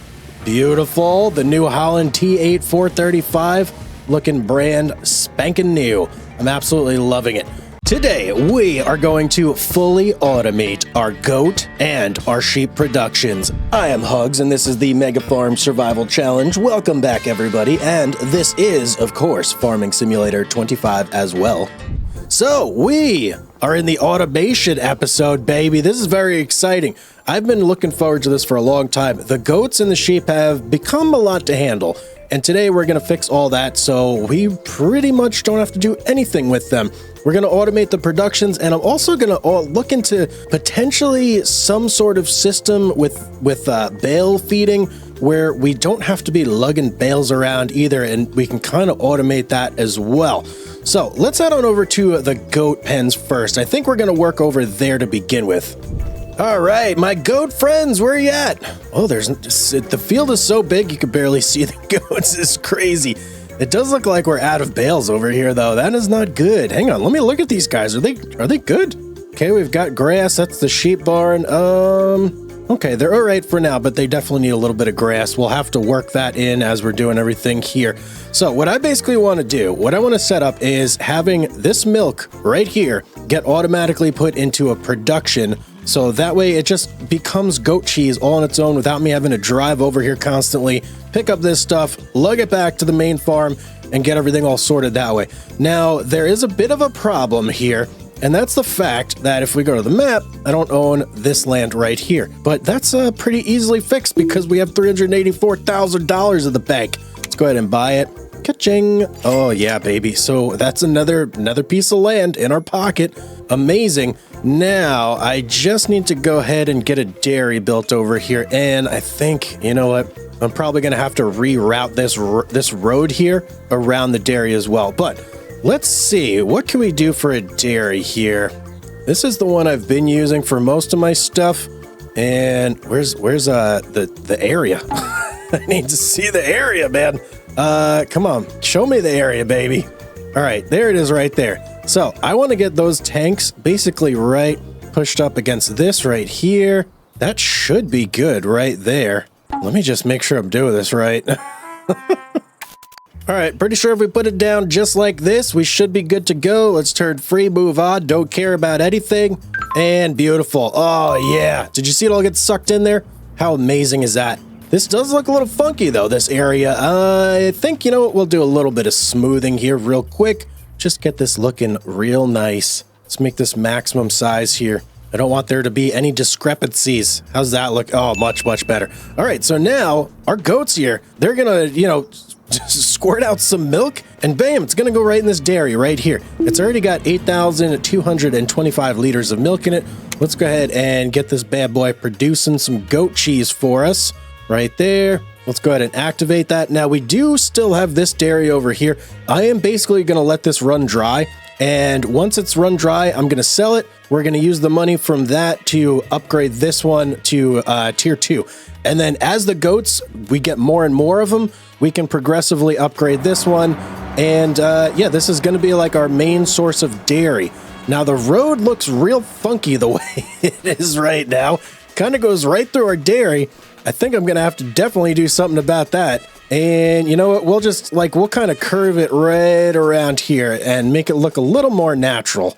Beautiful. The New Holland T8 435 looking brand spanking new. I'm absolutely loving it. Today, we are going to fully automate our goat and our sheep productions. I am Hugz, and this is the Mega Farm Survival Challenge. Welcome back, everybody. And this is, of course, Farming Simulator 25 as well. So, we are in the automation episode, baby. This is very exciting. I've been looking forward to this for a long time. The goats and the sheep have become a lot to handle. And today we're going to fix all that, so we pretty much don't have to do anything with them. We're going to automate the productions, and I'm also going to look into potentially some sort of system with bale feeding where we don't have to be lugging bales around either, and we can kind of automate that as well. So let's head on over to the goat pens first. I think we're going to work over there to begin with. All right, my goat friends, where are you at? Oh, the field is so big you can barely see the goats. It's crazy. It does look like we're out of bales over here, though. That is not good. Hang on, let me look at these guys. Are they good? Okay, we've got grass. That's the sheep barn. Okay, they're all right for now, but they definitely need a little bit of grass. We'll have to work that in as we're doing everything here. So what I basically want to do, what I want to set up is having this milk right here get automatically put into a production. So that way it just becomes goat cheese all on its own without me having to drive over here constantly, pick up this stuff, lug it back to the main farm, and get everything all sorted that way. Now, there is a bit of a problem here, and that's the fact that if we go to the map, I don't own this land right here. But that's pretty easily fixed because we have $384,000 in the bank. Let's go ahead and buy it. Ka-ching. Oh, yeah, baby. So that's another piece of land in our pocket. Amazing. Now, I just need to go ahead and get a dairy built over here. And I think, you know what? I'm probably going to have to reroute this road here around the dairy as well. But let's see. What can we do for a dairy here? This is the one I've been using for most of my stuff. And where's the area? I need to see the area, man. Come on. Show me the area, baby. All right. There it is right there. So I want to get those tanks basically right pushed up against this right here. That should be good right there. Let me just make sure I'm doing this right. All right, pretty sure if we put it down just like this, we should be good to go. Let's turn free, move on, don't care about anything. And beautiful. Oh, yeah. Did you see it all get sucked in there? How amazing is that? This does look a little funky, though, this area. I think, you know what, we'll do a little bit of smoothing here real quick. Just get this looking real nice. Let's make this maximum size here. I don't want there to be any discrepancies. How's that look? Oh, much, much better. All right, so now our goats here, they're going to, you know, squirt out some milk and bam, it's going to go right in this dairy right here. It's already got 8,225 liters of milk in it. Let's go ahead and get this bad boy producing some goat cheese for us right there. Let's go ahead and activate that. Now we do still have this dairy over here. I am basically going to let this run dry. And once it's run dry, I'm going to sell it. We're going to use the money from that to upgrade this one to tier 2. And then as the goats, we get more and more of them, we can progressively upgrade this one. And yeah, this is going to be like our main source of dairy. Now the road looks real funky the way it is right now. Kind of goes right through our dairy. I think I'm going to have to definitely do something about that. And you know what, we'll kind of curve it right around here and make it look a little more natural.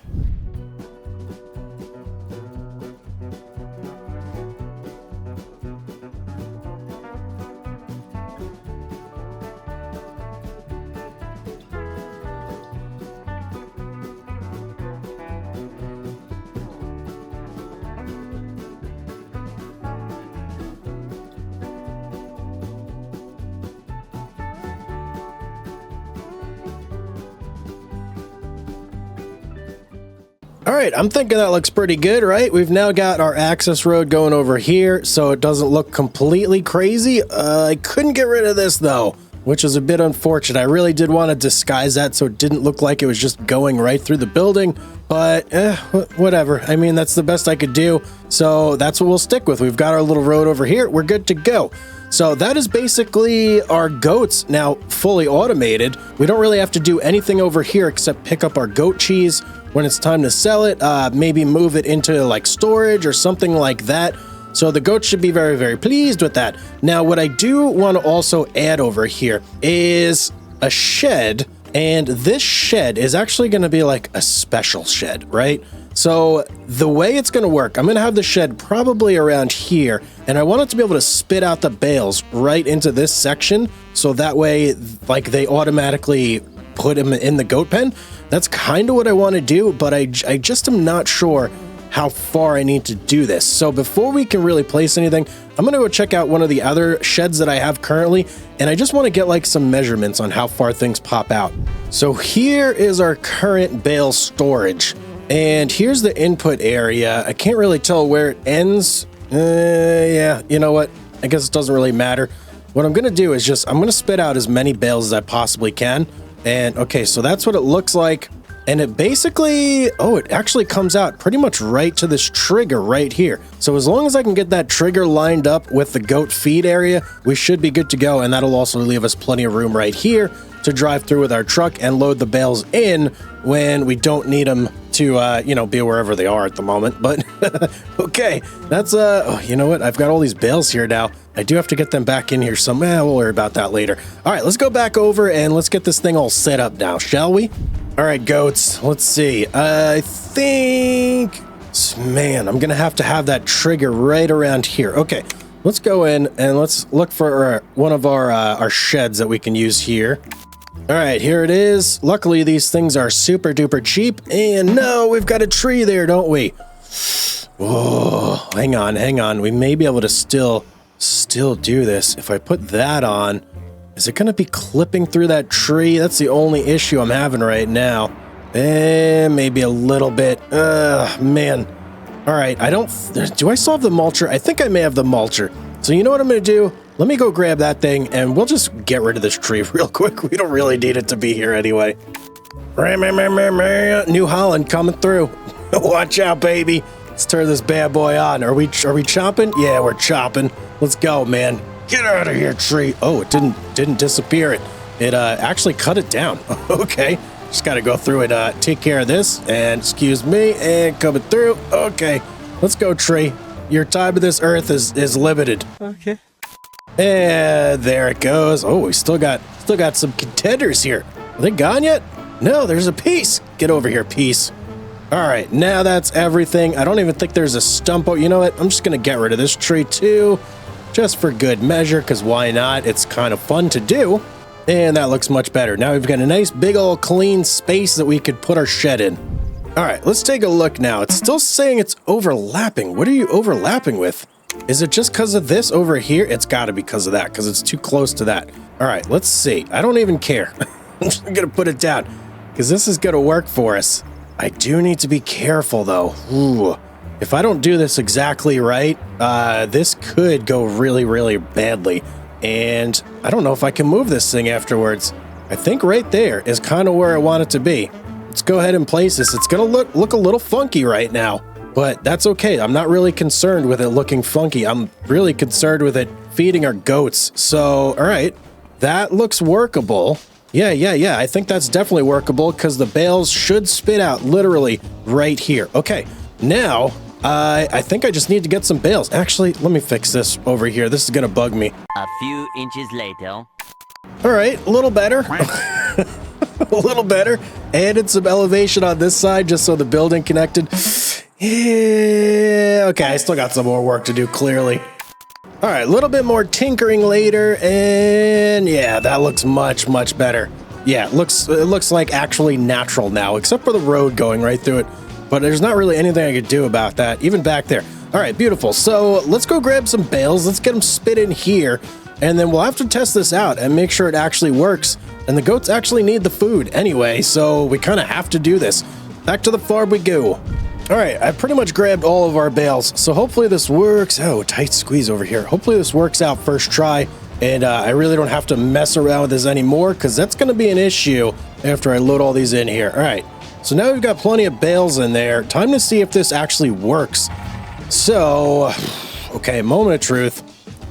All right, I'm thinking that looks pretty good, right? We've now got our access road going over here, so it doesn't look completely crazy. I couldn't get rid of this, though, which is a bit unfortunate. I really did want to disguise that so it didn't look like it was just going right through the building, but whatever. I mean, that's the best I could do, so that's what we'll stick with. We've got our little road over here. We're good to go. So that is basically our goats now fully automated. We don't really have to do anything over here except pick up our goat cheese when it's time to sell it, maybe move it into like storage or something like that. So the goats should be very, very pleased with that. Now, what I do want to also add over here is a shed, and this shed is actually going to be like a special shed, right? So the way it's going to work, I'm going to have the shed probably around here, and I want it to be able to spit out the bales right into this section. So that way, like, they automatically put them in the goat pen. That's kind of what I want to do, but I just am not sure how far I need to do this. So before we can really place anything, I'm going to go check out one of the other sheds that I have currently, and I just want to get like some measurements on how far things pop out. So here is our current bale storage, and here's the input area. I can't really tell where it ends. Yeah, you know what? I guess it doesn't really matter. What I'm going to do is I'm going to spit out as many bales as I possibly can. And okay, so that's what it looks like. And it basically, it actually comes out pretty much right to this trigger right here. So as long as I can get that trigger lined up with the goat feed area, we should be good to go. And that'll also leave us plenty of room right here to drive through with our truck and load the bales in when we don't need them to, you know, be wherever they are at the moment. But okay, that's, oh, you know what? I've got all these bales here now. I do have to get them back in here somewhere. We'll worry about that later. All right, let's go back over and let's get this thing all set up now, shall we? All right, goats, let's see. I think, man, I'm going to have that trigger right around here. Okay, let's go in and let's look for one of our sheds that we can use here. All right, here it is. Luckily, these things are super duper cheap. And no, we've got a tree there, don't we? Oh, hang on. We may be able to still do this. If I put that on, is it going to be clipping through that tree? That's the only issue I'm having right now. And maybe a little bit. Man. All right, do I still have the mulcher? I think I may have the mulcher. So you know what I'm going to do? Let me go grab that thing and we'll just get rid of this tree real quick. We don't really need it to be here anyway. New Holland coming through. Watch out, baby. Let's turn this bad boy on. Are we chopping? Yeah, we're chopping. Let's go, man. Get out of here, tree. Oh, it didn't disappear. It actually cut it down. Okay. Just got to go through and take care of this. And excuse me, and coming through. Okay. Let's go, tree. Your time to this earth is limited. Okay. And there it goes. Oh, we still got some contenders here. Are they gone yet? No, there's a piece. Get over here, piece. All right, now that's everything. I don't even think there's a stump. Oh, you know what? I'm just going to get rid of this tree too, just for good measure, because why not? It's kind of fun to do. And that looks much better. Now we've got a nice big old clean space that we could put our shed in. All right, let's take a look now. It's still saying it's overlapping. What are you overlapping with? Is it just because of this over here? It's got to be because of that, because it's too close to that. All right, let's see. I don't even care. I'm just going to put it down, because this is going to work for us. I do need to be careful, though. Ooh. If I don't do this exactly right, this could go really, really badly. And I don't know if I can move this thing afterwards. I think right there is kind of where I want it to be. Let's go ahead and place this. It's going to look a little funky right now. But that's okay. I'm not really concerned with it looking funky. I'm really concerned with it feeding our goats. So, all right, that looks workable. Yeah. I think that's definitely workable because the bales should spit out literally right here. Okay, now I think I just need to get some bales. Actually, let me fix this over here. This is going to bug me. A few inches later. All right, a little better. A little better. Added some elevation on this side just so the building connected. Yeah, okay, I still got some more work to do, clearly. All right, a little bit more tinkering later, and yeah, that looks much, much better. Yeah, it looks like actually natural now, except for the road going right through it. But there's not really anything I could do about that, even back there. All right, beautiful. So let's go grab some bales. Let's get them spit in here, and then we'll have to test this out and make sure it actually works. And the goats actually need the food anyway, so we kind of have to do this. Back to the farm we go. All right, I pretty much grabbed all of our bales, so hopefully this works. Oh, tight squeeze over here. Hopefully this works out first try, and I really don't have to mess around with this anymore, because that's going to be an issue after I load all these in here. All right, so now we've got plenty of bales in there. Time to see if this actually works. So, okay, moment of truth.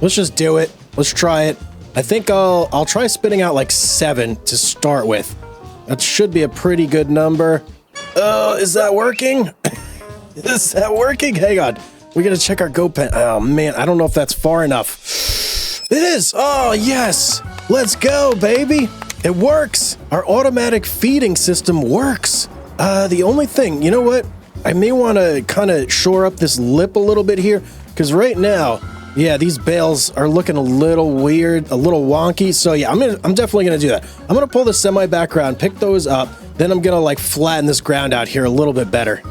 Let's just do it. Let's try it. I think I'll try spitting out like 7 to start with. That should be a pretty good number. Oh, is that working? Is that working? Hang on. We gotta check our goat pen. Oh man, I don't know if that's far enough. It is. Oh yes. Let's go, baby. It works. Our automatic feeding system works. The only thing, you know what? I may want to kind of shore up this lip a little bit here, because right now, yeah, these bales are looking a little weird, a little wonky. So yeah, I'm definitely gonna do that. I'm gonna pull the semi background, pick those up, then I'm gonna like flatten this ground out here a little bit better.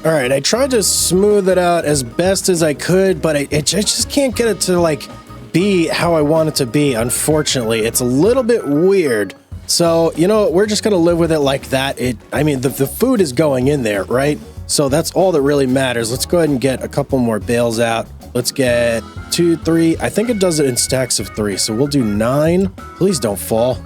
All right, I tried to smooth it out as best as I could, but I just can't get it to like be how I want it to be. Unfortunately, it's a little bit weird. So, you know, we're just gonna live with it like that. I mean, the food is going in there, right? So that's all that really matters. Let's go ahead and get a couple more bales out. Let's get 2, 3. I think it does it in stacks of 3. So we'll do 9. Please don't fall.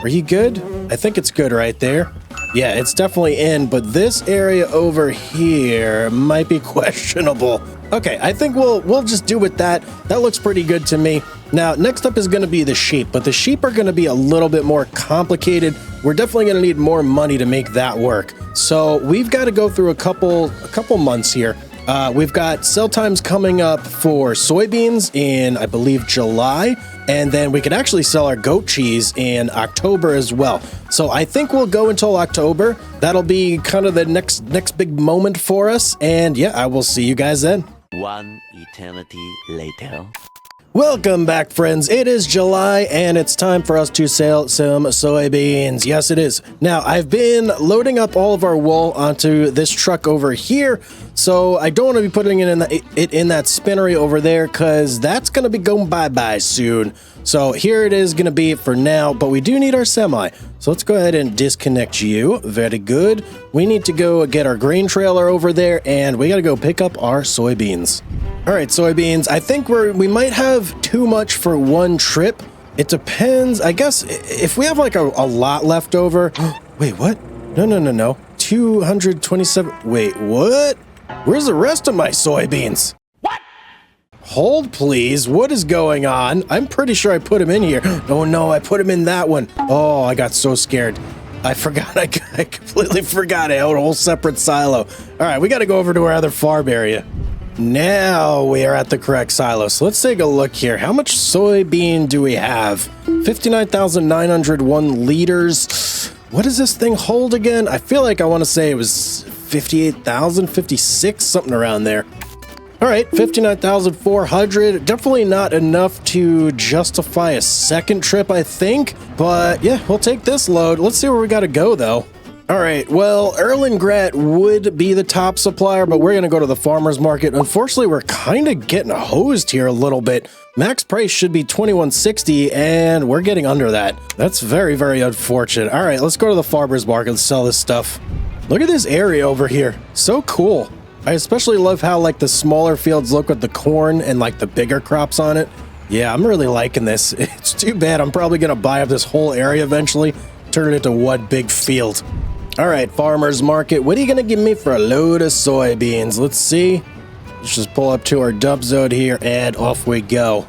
Are you good? I think it's good right there. Yeah, it's definitely in, but this area over here might be questionable. Okay, I think we'll just do with that. That looks pretty good to me. Now, next up is going to be the sheep, but the sheep are going to be a little bit more complicated. We're definitely going to need more money to make that work. So we've got to go through a couple months here. We've got sell times coming up for soybeans in, I believe, July. And then we could actually sell our goat cheese in October as well. So I think we'll go until October. That'll be kind of the next big moment for us. And yeah, I will see you guys then. One eternity later. Welcome back, friends. It is July, and it's time for us to sell some soybeans. Yes, it is. Now, I've been loading up all of our wool onto this truck over here, so I don't want to be putting it in that spinnery over there, because that's going to be going bye-bye soon. So here it is going to be for now, but we do need our semi. So let's go ahead and disconnect you. Very good. We need to go get our grain trailer over there, and we got to go pick up our soybeans. All right, soybeans, I think we might have too much for one trip. It depends. I guess if we have like a lot left over. Wait, what? No. 227. Wait, what? Where's the rest of my soybeans? What? Hold, please. What is going on? I'm pretty sure I put him in here. Oh, no, I put him in that one. Oh, I got so scared. I forgot. I completely forgot. I had a whole separate silo. All right, we got to go over to our other farm area. Now we are at the correct silo. So let's take a look here. How much soybean do we have? 59,901 liters. What does this thing hold again? I feel like I want to say it was 58,000, 56, something around there. All right, 59,400. Definitely not enough to justify a second trip, I think. But yeah, we'll take this load. Let's see where we got to go, though. All right, well, Erlengrat would be the top supplier, but we're going to go to the farmer's market. Unfortunately, we're kind of getting hosed here a little bit. Max price should be $21.60, and we're getting under that. That's very, very unfortunate. All right, let's go to the farmer's market and sell this stuff. Look at this area over here. So cool. I especially love how, like, the smaller fields look with the corn and, like, the bigger crops on it. Yeah, I'm really liking this. It's too bad. I'm probably going to buy up this whole area eventually, turn it into one big field. All right, farmer's market. What are you going to give me for a load of soybeans? Let's see. Let's just pull up to our dump zone here, and off we go.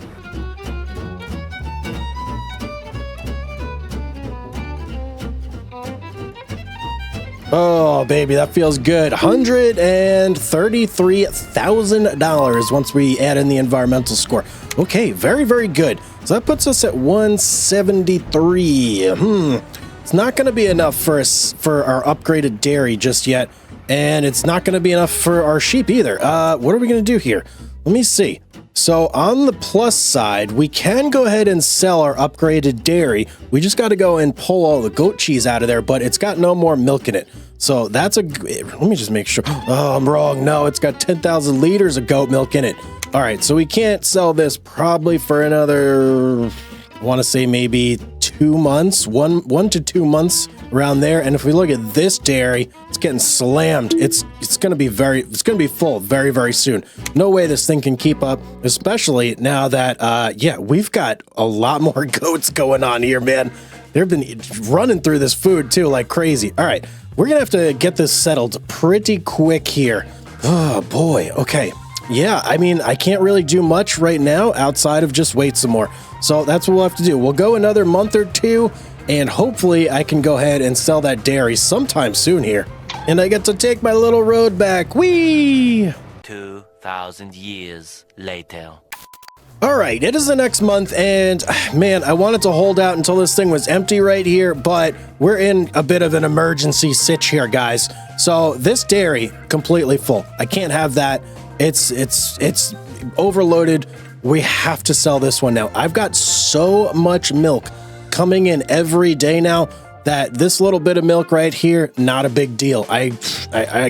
Oh, baby, that feels good. $133,000 once we add in the environmental score. Okay, very, very good. So that puts us at 173. It's not going to be enough for our upgraded dairy just yet, and it's not going to be enough for our sheep either. What are we going to do here? Let me see. So on the plus side, we can go ahead and sell our upgraded dairy. We just got to go and pull all the goat cheese out of there, but it's got no more milk in it. So that's let me just make sure. Oh, I'm wrong. No, it's got 10,000 liters of goat milk in it. All right, so we can't sell this probably for another, I want to say maybe 2 months, one to 2 months around there. And if we look at this dairy, it's getting slammed. It's going to be full very, very soon. No way this thing can keep up, especially now that, yeah, we've got a lot more goats going on here, man. They've been running through this food too, like crazy. All right, we're going to have to get this settled pretty quick here. Oh boy. Okay. Yeah, I mean, I can't really do much right now outside of just wait some more. So that's what we'll have to do. We'll go another month or two, and hopefully I can go ahead and sell that dairy sometime soon here. And I get to take my little road back. Whee! 2,000 years later. All right, it is the next month, and man, I wanted to hold out until this thing was empty right here, but we're in a bit of an emergency sitch here, guys. So this dairy, completely full. I can't have that. It's overloaded. We have to sell this one now. I've got so much milk coming in every day now that this little bit of milk right here, not a big deal. I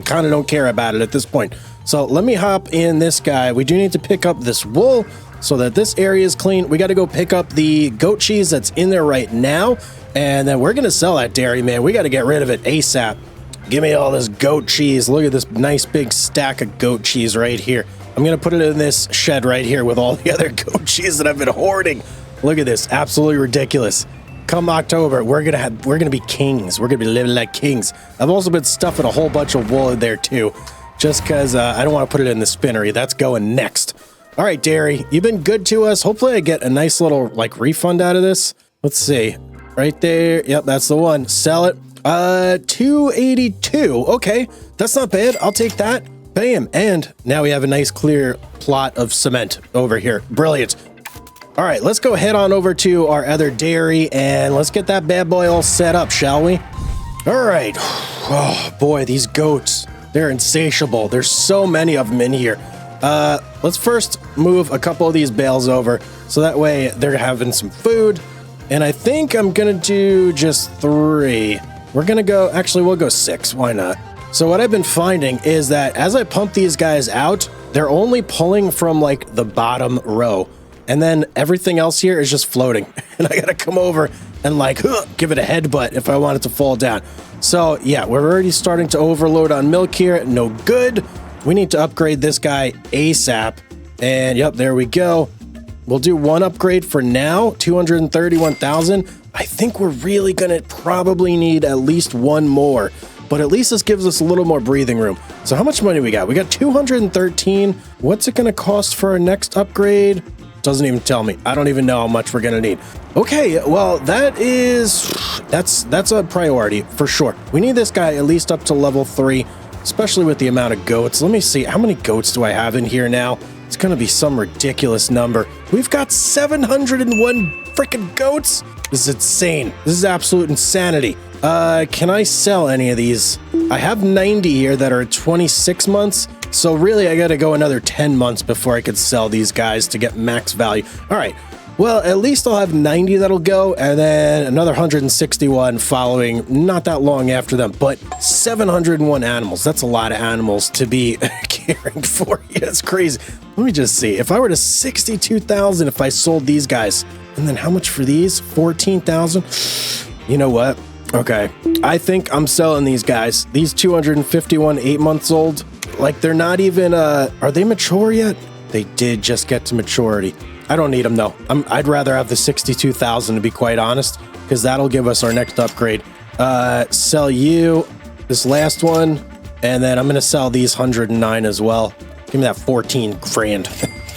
kind of don't care about it at this point. So let me hop in this guy. We do need to pick up this wool so that this area is clean. We got to go pick up the goat cheese that's in there right now, and then we're going to sell that dairy, man. We got to get rid of it ASAP. Give me all this goat cheese. Look at this nice big stack of goat cheese right here. I'm going to put it in this shed right here with all the other goat cheese that I've been hoarding. Look at this. Absolutely ridiculous. come October, we're gonna be kings. We're gonna be living like kings. I've also been stuffing a whole bunch of wool in there too, just because I don't want to put it in the spinnery. That's going next. All right, dairy, you've been good to us. Hopefully I get a nice little like refund out of this. Let's see. Right there. Yep, that's the one. Sell it. 282. Okay, that's not bad. I'll take that. Bam. And now we have a nice clear plot of cement over here. Brilliant. All right, let's go head on over to our other dairy and let's get that bad boy all set up, shall we? All right. Oh boy, these goats, they're insatiable. There's so many of them in here. Let's first move a couple of these bales over so that way they're having some food. And I think I'm gonna do just 3. We're gonna go, actually we'll go 6, why not? So what I've been finding is that as I pump these guys out, they're only pulling from like the bottom row. And then everything else here is just floating. And I gotta come over and like, give it a headbutt if I want it to fall down. So yeah, we're already starting to overload on milk here. No good. We need to upgrade this guy ASAP. And yep, there we go. We'll do 1 upgrade for now, 231,000. I think we're really gonna probably need at least 1 more, but at least this gives us a little more breathing room. So how much money we got? We got 213. What's it gonna cost for our next upgrade? Doesn't even tell me. I don't even know how much we're gonna need. Okay, well, that's a priority for sure. We need this guy at least up to level 3, especially with the amount of goats. Let me see, how many goats do I have in here now? It's gonna be some ridiculous number. We've got 701 freaking goats. This is insane. This is absolute insanity. Can I sell any of these? I have 90 here that are at 26 months. So really, I gotta go another 10 months before I could sell these guys to get max value. All right, well, at least I'll have 90 that'll go, and then another 161 following not that long after them, but 701 animals. That's a lot of animals to be caring for. Yeah, it's crazy. Let me just see. If I were to 62,000 if I sold these guys, and then how much for these? 14,000? You know what? Okay, I think I'm selling these guys. These 251 8 months old, like they're not even, are they mature yet? They did just get to maturity. I don't need them though. I'd rather have the 62,000 to be quite honest, because that'll give us our next upgrade. Sell you, this last one, and then I'm gonna sell these 109 as well. Give me that 14 grand.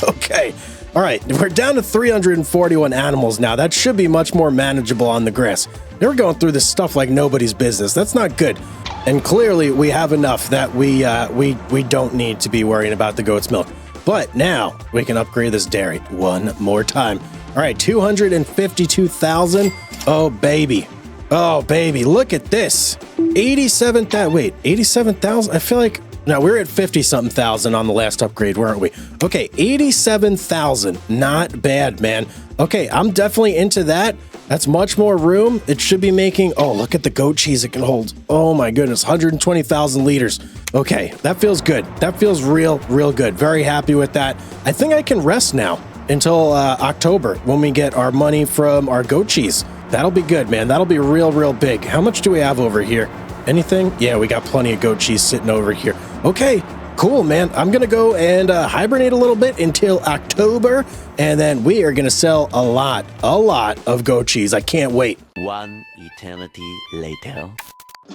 Okay. All right, we're down to 341 animals now. That should be much more manageable on the grass. They were going through this stuff like nobody's business. That's not good. And clearly we have enough that we don't need to be worrying about the goat's milk. But now we can upgrade this dairy one more time. All right, 252,000. Oh, baby. Oh, baby, look at this. 87,000, wait, 87,000? I feel like, no, we're at 50-something thousand on the last upgrade, weren't we? Okay, 87,000, not bad, man. Okay, I'm definitely into that. That's much more room. It should be making, oh, look at the goat cheese it can hold. Oh my goodness, 120,000 liters. Okay, that feels good. That feels real good. Very happy with that. I think I can rest now until October when we get our money from our goat cheese. That'll be good, man. That'll be real big. How much do we have over here? Anything? Yeah, we got plenty of goat cheese sitting over here. Okay, cool, man. I'm gonna go and hibernate a little bit until October, and then we are gonna sell a lot of goat cheese. I can't wait. 1 eternity later.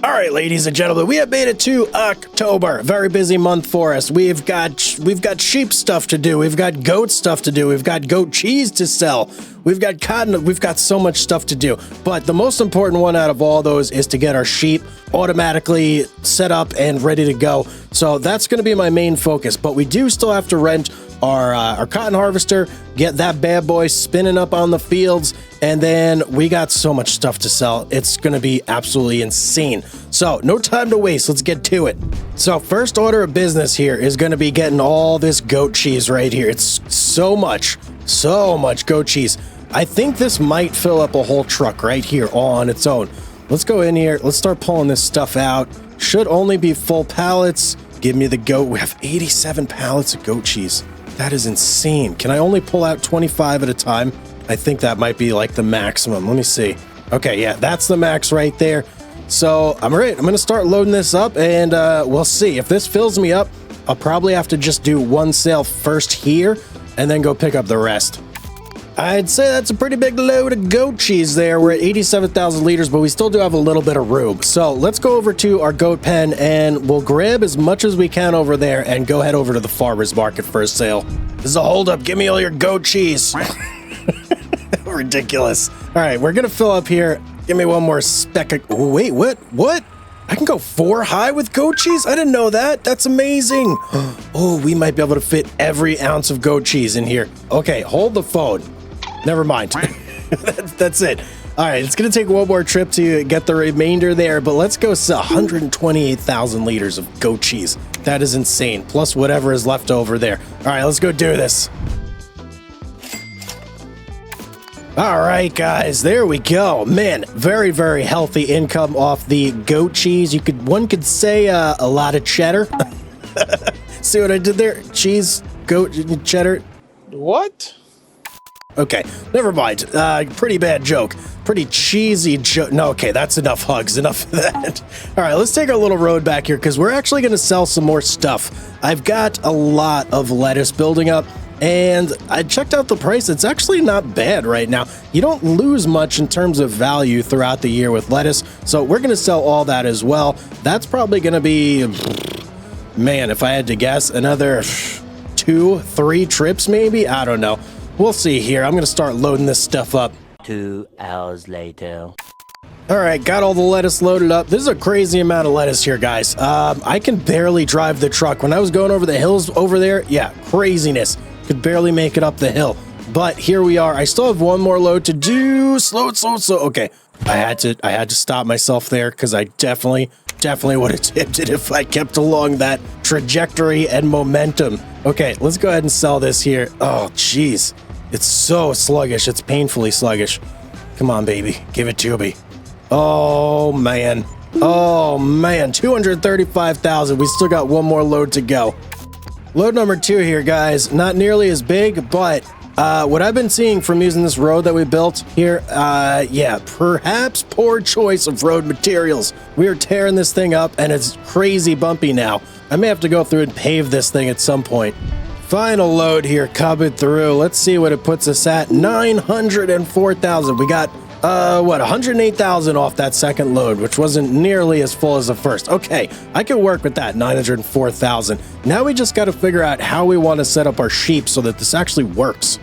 All right, ladies and gentlemen, we have made it to October. Very busy month for us. We've got sheep stuff to do. We've got goat stuff to do. We've got goat cheese to sell. We've got cotton. We've got so much stuff to do. But the most important one out of all those is to get our sheep automatically set up and ready to go. So that's going to be my main focus. But we do still have to rent our cotton harvester, get that bad boy spinning up on the fields, and then we got so much stuff to sell. It's going to be absolutely insane. So no time to waste. Let's get to it. So first order of business here is going to be getting all this goat cheese right here. It's so much goat cheese. I think this might fill up a whole truck right here all on its own. Let's go in here. Let's start pulling this stuff out. Should only be full pallets. Give me the goat. We have 87 pallets of goat cheese. That is insane. Can I only pull out 25 at a time? I think that might be like the maximum. Let me see. Okay, yeah, that's the max right there. So I'm ready. I'm going to start loading this up, and we'll see. If this fills me up, I'll probably have to just do one sale first here and then go pick up the rest. I'd say that's a pretty big load of goat cheese there. We're at 87,000 liters, but we still do have a little bit of room. So let's go over to our goat pen and we'll grab as much as we can over there and go head over to the farmer's market for a sale. This is a holdup. Give me all your goat cheese. Ridiculous. All right, we're going to fill up here. Give me one more speck of... Oh, wait, what? What? I can go 4 high with goat cheese? I didn't know that. That's amazing. Oh, we might be able to fit every ounce of goat cheese in here. Okay, hold the phone. Never mind. That's it. All right, it's going to take one more trip to get the remainder there, but let's go sell 128,000 liters of goat cheese. That is insane, plus whatever is left over there. All right, let's go do this. All right, guys, there we go. Man, very, very healthy income off the goat cheese. One could say a lot of cheddar. See what I did there? Cheese, goat, cheddar. What? Okay, never mind. Pretty bad joke. Pretty cheesy joke. No, okay, that's enough, Hugz. Enough of that. All right, let's take our little road back here because we're actually going to sell some more stuff. I've got a lot of lettuce building up, and I checked out the price. It's actually not bad right now. You don't lose much in terms of value throughout the year with lettuce, so we're going to sell all that as well. That's probably going to be, man, if I had to guess, another 2-3 trips maybe? I don't know. We'll see here. I'm going to start loading this stuff up. 2 hours later. All right, got all the lettuce loaded up. This is a crazy amount of lettuce here, guys. I can barely drive the truck. When I was going over the hills over there, yeah, craziness. Could barely make it up the hill. But here we are. I still have one more load to do. Slow. Okay, I had to stop myself there because I definitely would have tipped it if I kept along that trajectory and momentum. Okay, let's go ahead and sell this here. Oh, jeez. It's so sluggish. It's painfully sluggish. Come on, baby. Give it to me. Oh, man. Oh, man. 235,000. We still got one more load to go. Load number 2 here, guys. Not nearly as big, but what I've been seeing from using this road that we built here, yeah, perhaps poor choice of road materials. We are tearing this thing up, and it's crazy bumpy now. I may have to go through and pave this thing at some point. Final load here coming through. Let's see what it puts us at. 904,000. We got, 108,000 off that second load, which wasn't nearly as full as the first. Okay, I can work with that, 904,000. Now we just got to figure out how we want to set up our sheep so that this actually works.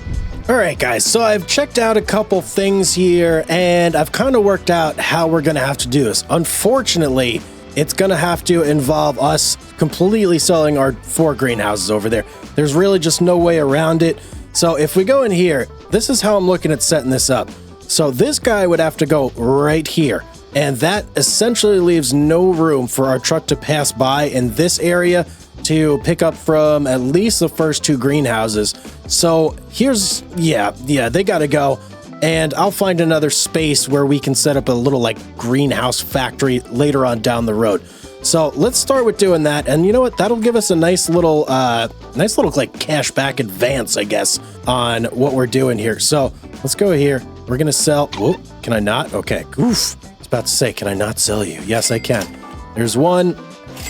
All right, guys, so I've checked out a couple things here, and I've kind of worked out how we're going to have to do this. Unfortunately, it's going to have to involve us completely selling our 4 greenhouses over there. There's really just no way around it. So if we go in here, this is how I'm looking at setting this up. So this guy would have to go right here, and that essentially leaves no room for our truck to pass by in this area to pick up from at least the first 2 greenhouses. So here's, yeah, they got to go. And I'll find another space where we can set up a little like greenhouse factory later on down the road. So let's start with doing that. And you know what? That'll give us a nice little like cash back advance, I guess, on what we're doing here. So let's go here. We're going to sell. Whoa, can I not? Okay. Oof. I was about to say, can I not sell you? Yes, I can. There's 1,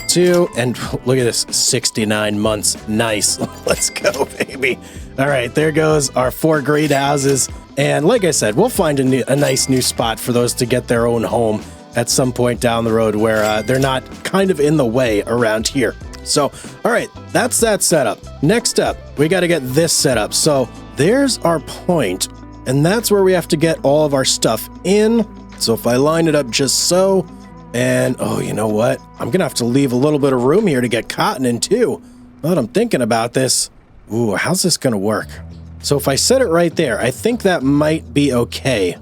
2, and look at this, 69 months. Nice. Let's go, baby. All right, there goes our 4 greenhouses. And like I said, we'll find a nice new spot for those to get their own home at some point down the road where they're not kind of in the way around here. So, all right, that's that setup. Next up, we got to get this set up. So there's our point, and that's where we have to get all of our stuff in. So if I line it up just so, and oh, you know what? I'm going to have to leave a little bit of room here to get cotton in too. Now that I'm thinking about this, ooh, how's this going to work? So if I set it right there, I think that might be okay.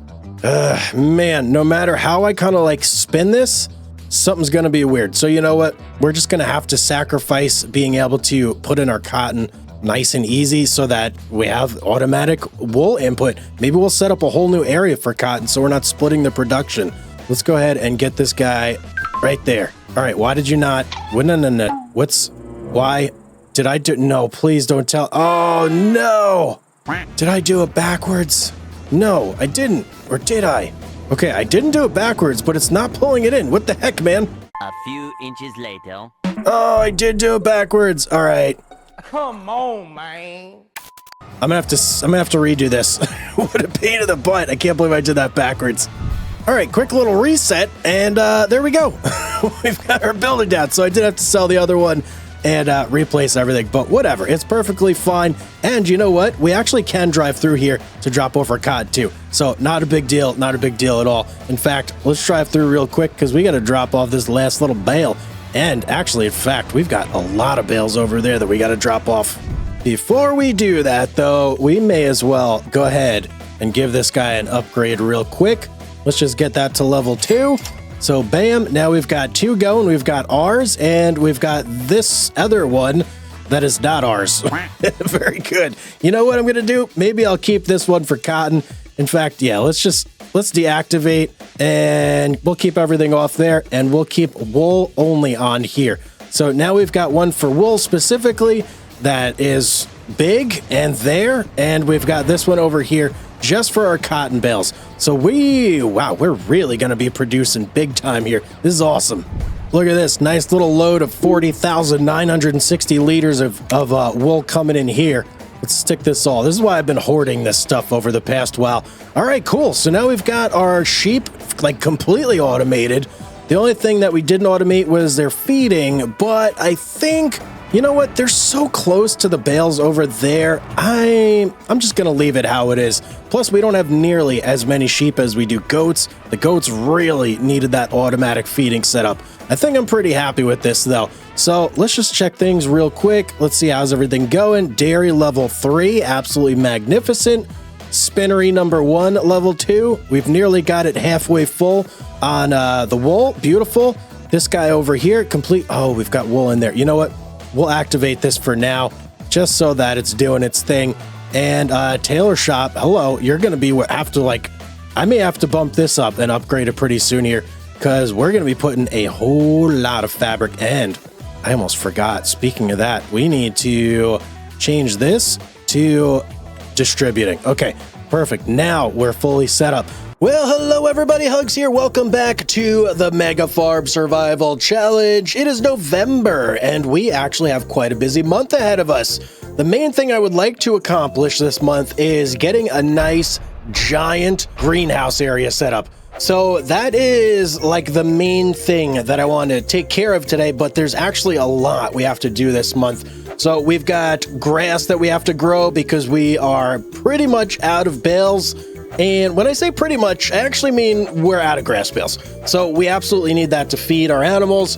Man, no matter how I kind of like spin this, something's going to be weird. So you know what? We're just going to have to sacrifice being able to put in our cotton nice and easy so that we have automatic wool input. Maybe we'll set up a whole new area for cotton so we're not splitting the production. Let's go ahead and get this guy right there. All right, why did you not? No. Why did I do? No, please don't tell. Oh, no. Did I do it backwards? No, I didn't. Or did I? Okay, I didn't do it backwards, but it's not pulling it in. What the heck, man? A few inches later. Oh, I did do it backwards. All right. Come on, man. I'm gonna have to redo this. What a pain in the butt. I can't believe I did that backwards. All right, quick little reset, and there we go. We've got our building down. So I did have to sell the other one and replace everything, but whatever. It's perfectly fine. And you know what? We actually can drive through here to drop off our cotton too. So not a big deal, not a big deal at all. In fact, let's drive through real quick because we got to drop off this last little bale. And actually, in fact, we've got a lot of bales over there that we got to drop off. Before we do that, though, we may as well go ahead and give this guy an upgrade real quick. Let's just get that to level 2. So bam, now we've got 2 going. We've got ours, and we've got this other one that is not ours. Very good. You know what I'm going to do? Maybe I'll keep this one for cotton. In fact, yeah, let's deactivate, and we'll keep everything off there, and we'll keep wool only on here. So now we've got one for wool specifically that is big and there, and we've got this one over here just for our cotton bales. So wow, we're really going to be producing big time here. This is awesome. Look at this nice little load of 40,960 liters of wool coming in here. Let's stick this all. This is why I've been hoarding this stuff over the past while. All right, cool. So now we've got our sheep like completely automated. The only thing that we didn't automate was their feeding, but I think, you know what? They're so close to the bales over there. I'm just going to leave it how it is. Plus, we don't have nearly as many sheep as we do goats. The goats really needed that automatic feeding setup. I think I'm pretty happy with this, though. So let's just check things real quick. Let's see how's everything going. Dairy level 3, absolutely magnificent. Spinnery number 1, level 2. We've nearly got it halfway full on the wool. Beautiful. This guy over here, complete. Oh, we've got wool in there. You know what? We'll activate this for now, just so that it's doing its thing. And tailor shop, hello, you're going to be I may have to bump this up and upgrade it pretty soon here, because we're going to be putting a whole lot of fabric. And I almost forgot, speaking of that, we need to change this to distributing. Okay, perfect. Now we're fully set up. Well, hello everybody, Hugz here. Welcome back to the Mega Farm Survival Challenge. It is November, and we actually have quite a busy month ahead of us. The main thing I would like to accomplish this month is getting a nice, giant greenhouse area set up. So that is like the main thing that I want to take care of today, but there's actually a lot we have to do this month. So we've got grass that we have to grow because we are pretty much out of bales. And when I say pretty much, I actually mean we're out of grass bales. So we absolutely need that to feed our animals.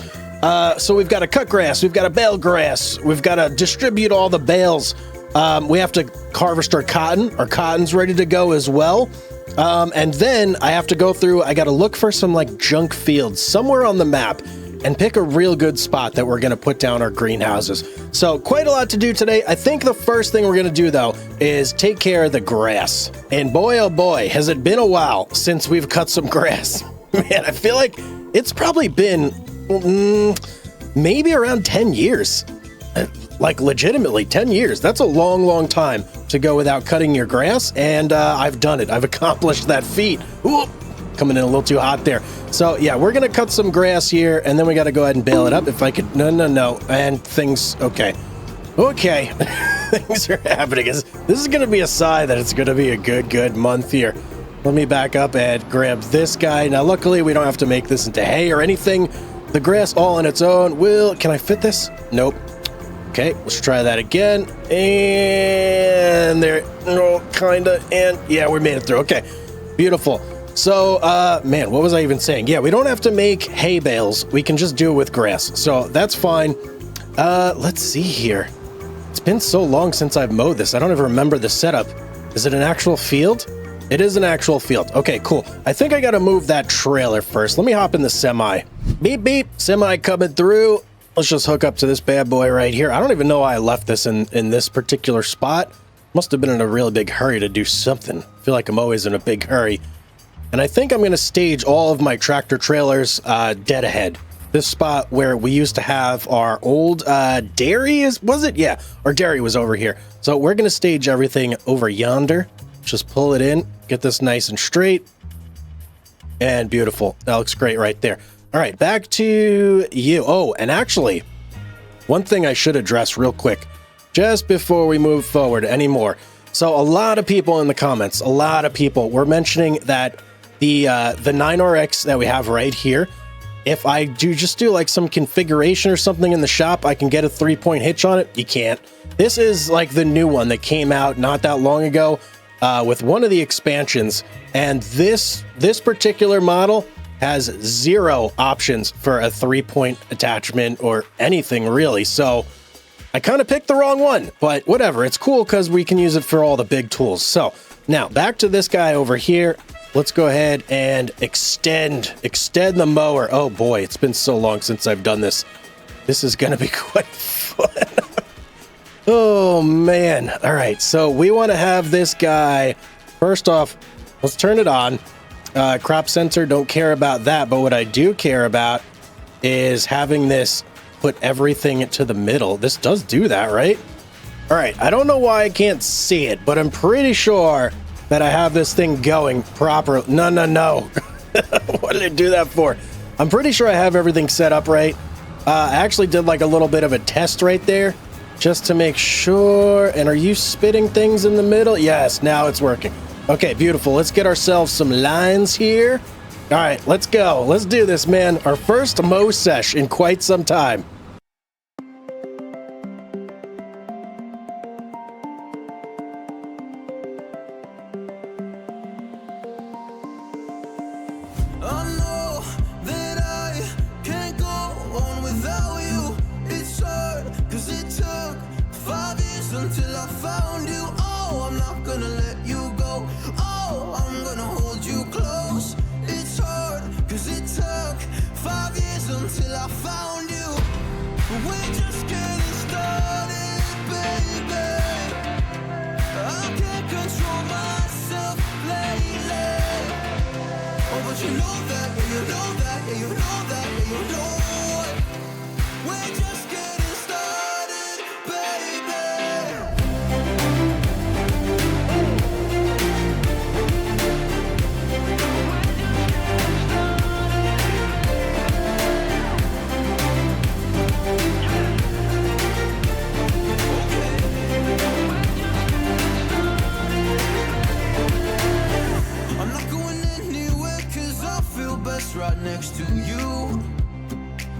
So we've got to cut grass, we've got to bale grass, we've got to distribute all the bales. We have to harvest our cotton. Our cotton's ready to go as well. And then I have to go through, I got to look for some like junk fields somewhere on the map and pick a real good spot that we're going to put down our greenhouses. So quite a lot to do today. I think the first thing we're going to do, though, is take care of the grass. And boy, oh boy, has it been a while since we've cut some grass. Man, I feel like it's probably been maybe around 10 years. Like legitimately 10 years. That's a long, long time to go without cutting your grass. And I've done it. I've accomplished that feat. Ooh, coming in a little too hot there. So yeah, we're going to cut some grass here, and then we got to go ahead and bale it up. If I could, no. And things, okay. Things are happening. This is going to be a sign that it's going to be a good month here. Let me back up and grab this guy. Now, luckily, we don't have to make this into hay or anything. The grass all on its own will, can I fit this? Nope. Okay, let's try that again. And there, no, kinda, and yeah, we made it through. Okay, beautiful. So, man, what was I even saying? Yeah, we don't have to make hay bales. We can just do it with grass. So that's fine. Let's see here. It's been so long since I've mowed this. I don't even remember the setup. Is it an actual field? It is an actual field. Okay, cool. I think I got to move that trailer first. Let me hop in the semi. Beep, beep. Semi coming through. Let's just hook up to this bad boy right here. I don't even know why I left this in this particular spot. Must have been in a really big hurry to do something. I feel like I'm always in a big hurry. And I think I'm going to stage all of my tractor trailers dead ahead. This spot where we used to have our old dairy, was it? Yeah, our dairy was over here. So we're going to stage everything over yonder. Just pull it in, get this nice and straight. And beautiful. That looks great right there. All right, back to you. Oh, and actually, one thing I should address real quick, just before we move forward anymore. So a lot of people in the comments, a lot of people were mentioning that the 9RX that we have right here, if I just do like some configuration or something in the shop, I can get a 3-point hitch on it. You can't. This is like the new one that came out not that long ago with one of the expansions. And this particular model has 0 options for a 3-point attachment or anything really. So I kind of picked the wrong one, but whatever. It's cool because we can use it for all the big tools. So now back to this guy over here. Let's go ahead and extend the mower. Oh boy, it's been so long since I've done this. This is going to be quite fun. Oh man. All right. So we want to have this guy, first off, let's turn it on. Crop sensor, don't care about that. But what I do care about is having this put everything to the middle. This does do that, right? All right. I don't know why I can't see it, but I'm pretty sure that I have this thing going proper. No. What did I do that for? I'm pretty sure I have everything set up right. I actually did like a little bit of a test right there just to make sure. And are you spitting things in the middle? Yes, now it's working. Okay, beautiful. Let's get ourselves some lines here. All right, let's go. Let's do this, man. Our first mow sesh in quite some time. Until I found you, oh, I'm not gonna let you go. Oh, I'm gonna hold you close. It's hard, cause it took 5 years until I found you. We're just getting started, baby. I can't control myself lately. Oh, but you know that, yeah, you know that, yeah, you know that, yeah, you know it. We're just getting started, baby. Right next to you,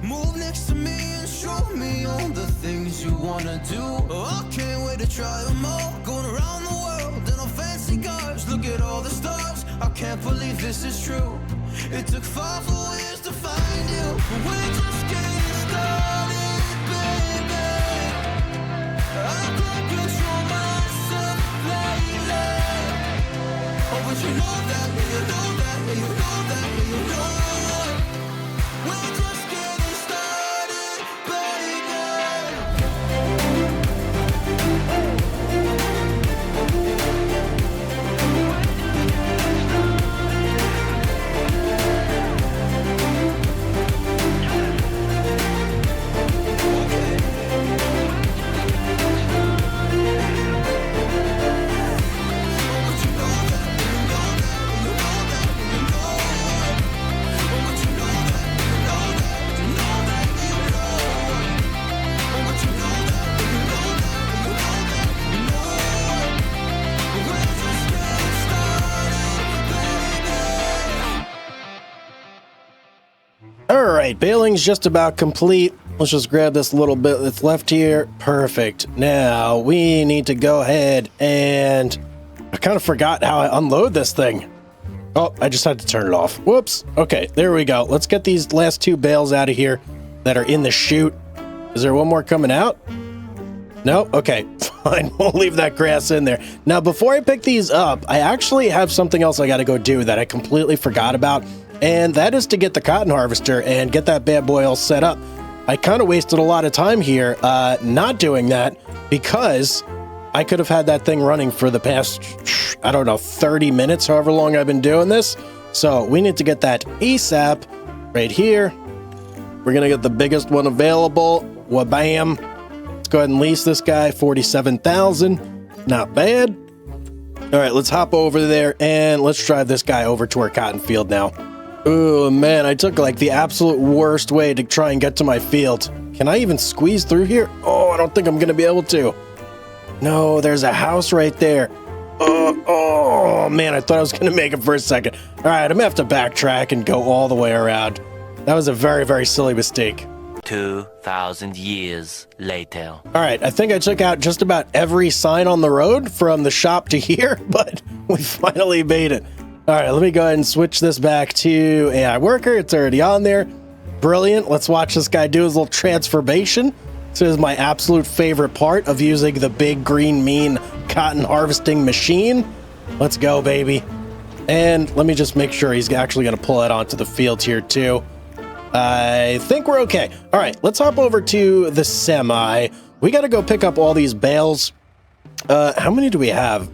move next to me and show me all the things you wanna do. Oh, I can't wait to try them all. Going around the world in our fancy cars. Look at all the stars. I can't believe this is true. It took 5 whole years to find you. We're just getting started, baby. I can't control myself lately. Oh, but you know that, yeah, you know that, yeah, you know that, yeah, you know it. We're just getting started, baby. All right, baling's just about complete. Let's just grab this little bit that's left here. Perfect. Now we need to go ahead and I kind of forgot how I unload this thing. Oh, I just had to turn it off. Whoops. Okay, there we go. Let's get these last 2 bales out of here that are in the chute. Is there one more coming out? No? Okay, fine. We'll leave that grass in there. Now, before I pick these up, I actually have something else I got to go do that I completely forgot about. And that is to get the cotton harvester and get that bad boy all set up. I kind of wasted a lot of time here not doing that because I could have had that thing running for the past, I don't know, 30 minutes, however long I've been doing this. So we need to get that ASAP right here. We're going to get the biggest one available. Wabam. Let's go ahead and lease this guy, 47,000. Not bad. All right, let's hop over there and let's drive this guy over to our cotton field now. Oh man, I took like the absolute worst way to try and get to my field. Can I even squeeze through here? Oh, I don't think I'm gonna be able to. No, there's a house right there. Oh, man, I thought I was going to make it for a second. All right, I'm going to have to backtrack and go all the way around. That was a very, very silly mistake. 2,000 years later. All right, I think I took out just about every sign on the road from the shop to here, but we finally made it. All right, let me go ahead and switch this back to AI worker. It's already on there. Brilliant. Let's watch this guy do his little transformation. This is my absolute favorite part of using the big green mean cotton harvesting machine. Let's go, baby. And let me just make sure he's actually going to pull that onto the field here too. I think we're okay. All right, let's hop over to the semi. We got to go pick up all these bales. How many do we have?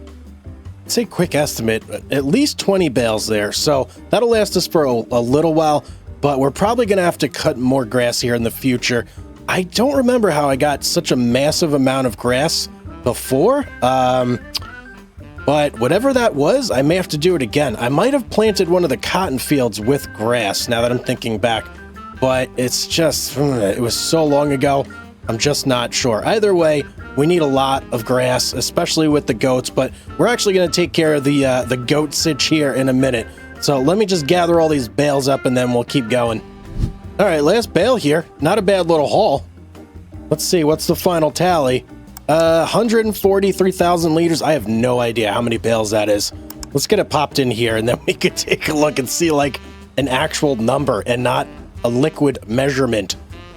Let's say quick estimate, at least 20 bales there. So that'll last us for a little while, but we're probably going to have to cut more grass here in the future. I don't remember how I got such a massive amount of grass before, but whatever that was, I may have to do it again. I might have planted one of the cotton fields with grass now that I'm thinking back, but it's just, it was so long ago, I'm just not sure. Either way, we need a lot of grass, especially with the goats, but we're actually going to take care of the goat sitch here in a minute. So let me just gather all these bales up and then we'll keep going. All right, last bale here. Not a bad little haul. Let's see, what's the final tally? 143,000 liters. I have no idea how many bales that is. Let's get it popped in here and then we can take a look and see like an actual number and not a liquid measurement.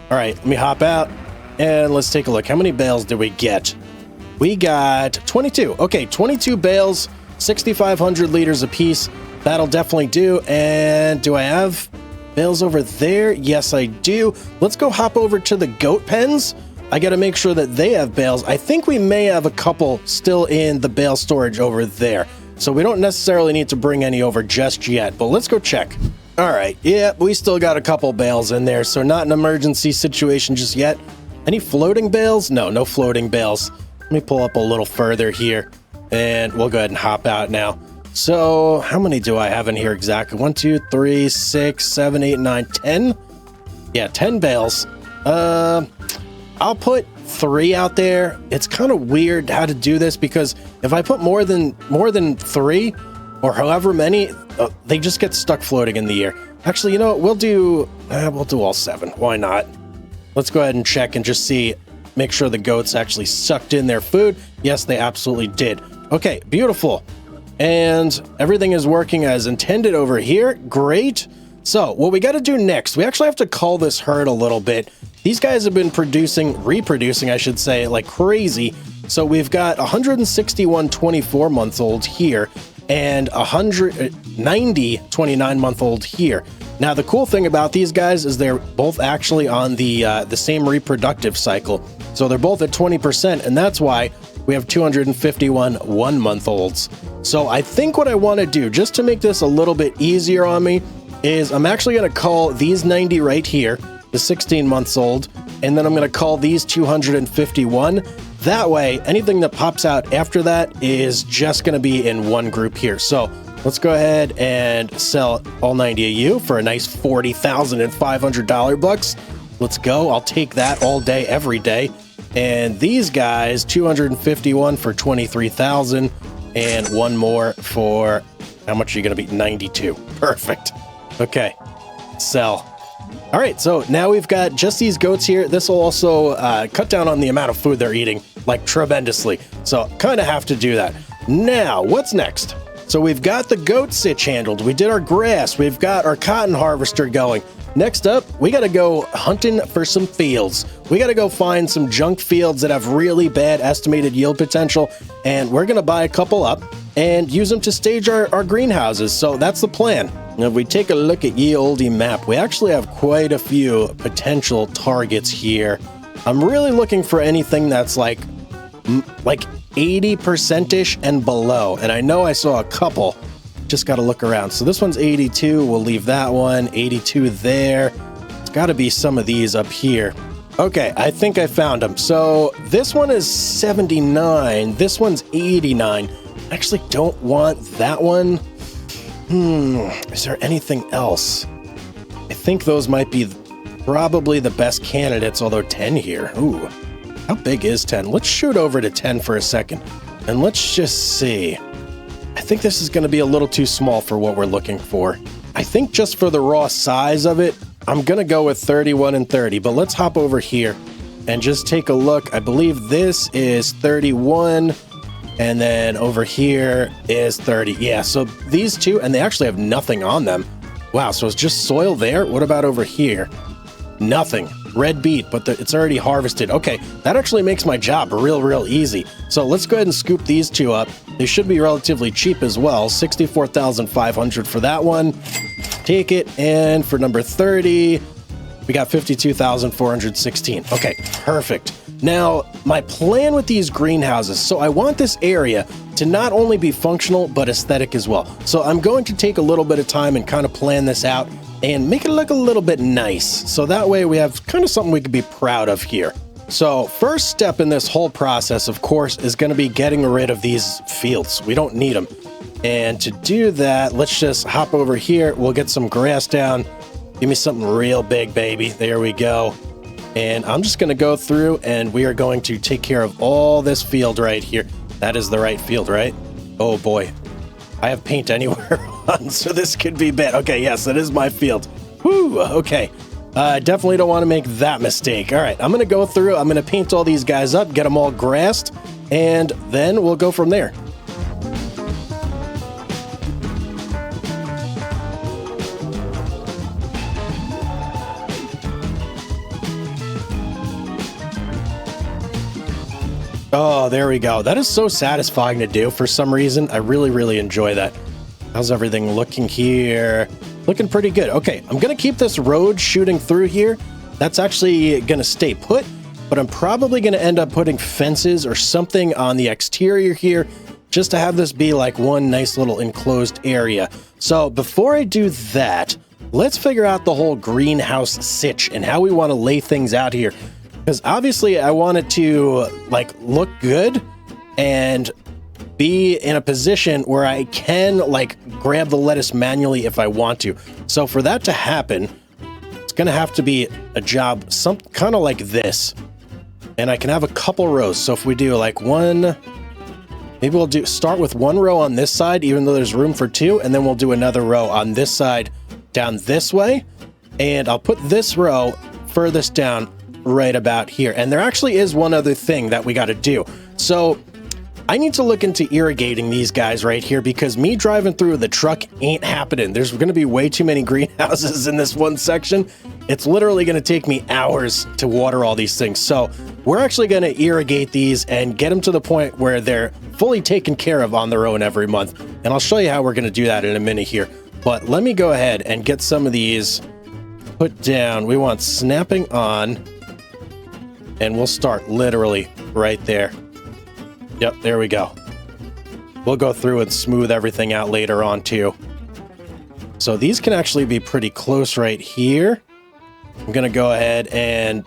All right, let me hop out and let's take a look. How many bales did we get? We got 22. Okay, 22 bales, 6,500 liters apiece. That'll definitely do. And do I have bales over there? Yes, I do. Let's go hop over to the goat pens. I got to make sure that they have bales. I think we may have a couple still in the bale storage over there. So we don't necessarily need to bring any over just yet, but let's go check. All right. Yeah, we still got a couple bales in there. So not an emergency situation just yet. Any floating bales? No, no floating bales. Let me pull up a little further here and we'll go ahead and hop out now. So how many do I have in here exactly? 1, 2, 3, 6, 7, 8, 9, 10. Yeah, 10 bales. I'll put 3 out there. It's kind of weird how to do this because if I put more than 3 or however many, they just get stuck floating in the air. Actually, you know what? We'll do all 7. Why not? Let's go ahead and check and just see, make sure the goats actually sucked in their food. Yes, they absolutely did. Okay, beautiful. And everything is working as intended over here. Great. So what we got to do next, we actually have to cull this herd a little bit. These guys have been reproducing, I should say, like crazy. So we've got 161 24-month-olds here and 190 29-month-old here. Now, the cool thing about these guys is they're both actually on the same reproductive cycle. So they're both at 20%, and that's why we have 251 1-month-olds. So I think what I want to do, just to make this a little bit easier on me, is I'm actually going to call these 90 right here, the 16 months old, and then I'm going to call these 251. That way, anything that pops out after that is just going to be in one group here. So let's go ahead and sell all 90 of you for a nice $40,500 bucks. Let's go. I'll take that all day, every day. And these guys, 251 for 23,000 and one more for, how much are you going to be? 92. Perfect. Okay. Sell. All right. So now we've got just these goats here. This will also cut down on the amount of food they're eating, like tremendously. So kind of have to do that. Now, what's next? So we've got the goat sitch handled. We did our grass. We've got our cotton harvester going. Next up, we got to go hunting for some fields. We got to go find some junk fields that have really bad estimated yield potential, and we're going to buy a couple up and use them to stage our greenhouses. So that's the plan. Now, if we take a look at ye olde map, we actually have quite a few potential targets here. I'm really looking for anything that's like 80%-ish and below, and I know I saw a couple. Just got to look around. So this one's 82. We'll leave that one. 82 there. It's got to be some of these up here. Okay, I think I found them. So this one is 79. This one's 89. I actually don't want that one. Is there anything else? I think those might be probably the best candidates, although 10 here. Ooh, how big is 10? Let's shoot over to 10 for a second. And let's just see. think this is going to be a little too small for what we're looking for. I think just for the raw size of it, I'm going to go with 31 and 30, but let's hop over here and just take a look. I believe this is 31, and then over here is 30. Yeah, so these two, and they actually have nothing on them. Wow, so it's just soil there? What about over here? Nothing. Red beet, but it's already harvested. Okay, that actually makes my job real easy. So let's go ahead and scoop these two up. They should be relatively cheap as well. 64,500 for that one. Take it. And for number 30, we got 52,416. Okay, perfect. Now, my plan with these greenhouses, so I want this area to not only be functional, but aesthetic as well. So I'm going to take a little bit of time and kind of plan this out and make it look a little bit nice. So that way we have kind of something we could be proud of here. So first step in this whole process, of course, is going to be getting rid of these fields. We don't need them. And to do that, let's just hop over here. We'll get some grass down. Give me something real big, baby. There we go. And I'm just going to go through and we are going to take care of all this field right here. That is the right field, right? Oh boy. I have paint anywhere on, so this could be bad. Okay, yes, it is my field. Whew, okay. Definitely don't want to make that mistake. All right, I'm going to go through. I'm going to paint all these guys up, get them all grassed, and then we'll go from there. Oh, there we go. That is so satisfying to do for some reason. I really enjoy that. How's everything looking here? Looking pretty good. Okay, I'm going to keep this road shooting through here. That's actually going to stay put, but I'm probably going to end up putting fences or something on the exterior here just to have this be like one nice little enclosed area. So before I do that, let's figure out the whole greenhouse sitch and how we want to lay things out here. Because obviously I want it to like look good and be in a position where I can like grab the lettuce manually if I want to. So for that to happen, it's going to have to be a job some kind of like this. And I can have a couple rows. So if we do like one, maybe we'll start with one row on this side, even though there's room for two. And then we'll do another row on this side down this way. And I'll put this row furthest down right about here. And there actually is one other thing that we got to do. So I need to look into irrigating these guys right here because me driving through the truck ain't happening. There's going to be way too many greenhouses in this one section. It's literally going to take me hours to water all these things. So we're actually going to irrigate these and get them to the point where they're fully taken care of on their own every month. And I'll show you how we're going to do that in a minute here. But let me go ahead and get some of these put down. We want snapping on. And we'll start literally right there. Yep, there we go. We'll go through and smooth everything out later on too. So these can actually be pretty close right here. I'm going to go ahead and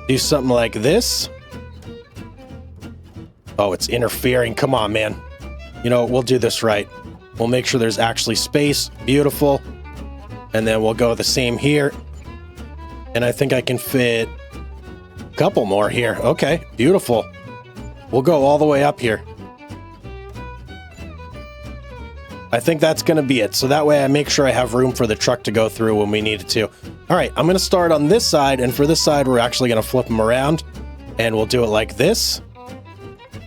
do something like this. Oh, it's interfering. Come on, man. You know, we'll do this right. We'll make sure there's actually space. Beautiful. And then we'll go the same here. And I think I can fit couple more here. Okay, beautiful. We'll go all the way up here. I think that's going to be it. So that way I make sure I have room for the truck to go through when we need it to. All right, I'm going to start on this side. And for this side, we're actually going to flip them around. And we'll do it like this.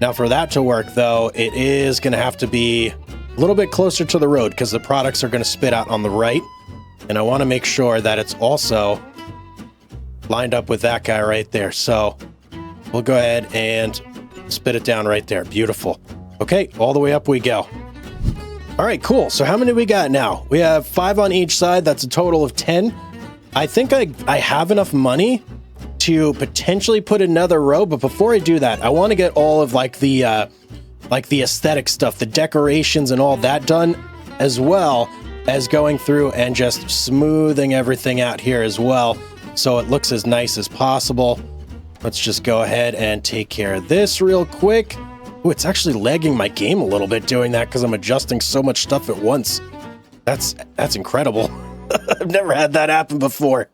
Now for that to work, though, it is going to have to be a little bit closer to the road because the products are going to spit out on the right. And I want to make sure that it's also lined up with that guy right there. So we'll go ahead and spit it down right there. Beautiful. Okay, all the way up we go. All right, cool. So how many we got now? We have 5 on each side. That's a total of 10. I think I have enough money to potentially put another row, but before I do that, I want to get all of like the aesthetic stuff, the decorations and all that done, as well as going through and just smoothing everything out here as well, so it looks as nice as possible. Let's just go ahead and take care of this real quick. Ooh, it's actually lagging my game a little bit doing that because I'm adjusting so much stuff at once. That's incredible. I've never had that happen before.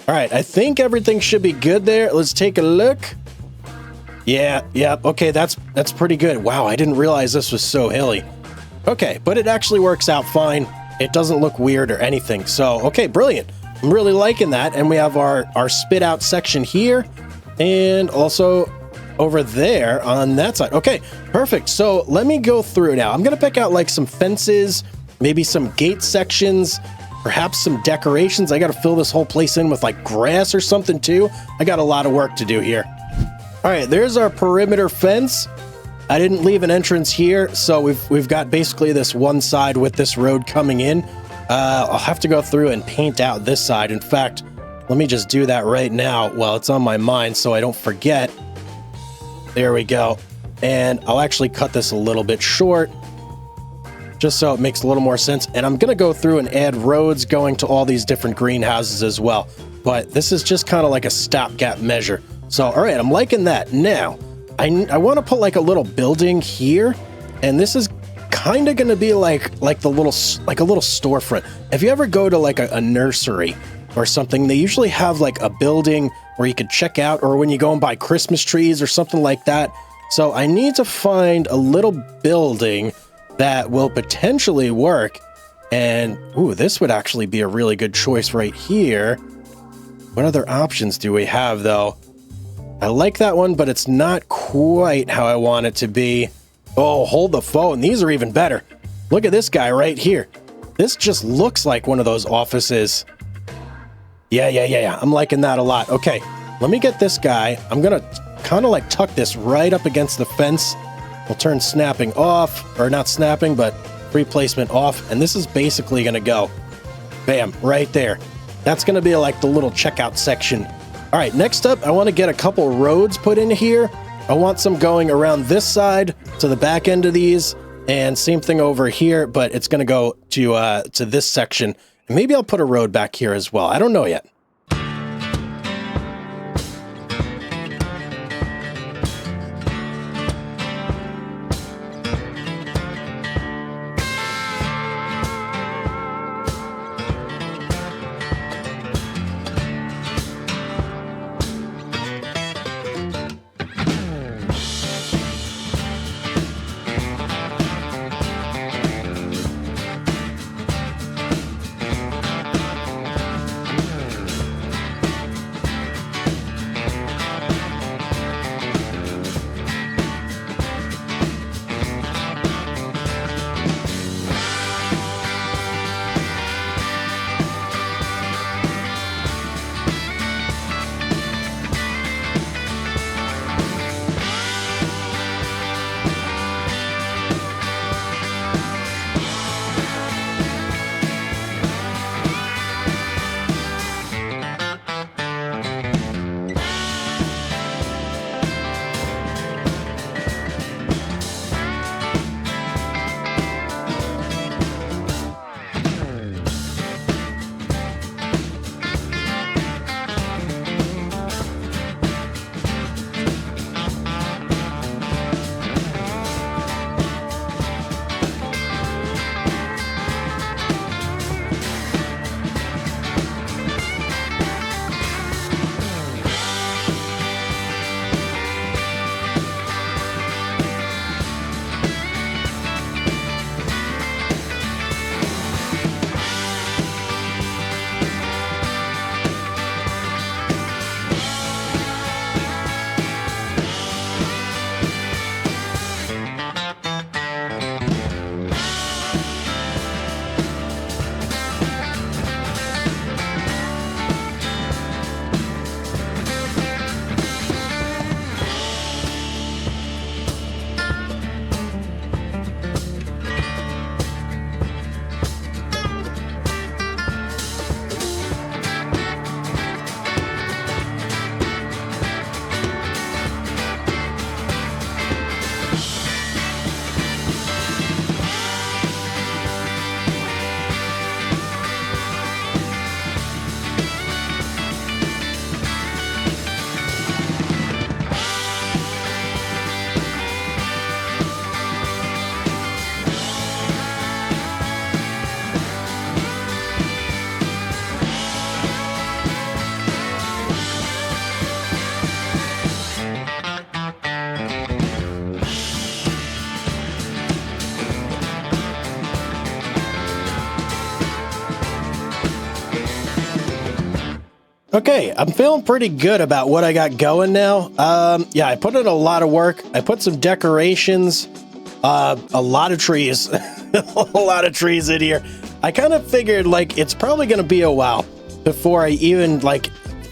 All right, I think everything should be good there. Let's take a look. Yeah, okay, that's pretty good. Wow, I didn't realize this was so hilly. Okay, but it actually works out fine. It doesn't look weird or anything. So, okay, brilliant. I'm really liking that. And we have our spit out section here and also over there on that side. Okay, perfect. So let me go through now. I'm going to pick out like some fences, maybe some gate sections, perhaps some decorations. I got to fill this whole place in with like grass or something too. I got a lot of work to do here. All right, there's our perimeter fence. I didn't leave an entrance here, so we've got basically this one side with this road coming in. I'll have to go through and paint out this side. In fact, let me just do that right now while it's on my mind so I don't forget. There we go. And I'll actually cut this a little bit short just so it makes a little more sense. And I'm going to go through and add roads going to all these different greenhouses as well. But this is just kind of like a stopgap measure. So, all right, I'm liking that. Now, I want to put like a little building here, and this is kind of going to be like a little storefront. If you ever go to like a nursery or something, they usually have like a building where you could check out, or when you go and buy Christmas trees or something like that. So I need to find a little building that will potentially work. And ooh, this would actually be a really good choice right here. What other options do we have though? I like that one, but it's not quite how I want it to be. Oh, hold the phone. These are even better. Look at this guy right here. This just looks like one of those offices. Yeah. I'm liking that a lot. Okay, let me get this guy. I'm going to kind of like tuck this right up against the fence. We'll turn snapping off, or not snapping, but free placement off. And this is basically going to go, bam, right there. That's going to be like the little checkout section. All right, next up, I want to get a couple roads put in here. I want some going around this side to the back end of these, and same thing over here, but it's going to go to this section. And maybe I'll put a road back here as well. I don't know yet. Okay, I'm feeling pretty good about what I got going now. Yeah, I put in a lot of work. I put some decorations, a lot of trees, a lot of trees in here. I kind of figured like it's probably going to be a while before I even like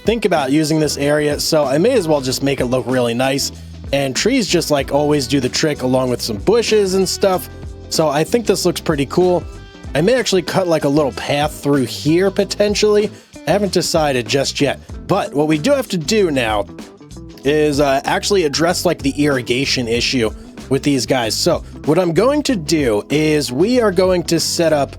think about using this area. So I may as well just make it look really nice. And trees just like always do the trick along with some bushes and stuff. So I think this looks pretty cool. I may actually cut like a little path through here potentially. I haven't decided just yet, but what we do have to do now is actually address like the irrigation issue with these guys. So what I'm going to do is we are going to set up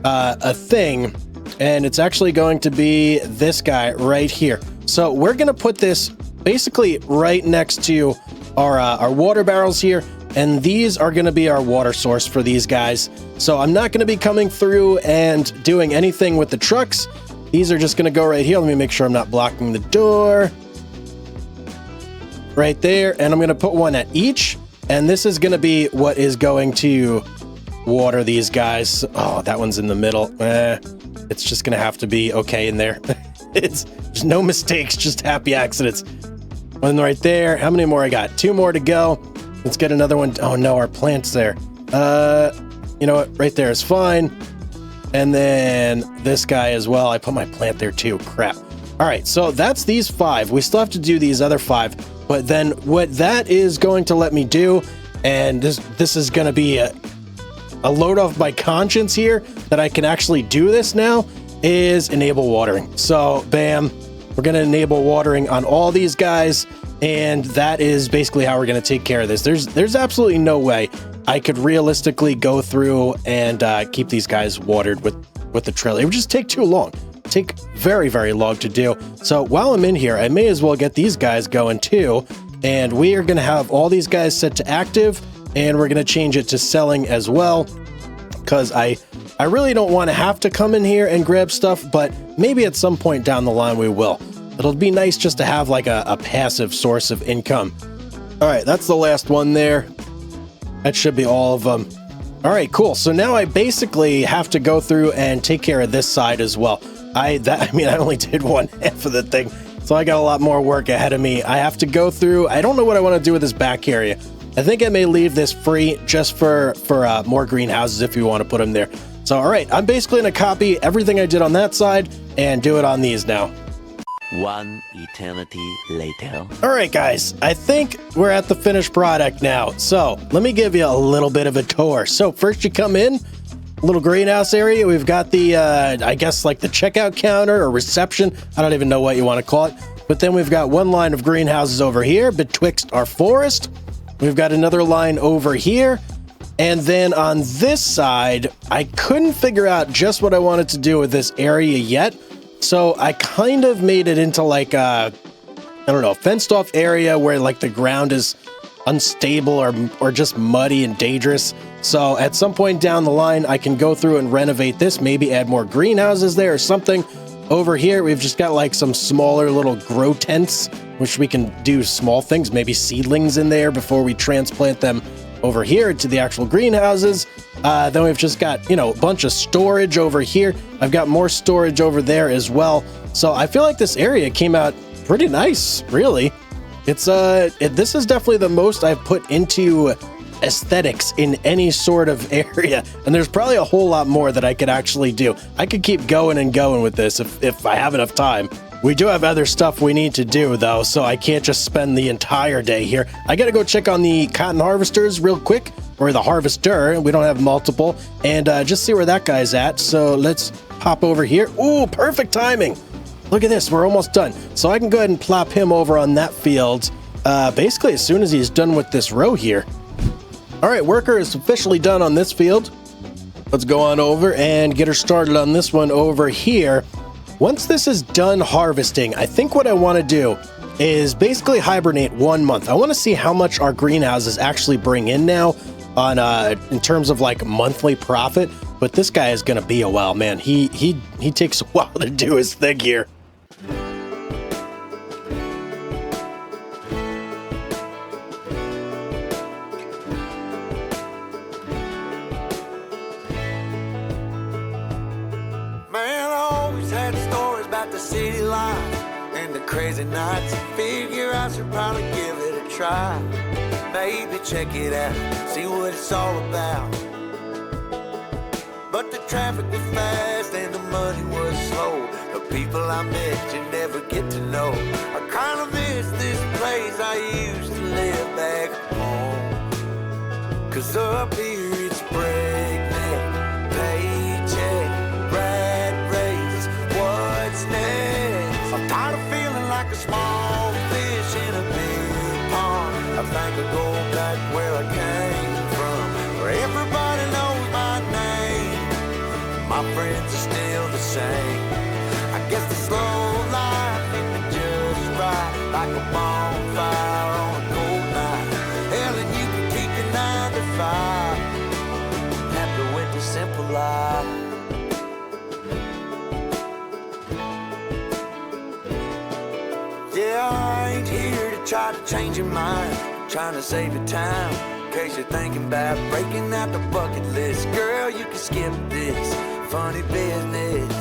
a thing, and it's actually going to be this guy right here. So we're going to put this basically right next to our water barrels here, and these are going to be our water source for these guys. So I'm not going to be coming through and doing anything with the trucks. These are just going to go right here. Let me make sure I'm not blocking the door. Right there. And I'm going to put one at each. And this is going to be what is going to water these guys. Oh, that one's in the middle. It's just going to have to be okay in there. There's no mistakes, just happy accidents. One right there. How many more I got? 2 more to go. Let's get another one. Oh, no, our plant's there. You know what? Right there is fine. And then this guy as well. I put my plant there too. Crap. All right, so that's these 5. We still have to do these other 5. But then what that is going to let me do, and this is going to be a load off my conscience here that I can actually do this now, is enable watering. So bam, we're going to enable watering on all these guys. And that is basically how we're going to take care of this. There's absolutely no way I could realistically go through and keep these guys watered with the trailer. It would just take too long. Take very, very long to do. So while I'm in here, I may as well get these guys going too. And we are going to have all these guys set to active, and we're going to change it to selling as well. Because I really don't want to have to come in here and grab stuff, but maybe at some point down the line we will. It'll be nice just to have like a passive source of income. All right, that's the last one there. That should be all of them. All right, cool. So now I basically have to go through and take care of this side as well. I only did one half of the thing, so I got a lot more work ahead of me. I have to go through. I don't know what I want to do with this back area. I think I may leave this free just for more greenhouses if you want to put them there. So, all right, I'm basically going to copy everything I did on that side and do it on these now. One eternity later. All right, guys, I think we're at the finished product now. So let me give you a little bit of a tour. So first you come in, little greenhouse area. We've got the, I guess like the checkout counter or reception. I don't even know what you want to call it. But then we've got one line of greenhouses over here betwixt our forest. We've got another line over here. And then on this side, I couldn't figure out just what I wanted to do with this area yet. So I kind of made it into like a, I don't know, fenced off area where like the ground is unstable or just muddy and dangerous. So at some point down the line, I can go through and renovate this, maybe add more greenhouses there or something. Over here, we've just got like some smaller little grow tents, which we can do small things, maybe seedlings in there before we transplant them over here to the actual greenhouses. Then we've just got, you know, a bunch of storage over here. I've got more storage over there as well. So I feel like this area came out pretty nice, really. It's this is definitely the most I've put into aesthetics in any sort of area. And there's probably a whole lot more that I could actually do. I could keep going and going with this if I have enough time. We do have other stuff we need to do, though, so I can't just spend the entire day here. I gotta go check on the cotton harvesters real quick, or the harvester. We don't have multiple, and just see where that guy's at. So let's hop over here. Ooh, perfect timing. Look at this, we're almost done. So I can go ahead and plop him over on that field, basically as soon as he's done with this row here. All right, worker is officially done on this field. Let's go on over and get her started on this one over here. Once this is done harvesting, I think what I want to do is basically hibernate 1 month. I want to see how much our greenhouses actually bring in now on in terms of like monthly profit. But this guy is going to be a while, man. He takes a while to do his thing here. Man, I always had stories about the city life. and the crazy nights. Figure I should probably give it a try. Maybe check it out, see what it's all about. But the traffic was fast and the money was slow. The people I met you never get to know. I kinda miss this place I used to live back home. Cause up here it's breakneck, paycheck, rat race, what's next? I'm tired of feeling like a small fish in a big pond. I think I'll go back where I came from, where everybody knows my name. My friends are still the same. I guess the slow life hit me just right, like a bonfire on a cold night. Hell, and you can keep your 9 to 5. Happy with the simple life. Yeah, I ain't here to try to change your mind, trying to save your time. In case you're thinking about breaking out the bucket list, girl, you can skip this funny business.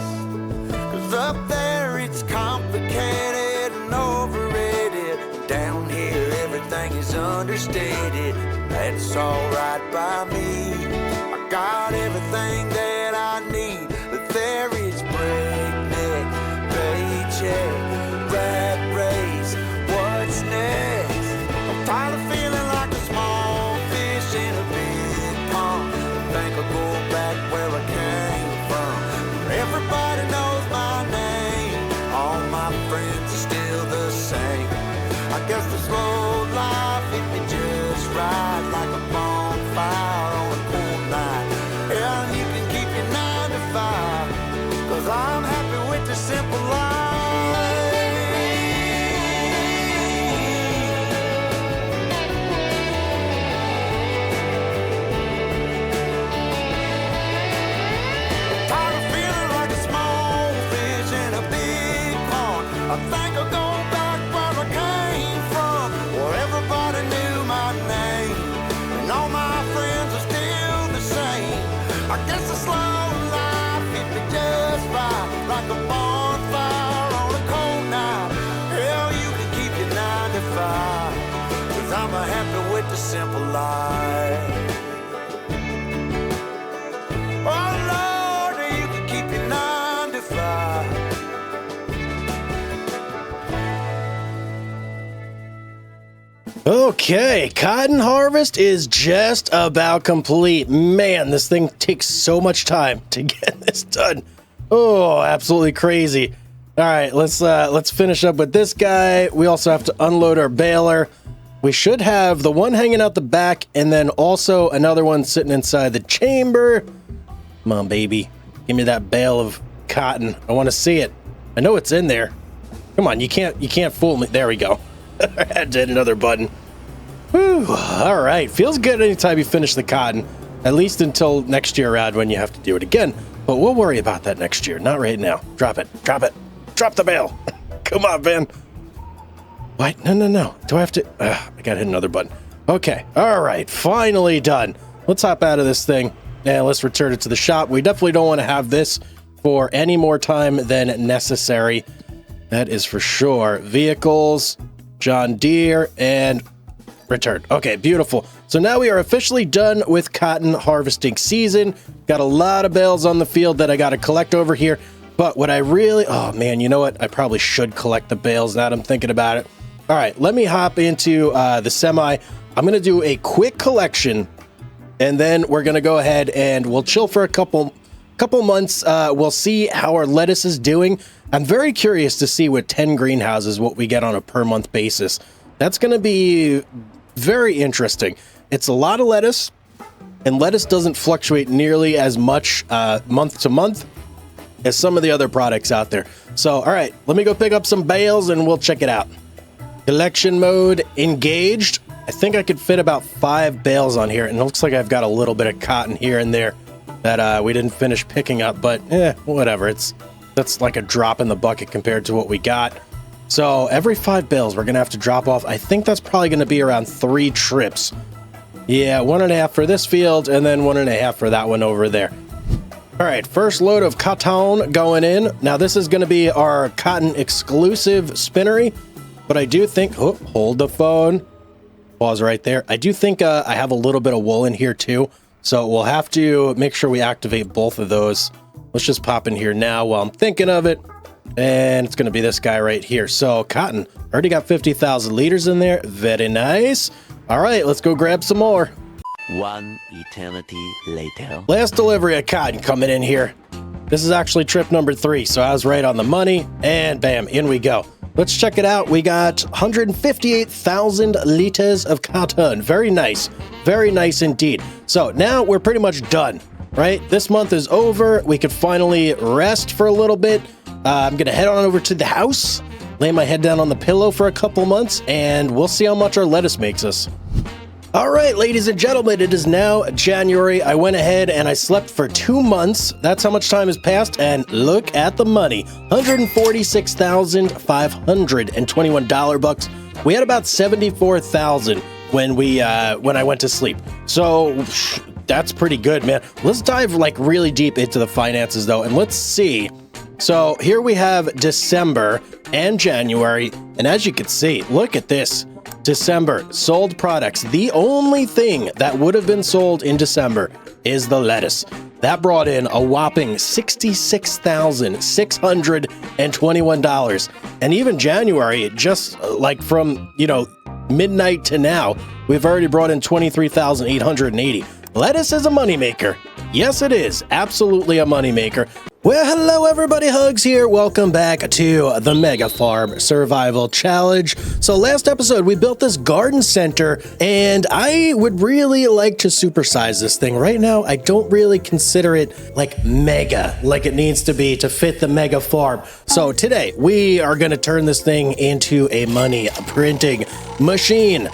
Cause up there it's complicated and overrated. Down here everything is understated. That's alright by me. I got everything that I need, but there is breakneck, paycheck, rat race, what's next? I'm tired of feeling like a small fish in a big pond. I think I'll go back where I came from, where everybody knows my name. All my friends are still the same. I guess the slow life hit me just right, like a bonfire on a cool night. Yeah, and you can keep your 9 to 5, cause I'm happy with the simple life. I think I'll go back where I came from, where everybody knew my name, and all my friends are still the same. I guess the slow life hit me just right, like a bonfire on a cold night. Hell, you can keep your 9 to 5, cause I'm happy with the simple life. Oh Lord, you can keep your 9 to 5. Okay, cotton harvest is just about complete. Man, this thing takes so much time to get this done. Oh, absolutely crazy. All right, let's finish up with this guy. We also have to unload our baler. We should have the one hanging out the back and then also another one sitting inside the chamber. Come on, baby. Give me that bale of cotton. I want to see it. I know it's in there. Come on, you can't fool me. There we go. I had to hit another button. Whew. All right. Feels good anytime you finish the cotton, at least until next year around when you have to do it again. But we'll worry about that next year. Not right now. Drop it. Drop it. Drop the bale. Come on, Ben. What? No. Do I have to? I gotta hit another button. Okay. All right. Finally done. Let's hop out of this thing and let's return it to the shop. We definitely don't want to have this for any more time than necessary. That is for sure. Vehicles, John Deere, and return. Okay, beautiful. So now we are officially done with cotton harvesting season. Got a lot of bales on the field that I got to collect over here. But what I really, oh man, you know what? I probably should collect the bales now that I'm thinking about it. All right, let me hop into the semi. I'm going to do a quick collection and then we're going to go ahead and we'll chill for a couple months. We'll see how our lettuce is doing. I'm very curious to see with 10 greenhouses what we get on a per month basis. That's going to be very interesting. It's a lot of lettuce, and lettuce doesn't fluctuate nearly as much month to month as some of the other products out there. So, all right, let me go pick up some bales and we'll check it out. Collection mode engaged. I think I could fit about 5 bales on here, and it looks like I've got a little bit of cotton here and there that we didn't finish picking up, but whatever. That's like a drop in the bucket compared to what we got. So every 5 bales, we're going to have to drop off. I think that's probably going to be around 3 trips. Yeah, 1.5 for this field and then 1.5 for that one over there. All right, first load of cotton going in. Now this is going to be our cotton exclusive spinnery, but I do think, oh, hold the phone, pause right there. I do think I have a little bit of wool in here too, so we'll have to make sure we activate both of those. Let's just pop in here now while I'm thinking of it, and it's going to be this guy right here. So cotton, already got 50,000 liters in there. Very nice. All right, let's go grab some more. One eternity later. Last delivery of cotton coming in here. This is actually trip number 3, so I was right on the money, and bam, in we go. Let's check it out. We got 158,000 liters of cotton. Very nice indeed. So now we're pretty much done, right? This month is over. We could finally rest for a little bit. I'm gonna head on over to the house, lay my head down on the pillow for a couple months, and we'll see how much our lettuce makes us. All right, ladies and gentlemen, it is now January. I went ahead and I slept for 2 months. That's how much time has passed, and look at the money. $146,521 bucks. We had about 74,000 when I went to sleep. So that's pretty good, man. Let's dive like really deep into the finances though, and let's see. So here we have December and January, and as you can see, look at this. December, sold products. The only thing that would have been sold in December is the lettuce. That brought in a whopping $66,621. And even January, just like from, midnight to now, we've already brought in $23,880. Lettuce is a moneymaker. Yes, it is. Absolutely a moneymaker. Well, hello everybody, Hugz here. Welcome back to the Mega Farm Survival Challenge. So last episode, we built this garden center, and I would really like to supersize this thing. Right now, I don't really consider it like mega, like it needs to be to fit the Mega Farm. So today, we are gonna turn this thing into a money printing machine.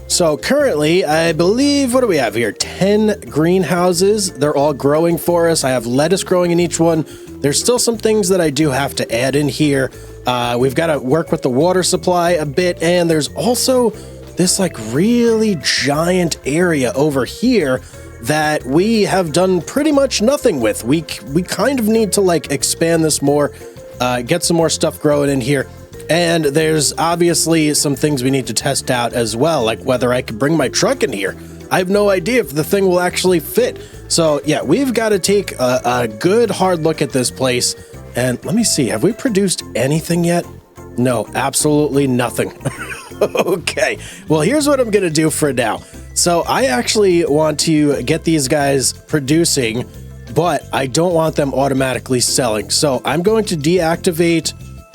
So currently, I believe, what do we have here? 10 greenhouses. They're all growing for us. I have lettuce growing in each one. There's still some things that I do have to add in here. We've got to work with the water supply a bit. And there's also this like really giant area over here that we have done pretty much nothing with. We kind of need to like expand this more, get some more stuff growing in here. And there's obviously some things we need to test out as well, like whether I could bring my truck in here. I have no idea if the thing will actually fit. So yeah, we've got to take a good hard look at this place. And let me see, have we produced anything yet? No, absolutely nothing. Okay, well, here's what I'm going to do for now. So I actually want to get these guys producing, but I don't want them automatically selling. So I'm going to deactivate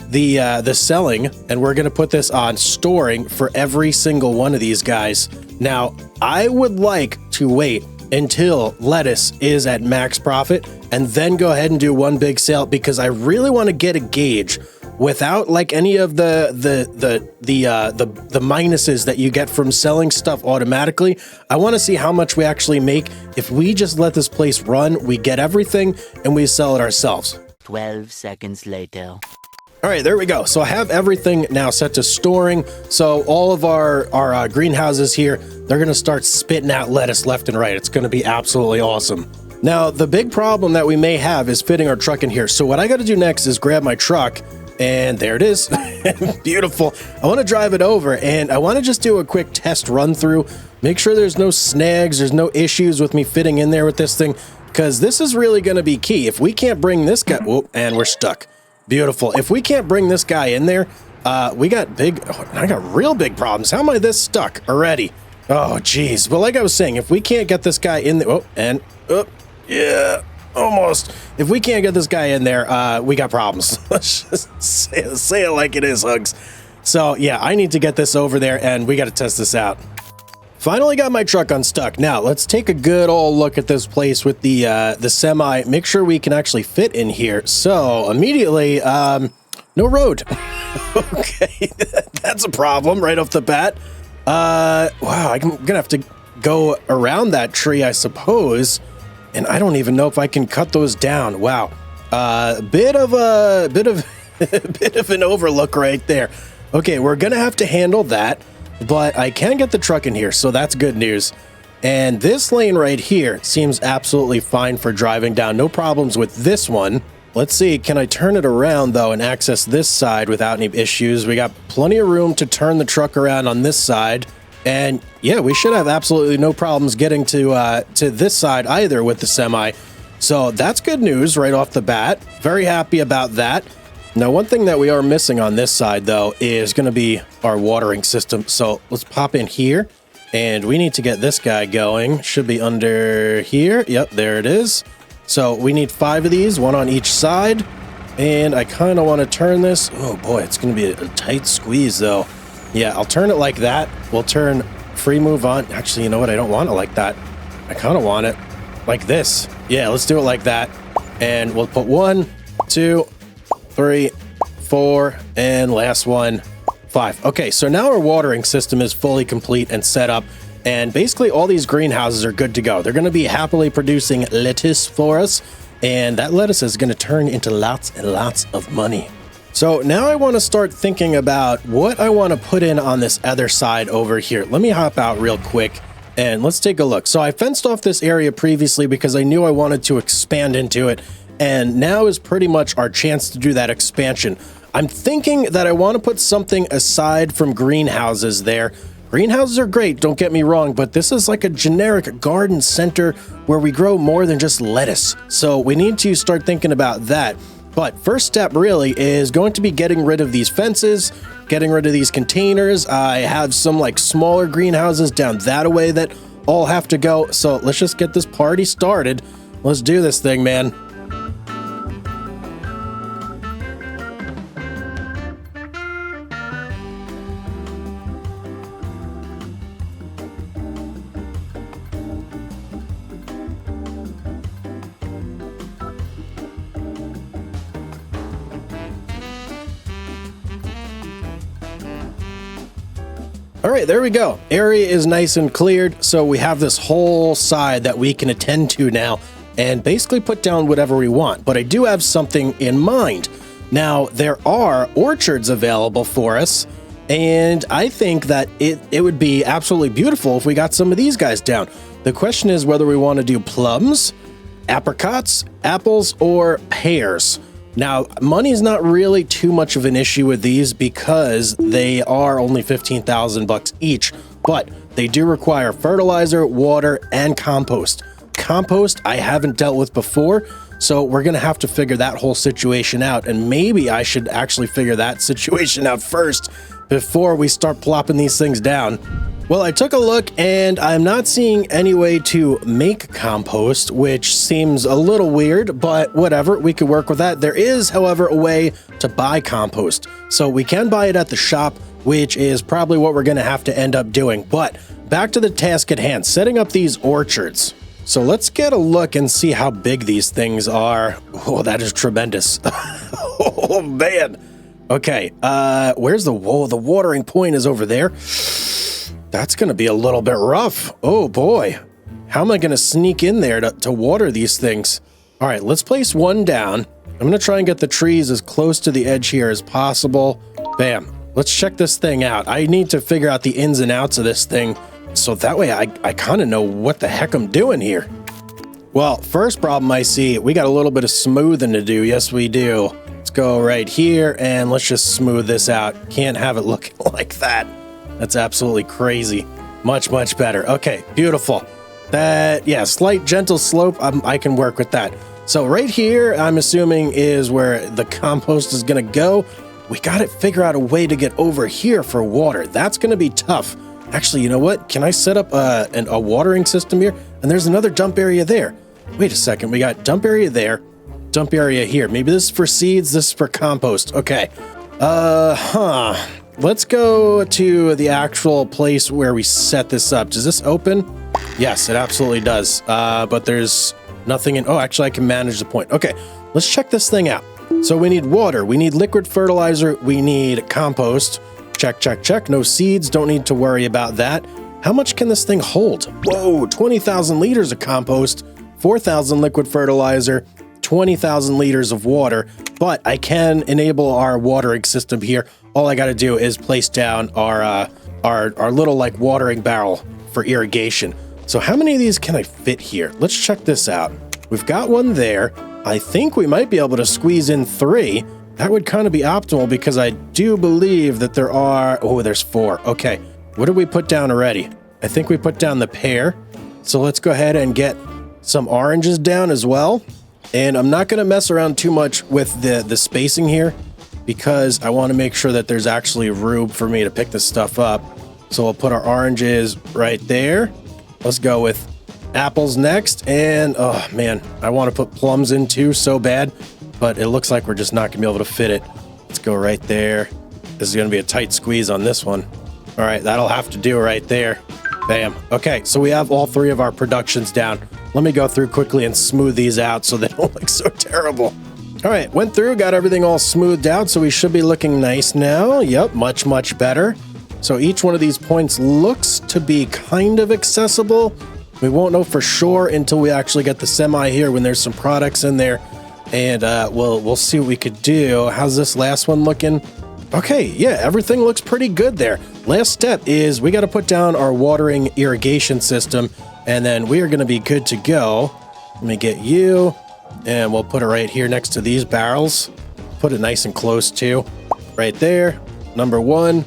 the selling, and we're going to put this on storing for every single one of these guys. Now, I would like to wait until lettuce is at max profit and then go ahead and do one big sale, because I really want to get a gauge without like any of the minuses that you get from selling stuff automatically. I want to see how much we actually make if we just let this place run, we get everything, and we sell it ourselves. 12 seconds later. All right, there we go. So I have everything now set to storing. So all of our greenhouses here, they're going to start spitting out lettuce left and right. It's going to be absolutely awesome. Now, the big problem that we may have is fitting our truck in here. So what I got to do next is grab my truck, and there it is. Beautiful. I want to drive it over, and I want to just do a quick test run through, make sure there's no snags, there's no issues with me fitting in there with this thing, because this is really going to be key. If we can't bring this guy, oh, and we're stuck. Beautiful. If we can't bring this guy in there, I got real big problems. How am I this stuck already? Oh, geez. But like I was saying, if we can't get this guy in there, yeah, almost. If we can't get this guy in there, we got problems. Let's just say it like it is, Hugz. So yeah, I need to get this over there, and we got to test this out. Finally got my truck unstuck. Now let's take a good old look at this place with the semi. Make sure we can actually fit in here. So immediately, no road. Okay, that's a problem right off the bat. Wow, I'm gonna have to go around that tree, I suppose. And I don't even know if I can cut those down. Wow, bit of an overlook right there. Okay, we're gonna have to handle that. But I can get the truck in here, so that's good news. And this lane right here seems absolutely fine for driving down. No problems with this one. Let's see, can I turn it around though and access this side without any issues? We got plenty of room to turn the truck around on this side. And yeah, we should have absolutely no problems getting to this side either with the semi. So that's good news right off the bat. Very happy about that. Now, one thing that we are missing on this side though is going to be our watering system. So let's pop in here and we need to get this guy going. Should be under here. Yep, there it is. So we need 5 of these, 1 on each side. And I kind of want to turn this. Oh boy, it's going to be a tight squeeze though. Yeah, I'll turn it like that. We'll turn free move on. Actually, you know what? I don't want it like that. I kind of want it like this. Yeah, let's do it like that. And we'll put 1, 2, 3, 4, and last one, 5. Okay, so now our watering system is fully complete and set up. And basically all these greenhouses are good to go. They're going to be happily producing lettuce for us. And that lettuce is going to turn into lots and lots of money. So now I want to start thinking about what I want to put in on this other side over here. Let me hop out real quick and let's take a look. So I fenced off this area previously because I knew I wanted to expand into it. And now is pretty much our chance to do that expansion. I'm thinking that I want to put something aside from greenhouses there. Greenhouses are great, don't get me wrong, but this is like a generic garden center where we grow more than just lettuce. So we need to start thinking about that. But first step really is going to be getting rid of these fences, getting rid of these containers. I have some like smaller greenhouses down that way that all have to go. So let's just get this party started. Let's do this thing, man. All right, there we go. Area is nice and cleared, so we have this whole side that we can attend to now and basically put down whatever we want. But I do have something in mind. Now, there are orchards available for us, and I think that it would be absolutely beautiful if we got some of these guys down. The question is whether we want to do plums, apricots, apples, or pears. Now, money is not really too much of an issue with these because they are only 15,000 bucks each, but they do require fertilizer, water, and compost. Compost I haven't dealt with before, so we're going to have to figure that whole situation out, and maybe I should actually figure that situation out first before we start plopping these things down. Well, I took a look and I'm not seeing any way to make compost, which seems a little weird, but whatever, we could work with that. There is, however, a way to buy compost. So we can buy it at the shop, which is probably what we're going to have to end up doing. But back to the task at hand, setting up these orchards. So let's get a look and see how big these things are. Oh, that is tremendous. Oh, man. Okay, where's the watering point is over there. That's going to be a little bit rough. Oh boy. How am I going to sneak in there to water these things? All right, let's place one down. I'm going to try and get the trees as close to the edge here as possible. Bam. Let's check this thing out. I need to figure out the ins and outs of this thing, so that way I kind of know what the heck I'm doing here. Well, first problem I see, we got a little bit of smoothing to do. Yes, we do. Let's go right here and let's just smooth this out. Can't have it looking like that. That's absolutely crazy. Much, much better. Okay, beautiful. That, yeah, slight gentle slope. I can work with that. So right here, I'm assuming is where the compost is going to go. We got to figure out a way to get over here for water. That's going to be tough. Actually, you know what? Can I set up a watering system here? And there's another dump area there. Wait a second. We got dump area there, dump area here. Maybe this is for seeds. This is for compost. Okay. Let's go to the actual place where we set this up. Does this open? Yes, it absolutely does. But there's nothing in... Oh, actually, I can manage the point. Okay, let's check this thing out. So we need water. We need liquid fertilizer. We need compost. Check, check, check. No seeds. Don't need to worry about that. How much can this thing hold? Whoa, 20,000 liters of compost, 4,000 liquid fertilizer, 20,000 liters of water. But I can enable our watering system here. All I got to do is place down our little like watering barrel for irrigation. So how many of these can I fit here? Let's check this out. We've got one there. I think we might be able to squeeze in 3. That would kind of be optimal because I do believe that there are... Oh, there's 4. Okay. What did we put down already? I think we put down the pear. So let's go ahead and get some oranges down as well. And I'm not going to mess around too much with the spacing here because I want to make sure that there's actually room for me to pick this stuff up. So we'll put our oranges right there. Let's go with apples next. And oh man, I want to put plums in too so bad, but it looks like we're just not gonna be able to fit it. Let's go right there. This is gonna be a tight squeeze on this one. All right, that'll have to do right there. Bam. Okay, so we have all 3 of our productions down. Let me go through quickly and smooth these out so they don't look so terrible. All right, went through, got everything all smoothed out, so we should be looking nice now. Yep, much, much better. So each one of these points looks to be kind of accessible. We won't know for sure until we actually get the semi here when there's some products in there. And we'll see what we could do. How's this last one looking? Okay, yeah, everything looks pretty good there. Last step is we got to put down our watering irrigation system, and then we are going to be good to go. Let me get you, and we'll put it right here next to these barrels. Put it nice and close too. Right there, number 1.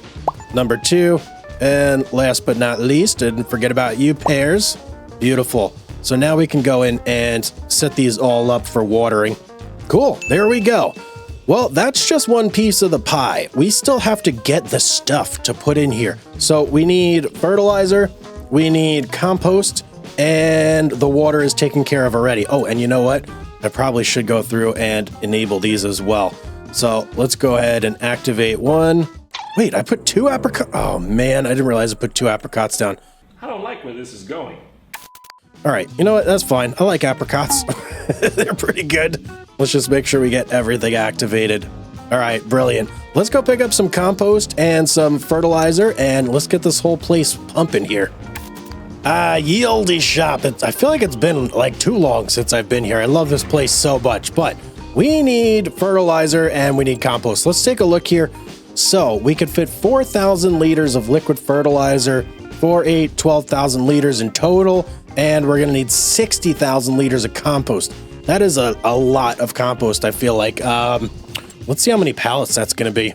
Number 2, and last but not least, didn't forget about you, pears. Beautiful. So now we can go in and set these all up for watering. Cool, there we go. Well, that's just one piece of the pie. We still have to get the stuff to put in here. So we need fertilizer, we need compost, and the water is taken care of already. Oh, and you know what? I probably should go through and enable these as well. So let's go ahead and activate 1. Wait, I put 2 apricots. Oh man, I didn't realize I put 2 apricots down. I don't like where this is going. All right, you know what? That's fine. I like apricots. They're pretty good. Let's just make sure we get everything activated. All right, brilliant. Let's go pick up some compost and some fertilizer, and let's get this whole place pumping here. Yieldy shop. I feel like it's been like too long since I've been here. I love this place so much, but we need fertilizer and we need compost. Let's take a look here. So we could fit 4,000 liters of liquid fertilizer, 12,000 liters in total, and we're gonna need 60,000 liters of compost. That is a lot of compost, I feel like. Let's see how many pallets that's gonna be.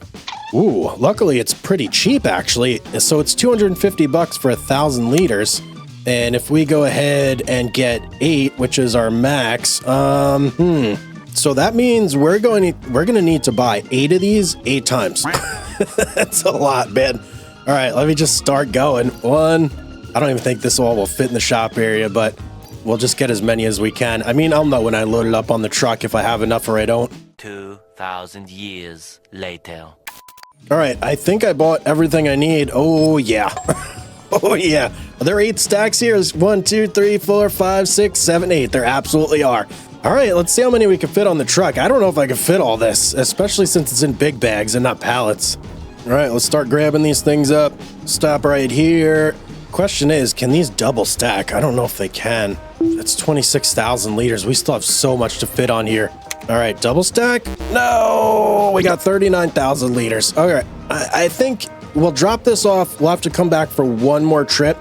Ooh, luckily it's pretty cheap actually. So it's 250 bucks for 1,000 liters. And if we go ahead and get 8, which is our max, so that means we're gonna need to buy 8 of these 8 times. That's a lot, man. All right, let me just start going. 1. I don't even think this all will fit in the shop area, but we'll just get as many as we can. I mean, I'll know when I load it up on the truck if I have enough or I don't. 2,000 years later. All right, I think I bought everything I need. Oh yeah. Oh yeah. Are there 8 stacks here? 1, 2, 3, 4, 5, 6, 7, 8. There absolutely are. All right, let's see how many we can fit on the truck. I don't know if I can fit all this, especially since it's in big bags and not pallets. All right, let's start grabbing these things up. Stop right here. Question is, can these double stack? I don't know if they can. That's 26,000 liters. We still have so much to fit on here. All right, double stack? No, we got 39,000 liters. All right, I think we'll drop this off. We'll have to come back for one more trip,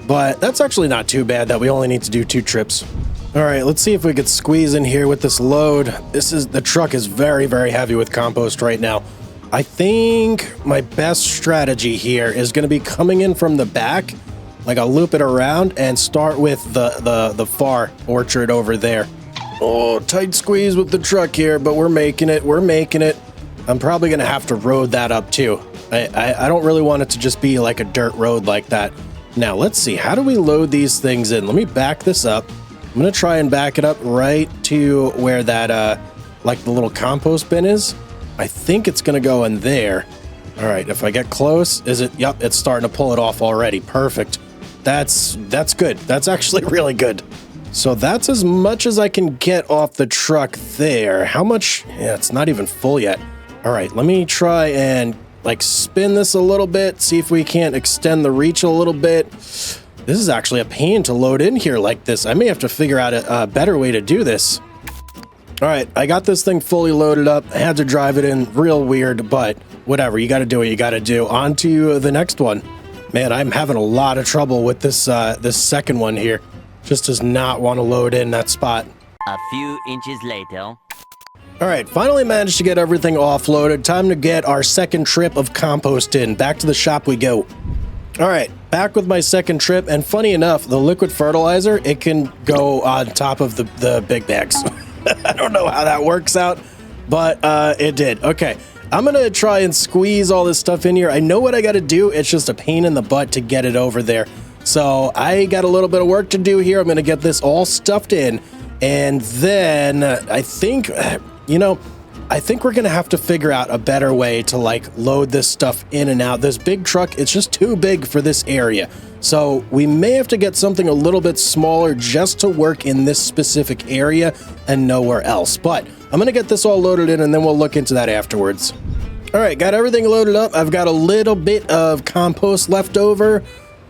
but that's actually not too bad that we only need to do 2 trips. All right, let's see if we could squeeze in here with this load. The truck is very, very heavy with compost right now. I think my best strategy here is going to be coming in from the back. Like I'll loop it around and start with the far orchard over there. Oh, tight squeeze with the truck here, but we're making it. We're making it. I'm probably going to have to road that up too. I don't really want it to just be like a dirt road like that. Now, let's see. How do we load these things in? Let me back this up. I'm going to try and back it up right to where that, like the little compost bin is. I think it's going to go in there. All right, if I get close, is it? Yep, it's starting to pull it off already. Perfect. That's good. That's actually really good. So that's as much as I can get off the truck there. How much? Yeah, it's not even full yet. All right, let me try and like spin this a little bit, see if we can't extend the reach a little bit. This is actually a pain to load in here like this. I may have to figure out a better way to do this. All right, I got this thing fully loaded up. I had to drive it in real weird, but whatever. You got to do what you got to do. On to the next one. Man, I'm having a lot of trouble with this this second one here. Just does not want to load in that spot. A few inches later. All right, finally managed to get everything offloaded. Time to get our second trip of compost in. Back to the shop we go. All right, back with my second trip. And funny enough, the liquid fertilizer, it can go on top of the big bags. I don't know how that works out, but it did. Okay. I'm going to try and squeeze all this stuff in here. I know what I got to do. It's just a pain in the butt to get it over there. So I got a little bit of work to do here. I'm going to get this all stuffed in. And then I think, you know, I think we're going to have to figure out a better way to like load this stuff in and out. This big truck, it's just too big for this area. So we may have to get something a little bit smaller just to work in this specific area and nowhere else. But I'm going to get this all loaded in and then we'll look into that afterwards. All right, got everything loaded up. I've got a little bit of compost left over.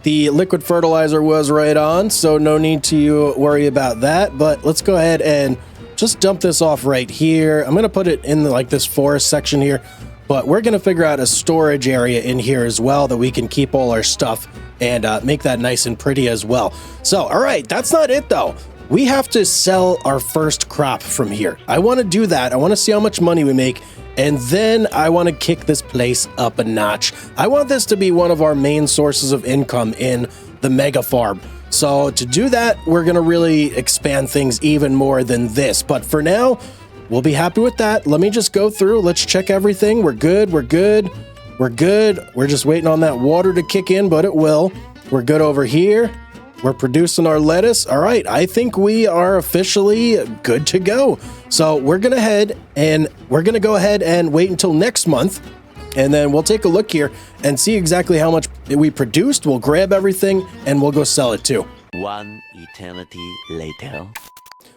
The liquid fertilizer was right on, so no need to worry about that. But let's go ahead and just dump this off right here. I'm going to put it in like this forest section here, but we're going to figure out a storage area in here as well that we can keep all our stuff and make that nice and pretty as well. So, all right, that's not it though. We have to sell our first crop from here. I want to do that. I want to see how much money we make. And then I want to kick this place up a notch. I want this to be one of our main sources of income in the mega farm. So to do that, we're going to really expand things even more than this. But for now, we'll be happy with that. Let me just go through. Let's check everything. We're good. We're good. We're good. We're just waiting on that water to kick in, but it will. We're good over here. We're producing our lettuce. All right, I think we are officially good to go. So we're going to go ahead and wait until next month. And then we'll take a look here and see exactly how much we produced. We'll grab everything and we'll go sell it too. One eternity later.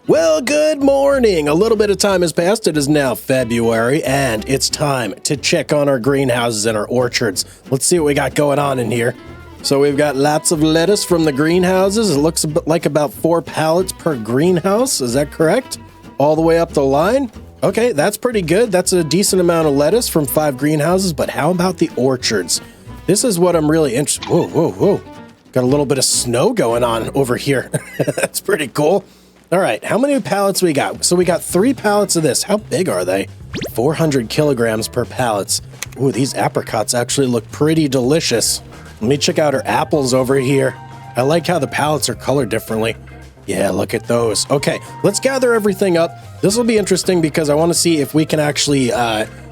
Well, good morning. A little bit of time has passed. It is now February and it's time to check on our greenhouses and our orchards. Let's see what we got going on in here. So we've got lots of lettuce from the greenhouses. It looks like about 4 pallets per greenhouse. Is that correct? All the way up the line? Okay, that's pretty good. That's a decent amount of lettuce from 5 greenhouses. But how about the orchards? This is what I'm really interested. Whoa, whoa, whoa. Got a little bit of snow going on over here. That's pretty cool. All right, how many pallets we got? So we got 3 pallets of this. How big are they? 400 kilograms per pallets. Ooh, these apricots actually look pretty delicious. Let me check out our apples over here. I like how the pallets are colored differently. Yeah, look at those. Okay, let's gather everything up. This will be interesting because I want to see if we can actually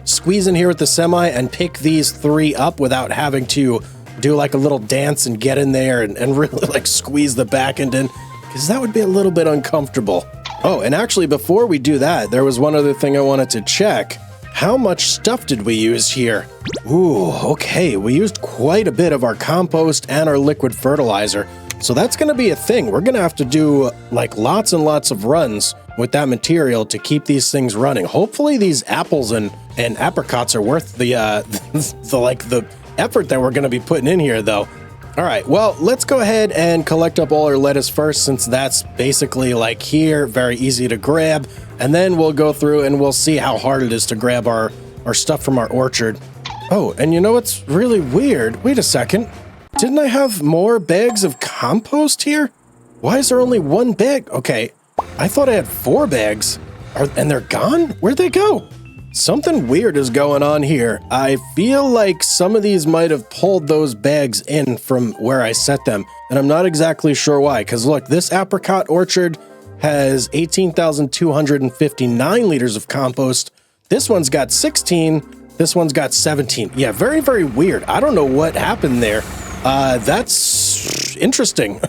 squeeze in here with the semi and pick these 3 up without having to do like a little dance and get in there and really like squeeze the back end in, because that would be a little bit uncomfortable. Oh, and actually before we do that, there was one other thing I wanted to check. How much stuff did we use here? Ooh, okay, we used quite a bit of our compost and our liquid fertilizer. So that's going to be a thing. We're going to have to do like lots and lots of runs with that material to keep these things running. Hopefully these apples and apricots are worth the the effort that we're going to be putting in here though. All right, well, let's go ahead and collect up all our lettuce first, since that's basically like here, very easy to grab. And then we'll go through and we'll see how hard it is to grab our stuff from our orchard. Oh, and you know what's really weird? Wait a second. Didn't I have more bags of compost here? Why is there only 1 bag? Okay, I thought I had 4 bags. And they're gone? Where'd they go? Something weird is going on here. I feel like some of these might have pulled those bags in from where I set them, and I'm not exactly sure why, because look, this apricot orchard has 18,259 liters of compost. This one's got 16, this one's got 17. Yeah, very, very weird. I don't know what happened there. That's interesting.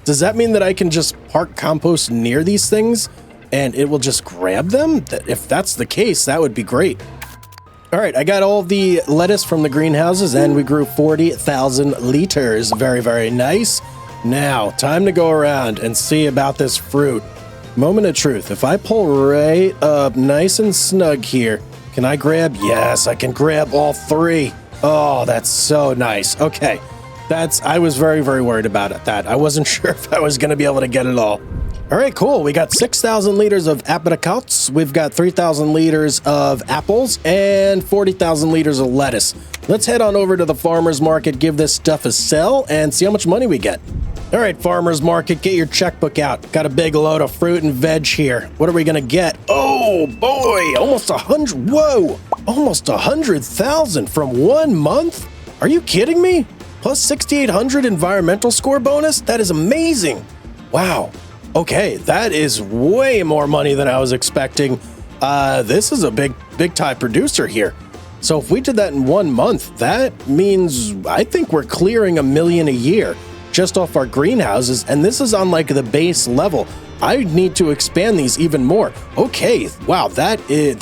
Does that mean that I can just park compost near these things and it will just grab them? If that's the case, that would be great. All right, I got all the lettuce from the greenhouses and we grew 40,000 liters. Very, very nice. Now, time to go around and see about this fruit. Moment of truth. If I pull right up nice and snug here, can I grab? Yes, I can grab all 3. Oh, that's so nice. Okay, I was very, very worried about that. I wasn't sure if I was going to be able to get it all. All right, cool. We got 6,000 liters of apricots. We've got 3,000 liters of apples and 40,000 liters of lettuce. let's head on over to the farmer's market, give this stuff a sell, and see how much money we get. All right, farmer's market, get your checkbook out. Got a big load of fruit and veg here. What are we gonna get? Oh boy, almost 100, whoa, almost 100,000 from 1 month? Are you kidding me? Plus 6,800 environmental score bonus? That is amazing. Wow. Okay, that is way more money than I was expecting. This is a big time producer here. So if we did that in 1 month, that means I think we're clearing $1 million a year just off our greenhouses, and this is on like the base level. I need to expand these even more. Okay, wow, that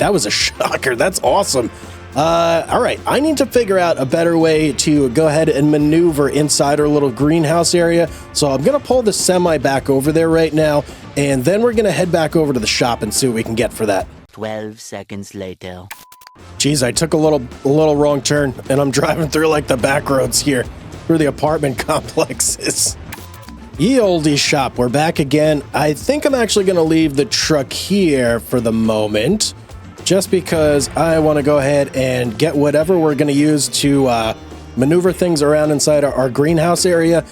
was a shocker. That's awesome. All right, I need to figure out a better way to go ahead and maneuver inside our little greenhouse area. So I'm gonna pull the semi back over there right now, and then we're gonna head back over to the shop and see what we can get for that. 12 seconds later. Geez, I took a little wrong turn, and I'm driving through like the back roads here, through the apartment complexes. Ye olde shop, we're back again. I think I'm actually gonna leave the truck here for the moment, just because I want to go ahead and get whatever we're going to use to maneuver things around inside our greenhouse area,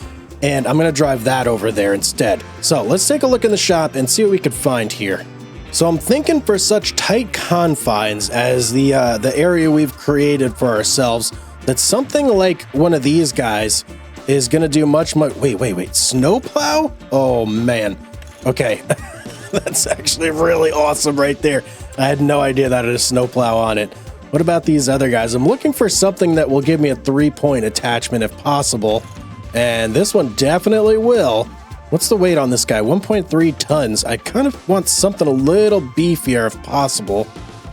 and I'm going to drive that over there instead. So let's take a look in the shop and see what we could find here. So I'm thinking for such tight confines as the area we've created for ourselves, that something like one of these guys is going to do much. Wait, snowplow? Oh man. Okay. That's actually really awesome right there. I had no idea that it had a snowplow on it. What about these other guys? I'm looking for something that will give me a 3-point attachment if possible. And this one definitely will. What's the weight on this guy? 1.3 tons. I kind of want something a little beefier if possible.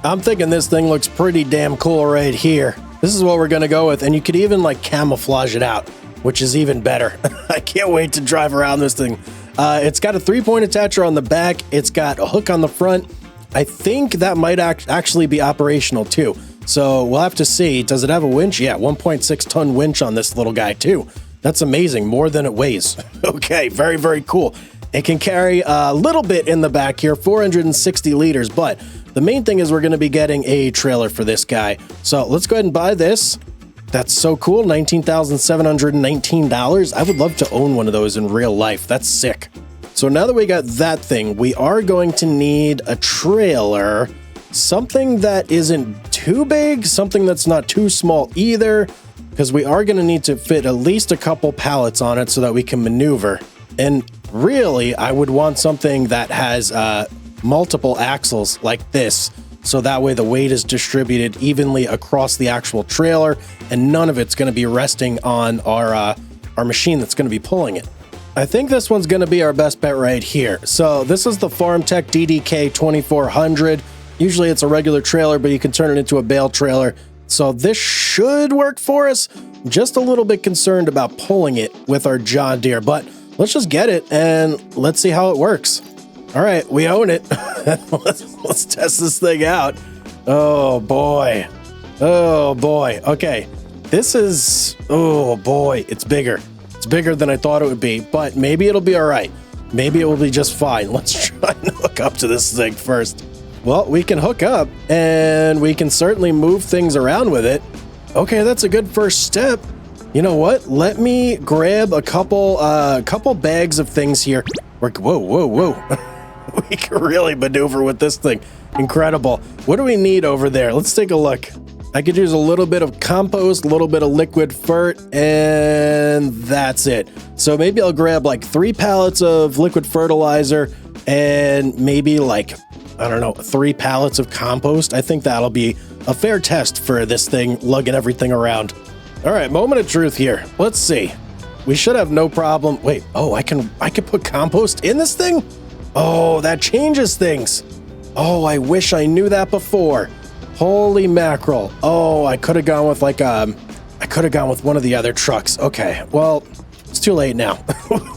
I'm thinking this thing looks pretty damn cool right here. This is what we're going to go with. And you could even like camouflage it out, which is even better. I can't wait to drive around this thing. It's got a 3-point attacher on the back. It's got a hook on the front. I think that might actually be operational too. So we'll have to see. Does it have a winch? Yeah, 1.6 ton winch on this little guy too. That's amazing. More than it weighs. Okay, very, very cool. It can carry a little bit in the back here, 460 liters. But the main thing is we're going to be getting a trailer for this guy. So let's go ahead and buy this. That's so cool. $19,719. I would love to own one of those in real life. That's sick. So now that we got that thing, we are going to need a trailer, something that isn't too big, something that's not too small either, because we are going to need to fit at least a couple pallets on it so that we can maneuver. And really, I would want something that has multiple axles like this, so that way the weight is distributed evenly across the actual trailer, and none of it's going to be resting on our machine that's going to be pulling it. I think this one's going to be our best bet right here. So this is the FarmTech DDK 2400. Usually it's a regular trailer, but you can turn it into a bale trailer. So this should work for us. I'm just a little bit concerned about pulling it with our John Deere, but let's just get it and let's see how it works. All right, we own it. let's test this thing out. Oh boy. Oh boy. Okay. This is, oh boy, it's bigger. It's bigger than I thought it would be, but maybe it'll be all right. Maybe it will be just fine. Let's try and hook up to this thing first. Well, we can hook up and we can certainly move things around with it. Okay, that's a good first step. You know what? Let me grab a couple bags of things here. Whoa. We can really maneuver with this thing. Incredible. What do we need over there? Let's take a look. I could use a little bit of compost, a little bit of liquid fert, and that's it. So maybe I'll grab like 3 pallets of liquid fertilizer and maybe like, I don't know, 3 pallets of compost. I think that'll be a fair test for this thing lugging everything around. All right, moment of truth here. Let's see. We should have no problem. Wait, oh, I can put compost in this thing? Oh, that changes things. Oh, I wish I knew that before. Holy mackerel. Oh, I could have gone with like I could have gone with one of the other trucks. Okay, well, it's too late now.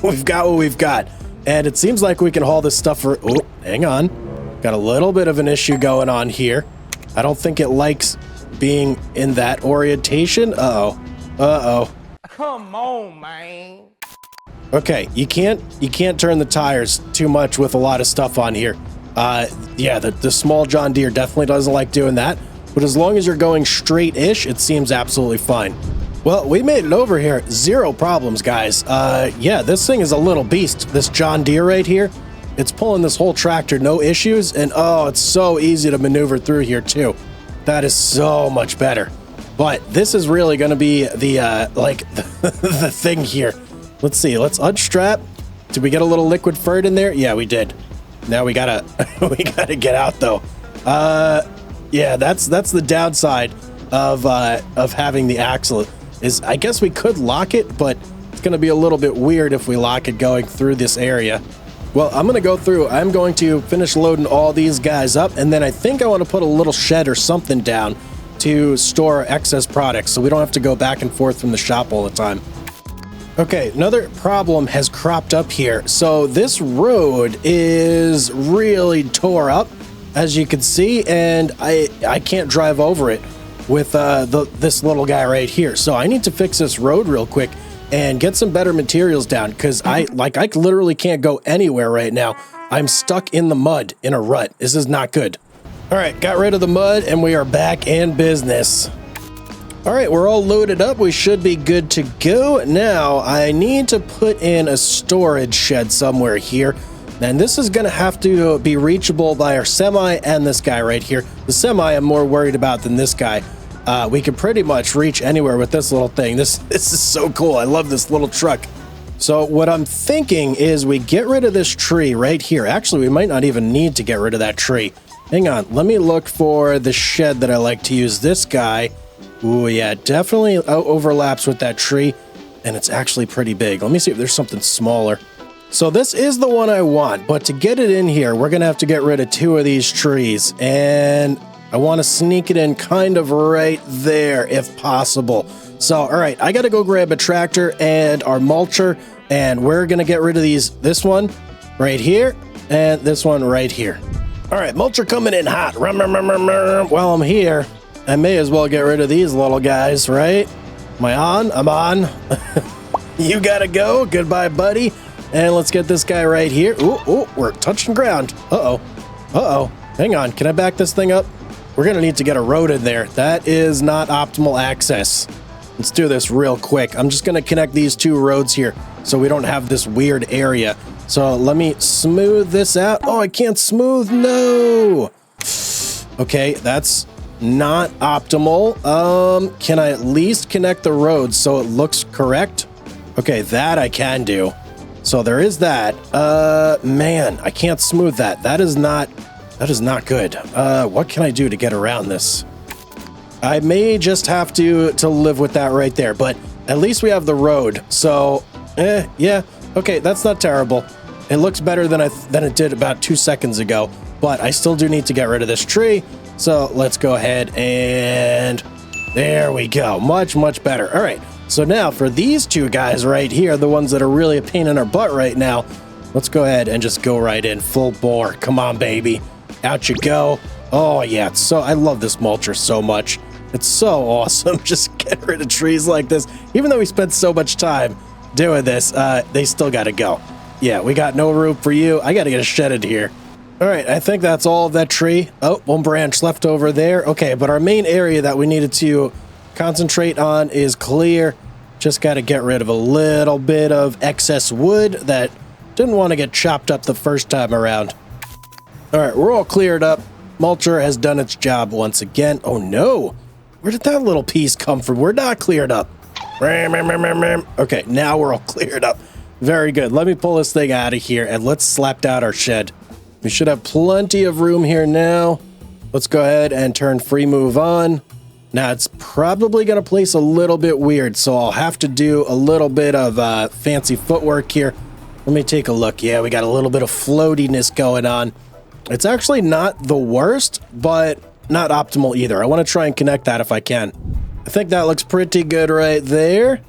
We've got what we've got. And it seems like we can haul this stuff for, oh, hang on. Got a little bit of an issue going on here. I don't think it likes being in that orientation. Uh-oh. Come on, man. Okay, you can't turn the tires too much with a lot of stuff on here. Yeah, the small John Deere definitely doesn't like doing that. but as long as you're going straight-ish, it seems absolutely fine. Well, we made it over here. Zero problems, guys. Yeah, this thing is a little beast. This John Deere right here, it's pulling this whole tractor, no issues. And oh, it's so easy to maneuver through here too. That is so much better. But this is really going to be the, the thing here. Let's see. Let's unstrap. Did we get a little liquid furt in there? Yeah, we did. Now we gotta, we gotta get out though. Yeah, that's the downside of having the axle. Is I guess we could lock it, but it's going to be a little bit weird if we lock it going through this area. Well, I'm going to go through. I'm going to finish loading all these guys up, and then I think I want to put a little shed or something down to store excess products so we don't have to go back and forth from the shop all the time. Okay, another problem has cropped up here. So this road is really tore up, as you can see, and I can't drive over it with this little guy right here. So I need to fix this road real quick and get some better materials down, because I literally can't go anywhere right now. I'm stuck in the mud in a rut. This is not good. All right, got rid of the mud and we are back in business. All right, we're all loaded up. We should be good to go. Now I need to put in a storage shed somewhere here. And this is going to have to be reachable by our semi and this guy right here. The semi I'm more worried about than this guy. We can pretty much reach anywhere with this little thing. This is so cool. I love this little truck. So what I'm thinking is we get rid of this tree right here. Actually, we might not even need to get rid of that tree. Hang on. Let me look for the shed that I like to use. This guy. Ooh, yeah, definitely overlaps with that tree. And it's actually pretty big. Let me see if there's something smaller. So this is the one I want. But to get it in here, we're going to have to get rid of 2 of these trees. And I want to sneak it in kind of right there if possible. So, all right, I got to go grab a tractor and our mulcher, and we're going to get rid of this one right here and this one right here. All right, mulcher coming in hot. While I'm here, I may as well get rid of these little guys, right? Am I on? I'm on. You got to go. Goodbye, buddy. And let's get this guy right here. Ooh, we're touching ground. Uh-oh. Hang on. Can I back this thing up? We're going to need to get a road in there. That is not optimal access. Let's do this real quick. I'm just going to connect these 2 roads here so we don't have this weird area. So let me smooth this out. Oh, I can't smooth. No. Okay, that's not optimal. Can I at least connect the roads so it looks correct? Okay, that I can do. So there is that. Man, I can't smooth that. That is not good. What can I do to get around this? I may just have to live with that right there, but at least we have the road. So, yeah. Okay, that's not terrible. It looks better than it did about 2 seconds ago, but I still do need to get rid of this tree. So let's go ahead and there we go. Much, much better. All right. So now for these 2 guys right here, the ones that are really a pain in our butt right now, let's go ahead and just go right in full bore. Come on, baby. Out you go. Oh, yeah. I love this mulcher so much. It's so awesome. Just get rid of trees like this. Even though we spent so much time doing this, they still got to go. Yeah, we got no room for you. I got to get a shed in here. All right, I think that's all of that tree. Oh, 1 branch left over there. Okay, but our main area that we needed to concentrate on is clear. Just got to get rid of a little bit of excess wood that didn't want to get chopped up the first time around. All right, we're all cleared up. Mulcher has done its job once again. Oh, no. Where did that little piece come from? We're not cleared up. Okay, now we're all cleared up. Very good. Let me pull this thing out of here and let's slap down our shed. We should have plenty of room here now. Let's go ahead and turn free move on. Now, it's probably going to place a little bit weird, so I'll have to do a little bit of fancy footwork here. Let me take a look. Yeah, we got a little bit of floatiness going on. It's actually not the worst, but not optimal either. I want to try and connect that if I can. I think that looks pretty good right there.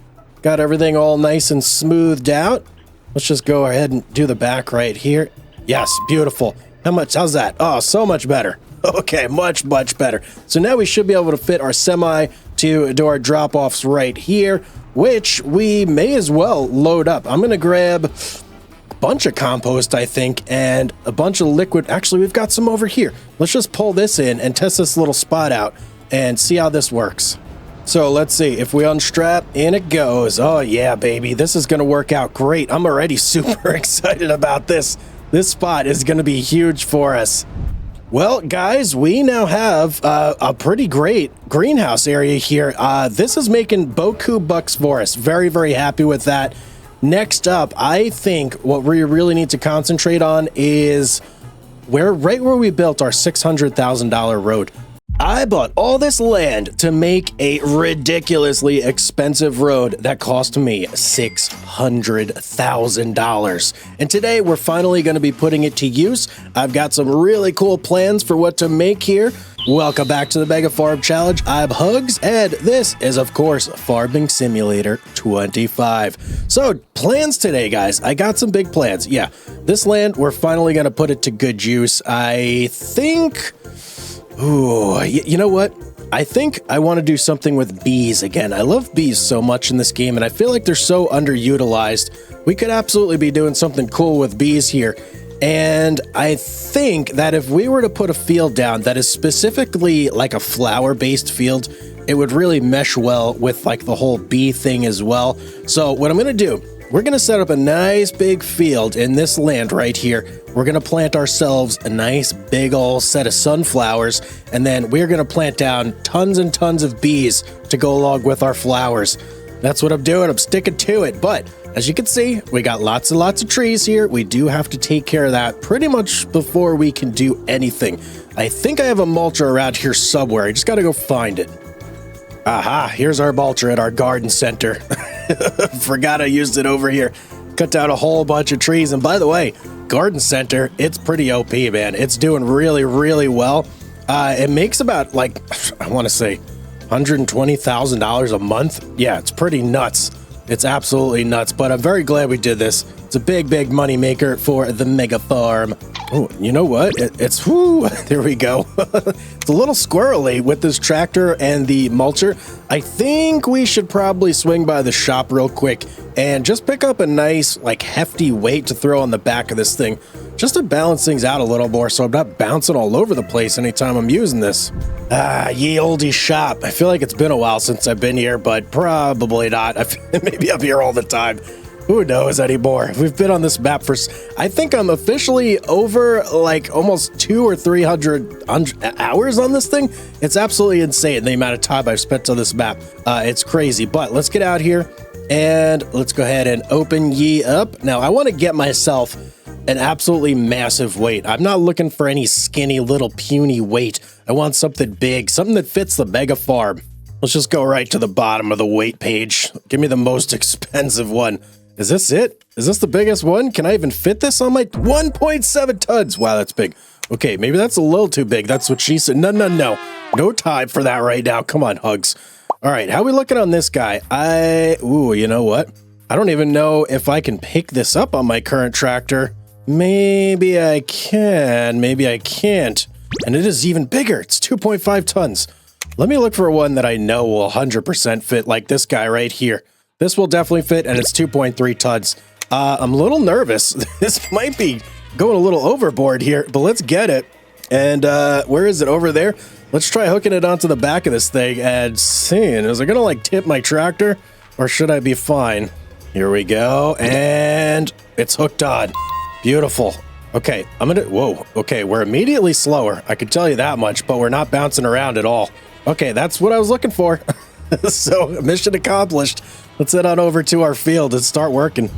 Got everything all nice and smoothed out. Let's just go ahead and do the back right here. Yes, beautiful. How's that? Oh, so much better. Okay, much, much better. So now we should be able to fit our semi to do our drop-offs right here, which we may as well load up. I'm going to grab bunch of compost, I think, and a bunch of liquid. Actually, we've got some over here. Let's just pull this in and test this little spot out and see how this works. So let's see if we unstrap, in it goes. Oh yeah, baby, this is gonna work out great. I'm already super excited about this. This spot is gonna be huge for us. Well, guys, we now have a pretty great greenhouse area here. This is making boku bucks for us. Very, very happy with that. Next up, I think what we really need to concentrate on is right where we built our $600,000 road. I bought all this land to make a ridiculously expensive road that cost me $600,000. And today we're finally going to be putting it to use. I've got some really cool plans for what to make here. Welcome back to the Mega Farm Challenge. I'm Hugz, and this is, of course, Farming Simulator 25. So, plans today, guys. I got some big plans. Yeah, this land, we're finally going to put it to good use. I think... Ooh, you know what? I think I want to do something with bees again. I love bees so much in this game, and I feel like they're so underutilized. We could absolutely be doing something cool with bees here. And I think that if we were to put a field down that is specifically like a flower-based field, it would really mesh well with like the whole bee thing as well. So what I'm going to do, we're going to set up a nice big field in this land right here. We're going to plant ourselves a nice big old set of sunflowers, and then we're going to plant down tons and tons of bees to go along with our flowers. That's what I'm doing. I'm sticking to it. But as you can see, we got lots and lots of trees here. We do have to take care of that pretty much before we can do anything. I think I have a mulcher around here somewhere. I just got to go find it. Aha, here's our mulcher at our garden center. Forgot I used it over here. Cut down a whole bunch of trees. And by the way, garden center, it's pretty OP, man. It's doing really, really well. It makes about, like, I want to say $120,000 a month. Yeah, it's pretty nuts. It's absolutely nuts, but I'm very glad we did this. It's a big, big money maker for the mega farm. Oh, you know what? It's, whoo, there we go. It's a little squirrely with this tractor and the mulcher. I think we should probably swing by the shop real quick and just pick up a nice, like, hefty weight to throw on the back of this thing, just to balance things out a little more so I'm not bouncing all over the place anytime I'm using this. Ye olde shop. I feel like it's been a while since I've been here, but probably not. Maybe I'm here all the time. Who knows anymore? We've been on this map for... I think I'm officially over, like, almost 200 or 300 hours on this thing. It's absolutely insane, the amount of time I've spent on this map. It's crazy, but let's get out here, and let's go ahead and open ye up. Now, I want to get myself an absolutely massive weight. I'm not looking for any skinny little puny weight. I want something big, something that fits the mega farm. Let's just go right to the bottom of the weight page. Give me the most expensive one. Is this it? Is this the biggest one? Can I even fit this on my 1.7 tons? Wow, that's big. Okay, maybe that's a little too big. That's what she said. No, no, no. No time for that right now. Come on, Hugz. All right, how are we looking on this guy? Ooh, you know what? I don't even know if I can pick this up on my current tractor. Maybe I can, maybe I can't. And it is even bigger. It's 2.5 tons. Let me look for one that I know will 100% fit, like this guy right here. This will definitely fit, and it's 2.3 tons. I'm a little nervous. This might be going a little overboard here, but let's get it. And where is it? Over there? Let's try hooking it onto the back of this thing and seeing, is it gonna like tip my tractor, or should I be fine? Here we go, and it's hooked on. Beautiful. Okay, I'm gonna, whoa, okay, we're immediately slower. I can tell you that much, but we're not bouncing around at all. Okay, that's what I was looking for. So, mission accomplished. Let's head on over to our field and start working.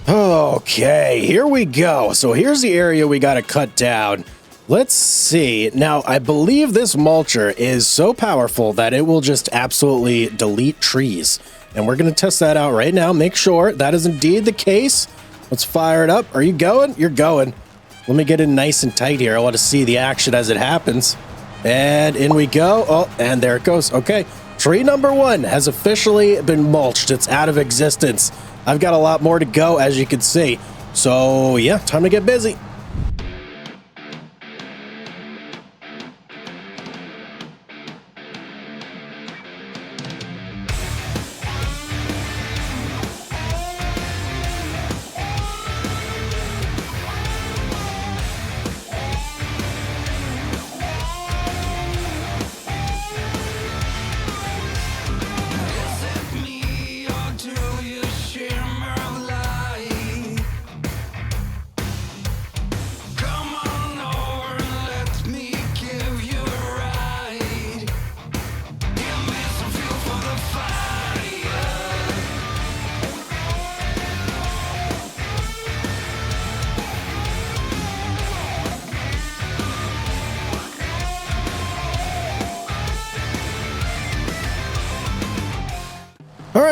Okay, here we go. So here's the area we got to cut down. Let's see. Now, I believe this mulcher is so powerful that it will just absolutely delete trees. And we're going to test that out right now. Make sure that is indeed the case. Let's fire it up. Are you going? You're going. Let me get in nice and tight here. I want to see the action as it happens. And in we go. Oh, and there it goes. Okay. Tree number 1 has officially been mulched. It's out of existence. I've got a lot more to go, as you can see. So, yeah, time to get busy.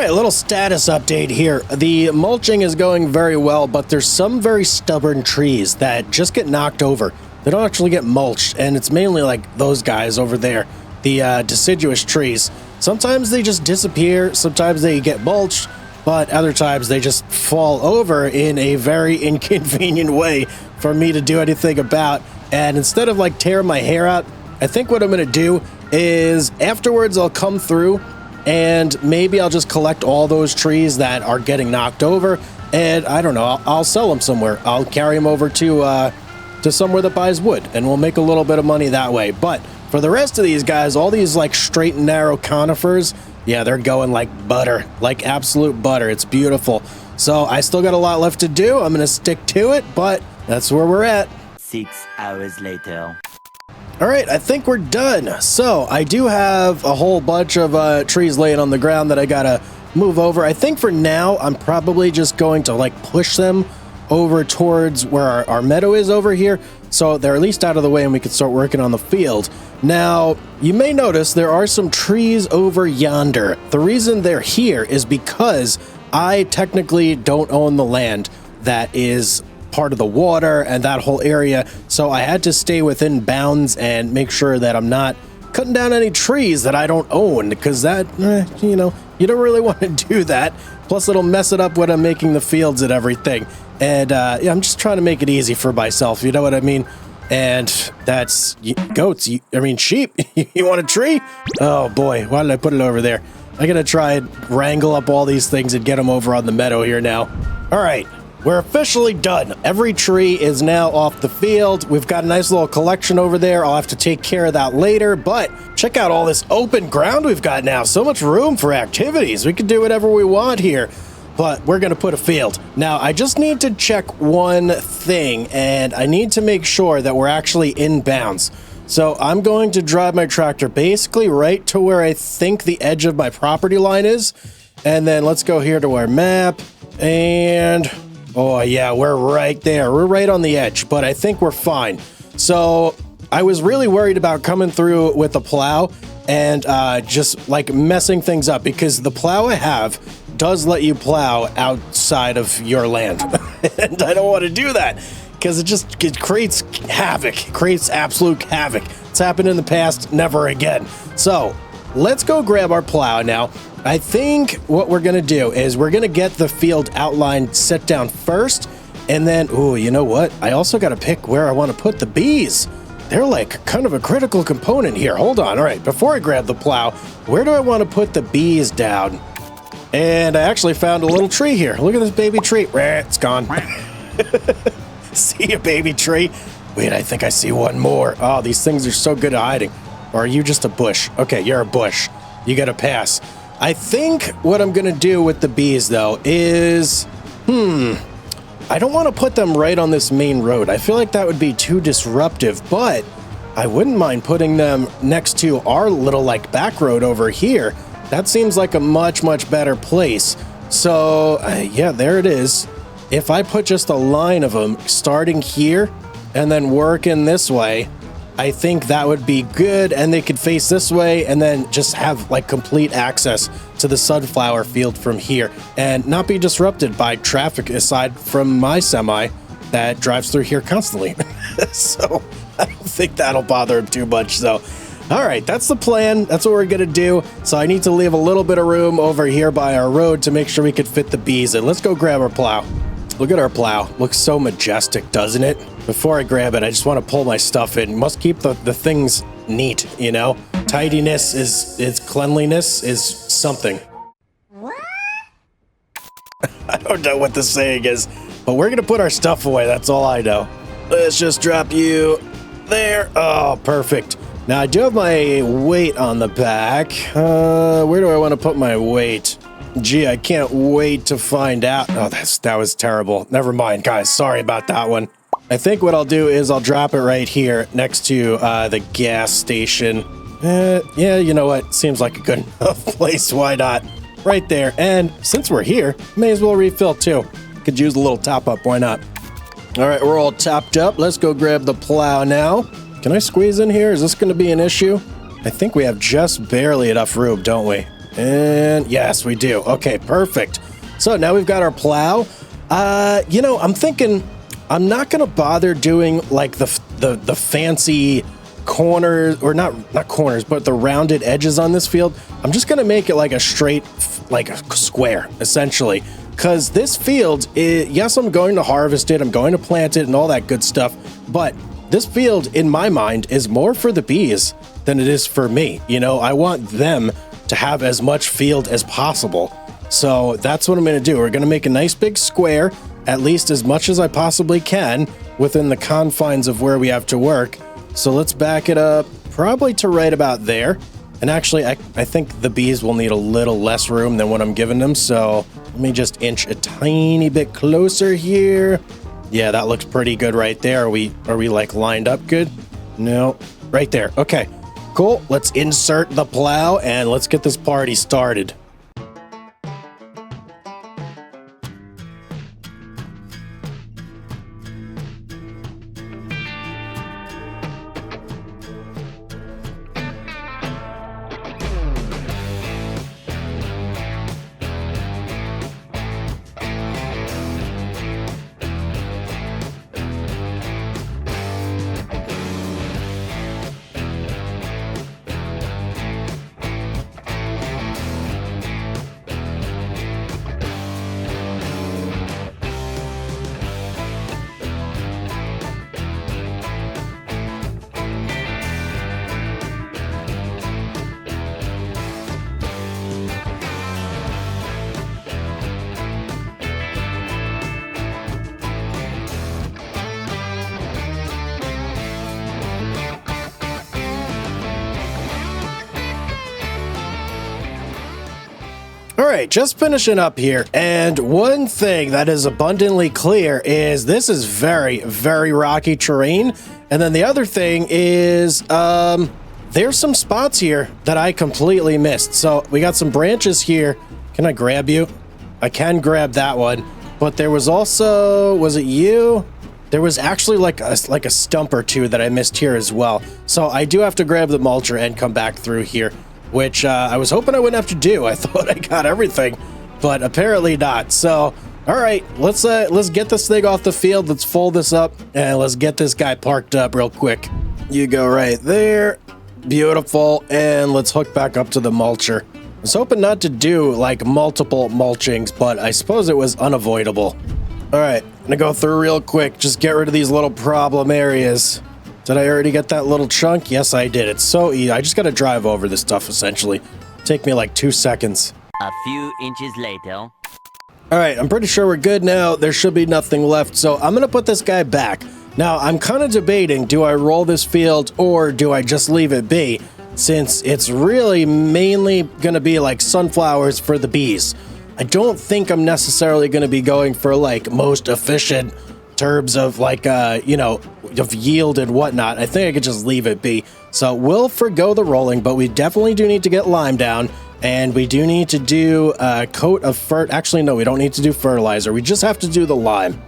right, a little status update here. The mulching is going very well, but there's some very stubborn trees that just get knocked over. They don't actually get mulched, and it's mainly like those guys over there, the deciduous trees. Sometimes they just disappear, sometimes they get mulched, but other times they just fall over in a very inconvenient way for me to do anything about. And instead of like tearing my hair out, I think what I'm going to do is afterwards I'll come through and maybe I'll just collect all those trees that are getting knocked over, and I don't know, I'll sell them somewhere. I'll carry them over to somewhere that buys wood, and we'll make a little bit of money that way. But for the rest of these guys, all these like straight and narrow conifers, yeah, they're going like butter, like absolute butter. It's beautiful. So I still got a lot left to do. I'm going to stick to it, but that's where we're at. 6 hours later. All right, I think we're done. So I do have a whole bunch of trees laying on the ground that I gotta move over. I think for now, I'm probably just going to like push them over towards where our meadow is over here, so they're at least out of the way and we can start working on the field. Now, you may notice there are some trees over yonder. The reason they're here is because I technically don't own the land that is part of the water and that whole area, so I had to stay within bounds and make sure that I'm not cutting down any trees that I don't own, because that, you know, you don't really want to do that. Plus it'll mess it up when I'm making the fields and everything. And yeah, I'm just trying to make it easy for myself, you know what I mean? And that's goats, sheep. You want a tree? Oh boy, why did I put it over there? I gotta try and wrangle up all these things and get them over on the meadow here now. All right. We're officially done. Every tree is now off the field. We've got a nice little collection over there. I'll have to take care of that later, but check out all this open ground we've got now. So much room for activities. We can do whatever we want here, but we're going to put a field. Now, I just need to check one thing, and I need to make sure that we're actually in bounds. So I'm going to drive my tractor basically right to where I think the edge of my property line is. And then let's go here to our map, and oh yeah, we're right there. We're right on the edge, but I think we're fine. So I was really worried about coming through with the plow and just like messing things up, because the plow I have does let you plow outside of your land. And I don't want to do that because it creates havoc. It creates absolute havoc. It's happened in the past, never again. So let's go grab our plow now. I think what we're going to do is we're going to get the field outline set down first, and then, oh, you know what? I also got to pick where I want to put the bees. They're like kind of a critical component here. Hold on. All right, before I grab the plow, where do I want to put the bees down? And I actually found a little tree here. Look at this baby tree. It's gone. See a baby tree? Wait, I think I see one more. Oh, these things are so good at hiding. Or are you just a bush? Okay, you're a bush. You got to pass. I think what I'm going to do with the bees, though, is, I don't want to put them right on this main road. I feel like that would be too disruptive, but I wouldn't mind putting them next to our little, like, back road over here. That seems like a much, much better place. So, yeah, there it is. If I put just a line of them starting here and then working this way, I think that would be good, and they could face this way and then just have like complete access to the sunflower field from here and not be disrupted by traffic aside from my semi that drives through here constantly. So I don't think that'll bother him too much. So, all right, that's the plan. That's what we're going to do. So I need to leave a little bit of room over here by our road to make sure we could fit the bees in. Let's go grab our plow. Look at our plow. Looks so majestic, doesn't it? Before I grab it, I just want to pull my stuff in. Must keep the things neat, you know? Tidiness is cleanliness is something. What? I don't know what the saying is, but we're going to put our stuff away. That's all I know. Let's just drop you there. Oh, perfect. Now, I do have my weight on the back. Where do I want to put my weight? Gee, I can't wait to find out. Oh, that was terrible. Never mind, guys. Sorry about that one. I think what I'll do is I'll drop it right here next to the gas station. Yeah, you know what? Seems like a good enough place. Why not? Right there. And since we're here, may as well refill too. Could use a little top up. Why not? All right, we're all topped up. Let's go grab the plow now. Can I squeeze in here? Is this going to be an issue? I think we have just barely enough room, don't we? And yes, we do. Okay, perfect. So now we've got our plow. You know, I'm thinking I'm not going to bother doing like the fancy corners, or not corners, but the rounded edges on this field. I'm just going to make it like a straight, like a square, essentially. Because this field, yes, I'm going to harvest it, I'm going to plant it and all that good stuff, but this field, in my mind, is more for the bees than it is for me. You know, I want them to have as much field as possible. So that's what I'm going to do. We're going to make a nice big square, at least as much as I possibly can, within the confines of where we have to work. So let's back it up probably to right about there. And actually, I think the bees will need a little less room than what I'm giving them. So let me just inch a tiny bit closer here. Yeah, that looks pretty good right there. Are we like lined up good? No, right there. Okay, cool. Let's insert the plow and let's get this party started. All right, just finishing up here. And one thing that is abundantly clear is this is very, very rocky terrain. And then the other thing is there's some spots here that I completely missed. So we got some branches here. Can I grab you? I can grab that one. But there was also, was it you? There was actually like a stump or two that I missed here as well. So I do have to grab the mulcher and come back through here, which I was hoping I wouldn't have to do. I thought I got everything, but apparently not. So, all right, let's get this thing off the field. Let's fold this up and let's get this guy parked up real quick. You go right there. Beautiful. And let's hook back up to the mulcher. I was hoping not to do like multiple mulchings, but I suppose it was unavoidable. All right, I'm gonna go through real quick. Just get rid of these little problem areas. Did I already get that little chunk? Yes, I did. It's so easy. I just got to drive over this stuff, essentially. Take me like 2 seconds. A few inches later. All right, I'm pretty sure we're good now. There should be nothing left, so I'm going to put this guy back. Now, I'm kind of debating, do I roll this field or do I just leave it be, since it's really mainly going to be like sunflowers for the bees. I don't think I'm necessarily going to be going for like most efficient terms of like, you know, of yield and whatnot. I think I could just leave it be. So we'll forgo the rolling, but we definitely do need to get lime down, and we do need to do a coat of actually, no, we don't need to do fertilizer. We just have to do the lime.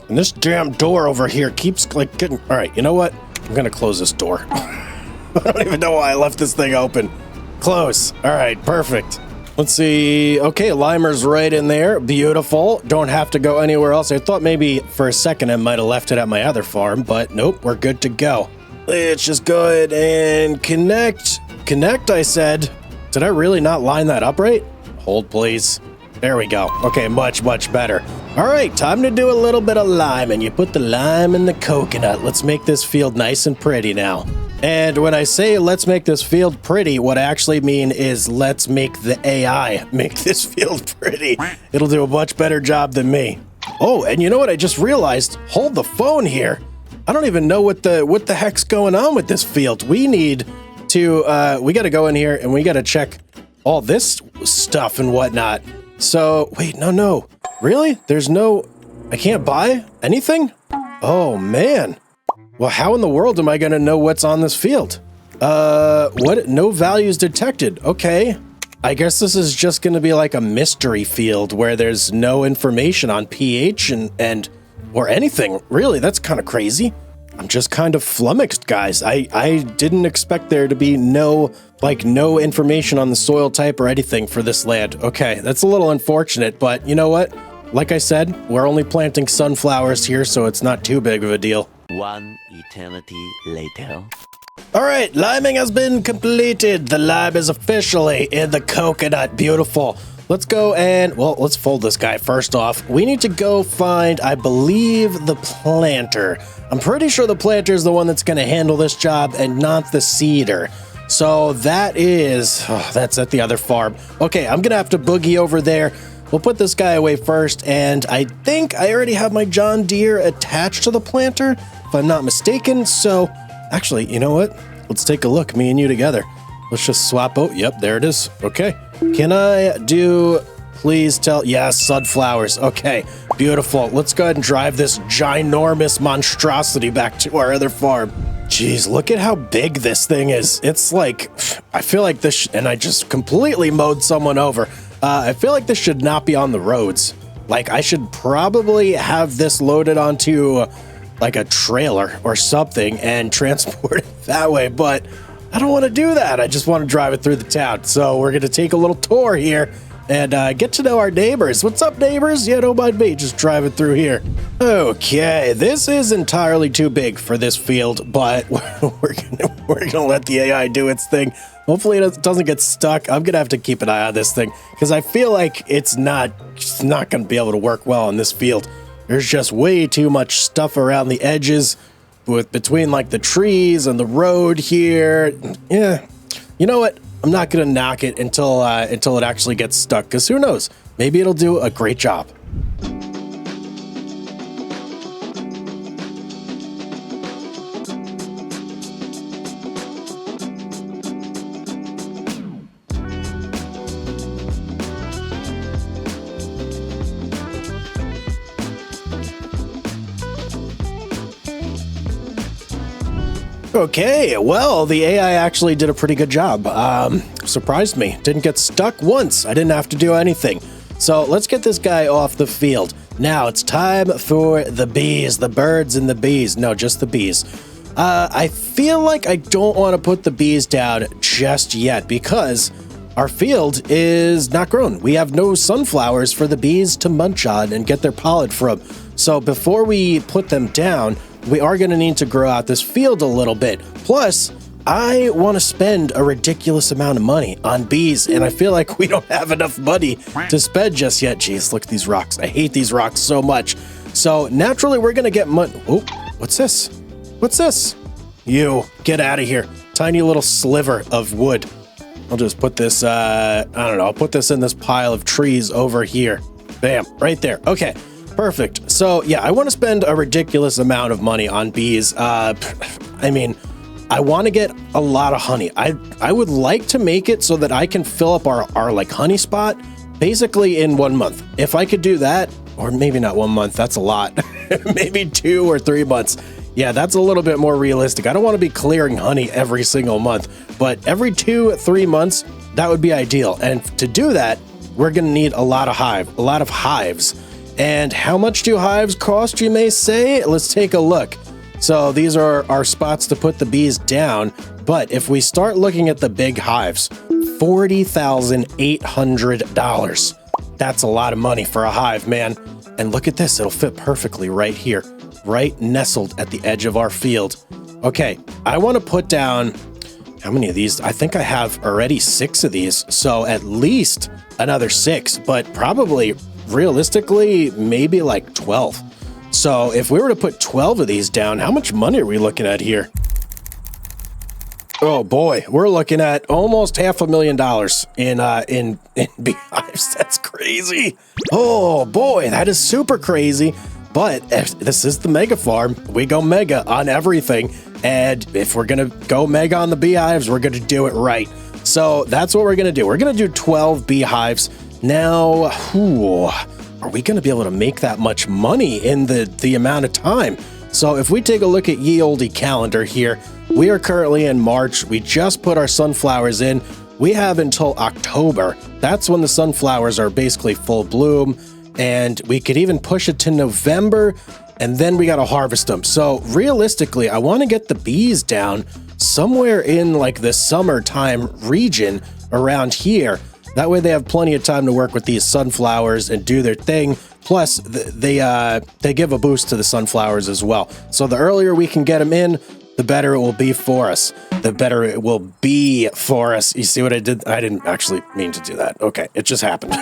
And this damn door over here keeps like getting, all right, you know what? I'm going to close this door. I don't even know why I left this thing open. Close. All right, perfect. Let's see. Okay, limer's right in there. Beautiful. Don't have to go anywhere else. I thought maybe for a second I might have left it at my other farm, but nope, we're good to go. Let's just go ahead and connect. Connect, I said. Did I really not line that up right? Hold, please. There we go. Okay, much, much better. All right, time to do a little bit of lime, and you put the lime in the coconut. Let's make this field nice and pretty now. And when I say let's make this field pretty, what I actually mean is let's make the AI make this field pretty. It'll do a much better job than me. Oh, and you know what I just realized? Hold the phone here. I don't even know what the heck's going on with this field. We need to, we got to go in here and we got to check all this stuff and whatnot. So, wait, no. Really? There's no, I can't buy anything? Oh, man. Well, how in the world am I going to know what's on this field? What? No values detected. Okay. I guess this is just going to be like a mystery field where there's no information on pH and or anything. Really, that's kind of crazy. I'm just kind of flummoxed, guys. I didn't expect there to be no information on the soil type or anything for this land. Okay, that's a little unfortunate, but you know what? Like I said, we're only planting sunflowers here, so it's not too big of a deal. One eternity later. All right, liming has been completed. The lime is officially in the coconut. Beautiful. Let's go and, well, let's fold this guy first off. We need to go find, I believe, the planter. I'm pretty sure the planter is the one that's going to handle this job and not the seeder. So that is, that's at the other farm. Okay, I'm going to have to boogie over there. We'll put this guy away first, and I think I already have my John Deere attached to the planter, if I'm not mistaken. So, actually, you know what? Let's take a look, me and you together. Let's just swap. Oh, yep, there it is. Okay. Can I do, please tell, yes, sunflowers. Okay, beautiful. Let's go ahead and drive this ginormous monstrosity back to our other farm. Jeez, look at how big this thing is. It's like, I feel like this, and I just completely mowed someone over. I feel like this should not be on the roads. Like, I should probably have this loaded onto like a trailer or something and transport it that way, but I don't want to do that. I just want to drive it through the town. So we're going to take a little tour here and get to know our neighbors. What's up, neighbors? Yeah, don't mind me. Just drive it through here. Okay, this is entirely too big for this field, but we're gonna let the AI do its thing. Hopefully it doesn't get stuck. I'm gonna have to keep an eye on this thing because I feel like it's not gonna be able to work well in this field. There's just way too much stuff around the edges between like the trees and the road here. Yeah, you know what? I'm not gonna knock it until it actually gets stuck, because who knows? Maybe it'll do a great job. Okay, well, the AI actually did a pretty good job. Surprised me. Didn't get stuck once. I didn't have to do anything. So let's get this guy off the field. Now it's time for the bees, the birds and the bees. No, just the bees. I feel like I don't want to put the bees down just yet because our field is not grown. We have no sunflowers for the bees to munch on and get their pollen from. So before we put them down, we are going to need to grow out this field a little bit. Plus, I want to spend a ridiculous amount of money on bees, and I feel like we don't have enough money to spend just yet. Jeez, look at these rocks. I hate these rocks so much. So naturally, we're going to get money. Oh, what's this? What's this? You, get out of here. Tiny little sliver of wood. I'll just put this, I don't know, I'll put this in this pile of trees over here. Bam, right there. Okay. Perfect. So yeah, I want to spend a ridiculous amount of money on bees. I mean, I want to get a lot of honey. I would like to make it so that I can fill up our like honey spot basically in 1 month. If I could do that, or maybe not 1 month, that's a lot. Maybe 2 or 3 months. Yeah, that's a little bit more realistic. I don't want to be clearing honey every single month, but every 2 or 3 months, that would be ideal. And to do that, we're going to need a lot of hives. And how much do hives cost, you may say? Let's take a look. So these are our spots to put the bees down. But if we start looking at the big hives, $40,800. That's a lot of money for a hive, man. And look at this. It'll fit perfectly right here, right nestled at the edge of our field. Okay, I want to put down, how many of these? I think I have already 6 of these. So at least another 6, but probably realistically, maybe like 12. So if we were to put 12 of these down, how much money are we looking at here? Oh boy, we're looking at almost $500,000 in beehives. That's crazy. Oh boy, that is super crazy. But this is the mega farm. We go mega on everything. And if we're going to go mega on the beehives, we're going to do it right. So that's what we're going to do. We're going to do 12 beehives. Now, are we going to be able to make that much money in the amount of time? So if we take a look at ye olde calendar here, we are currently in March. We just put our sunflowers in. We have until October. That's when the sunflowers are basically full bloom. And we could even push it to November. and then we got to harvest them. So realistically, I want to get the bees down somewhere in like the summertime region around here. That way they have plenty of time to work with these sunflowers and do their thing. Plus, they give a boost to the sunflowers as well. So the earlier we can get them in, the better it will be for us. The better it will be for us. You see what I did? I didn't actually mean to do that. Okay, it just happened.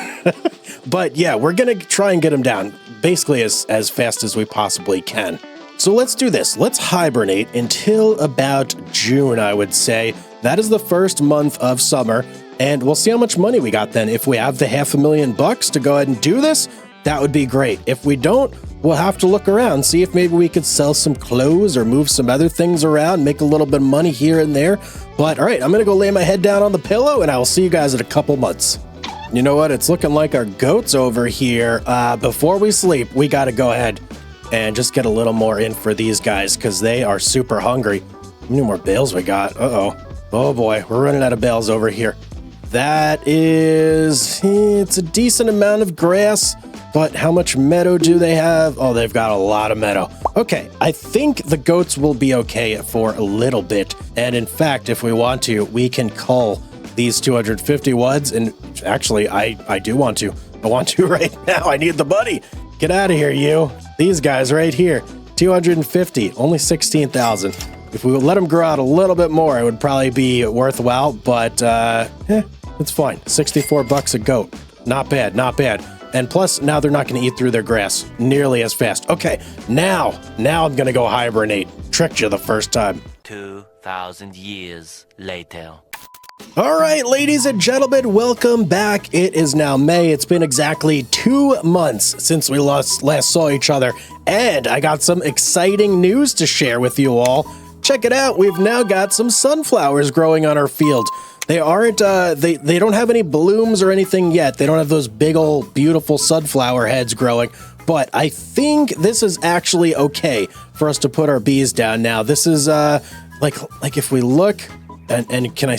But yeah, we're going to try and get them down basically as fast as we possibly can. So let's do this. Let's hibernate until about June, I would say. That is the first month of summer, and we'll see how much money we got then. If we have the $500,000 to go ahead and do this, that would be great. If we don't, we'll have to look around, see if maybe we could sell some clothes or move some other things around, make a little bit of money here and there. But all right, I'm going to go lay my head down on the pillow, and I will see you guys in a couple months. You know what? It's looking like our goats over here. Before we sleep, we got to go ahead and just get a little more in for these guys because they are super hungry. How many more bales we got? Uh-oh. Oh boy, we're running out of bales over here. That is, it's a decent amount of grass, but how much meadow do they have? Oh, they've got a lot of meadow. Okay, I think the goats will be okay for a little bit. And in fact, if we want to, we can cull these 250 wads. And actually, I do want to. I want to right now. I need the money. Get out of here, you. These guys right here, 250, only 16,000. If we would let them grow out a little bit more, it would probably be worthwhile, but it's fine. $64 a goat. Not bad, not bad. And plus, now they're not going to eat through their grass nearly as fast. Okay, now I'm going to go hibernate. Tricked you the first time. 2,000 years later. All right, ladies and gentlemen, welcome back. It is now May. It's been exactly 2 months since we last saw each other, and I got some exciting news to share with you all. Check it out. We've now got some sunflowers growing on our field. They aren't, they don't have any blooms or anything yet. They don't have those big old beautiful sunflower heads growing, but I think this is actually okay for us to put our bees down now. This is, like if we look, and can I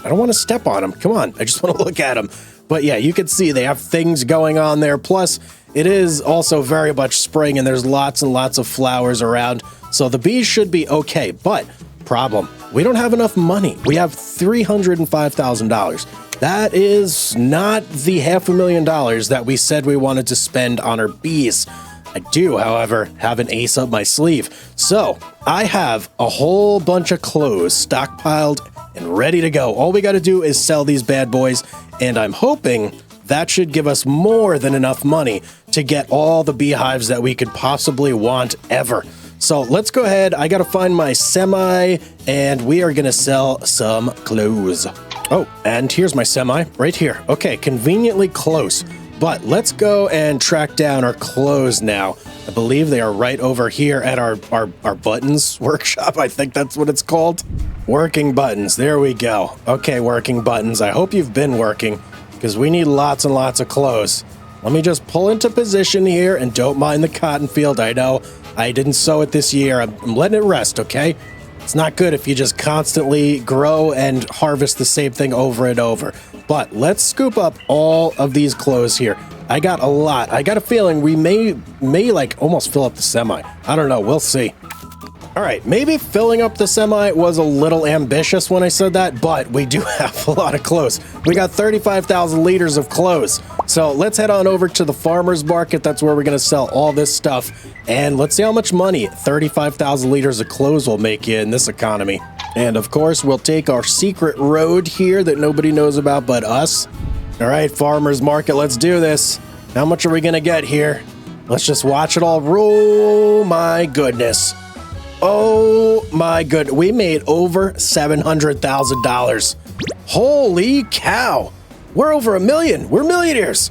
don't want to step on them. Come on. I just want to look at them. But yeah, you can see they have things going on there. Plus, it is also very much spring and there's lots and lots of flowers around. So the bees should be okay. But problem, we don't have enough money. We have $305,000. That is not the $500,000 that we said we wanted to spend on our bees. I do, however, have an ace up my sleeve. So I have a whole bunch of clothes stockpiled and ready to go. All we got to do is sell these bad boys, and I'm hoping that should give us more than enough money to get all the beehives that we could possibly want ever. So let's go ahead. I got to find my semi, and we are going to sell some clothes. Oh, and here's my semi right here. Okay, conveniently close. But let's go and track down our clothes now. I believe they are right over here at our buttons workshop. I think that's what it's called. Working buttons. There we go. Okay, working buttons. I hope you've been working because we need lots and lots of clothes. Let me just pull into position here and don't mind the cotton field. I know I didn't sow it this year. I'm letting it rest, okay? It's not good if you just constantly grow and harvest the same thing over and over. But let's scoop up all of these clothes here. I got a lot. I got a feeling we may like almost fill up the semi. I don't know. We'll see. All right, maybe filling up the semi was a little ambitious when I said that, but we do have a lot of clothes. We got 35,000 liters of clothes. So let's head on over to the farmer's market. That's where we're going to sell all this stuff. And let's see how much money 35,000 liters of clothes will make you in this economy. And of course, we'll take our secret road here that nobody knows about but us. All right, farmer's market, let's do this. How much are we going to get here? Let's just watch it all roll. My goodness. Oh my good. We made over $700,000. Holy cow. We're over $1 million. We're millionaires.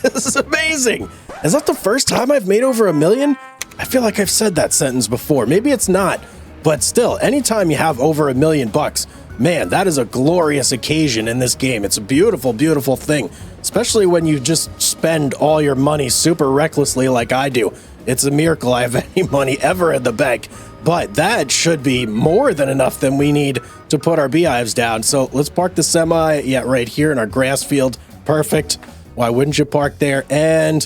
This is amazing. Is that the first time I've made over $1 million? I feel like I've said that sentence before. Maybe it's not. But still, anytime you have over $1 million, man, that is a glorious occasion in this game. It's a beautiful, beautiful thing, especially when you just spend all your money super recklessly like I do. It's a miracle I have any money ever in the bank. But that should be more than enough than we need to put our beehives down. So let's park the semi, right here in our grass field. Perfect. Why wouldn't you park there? And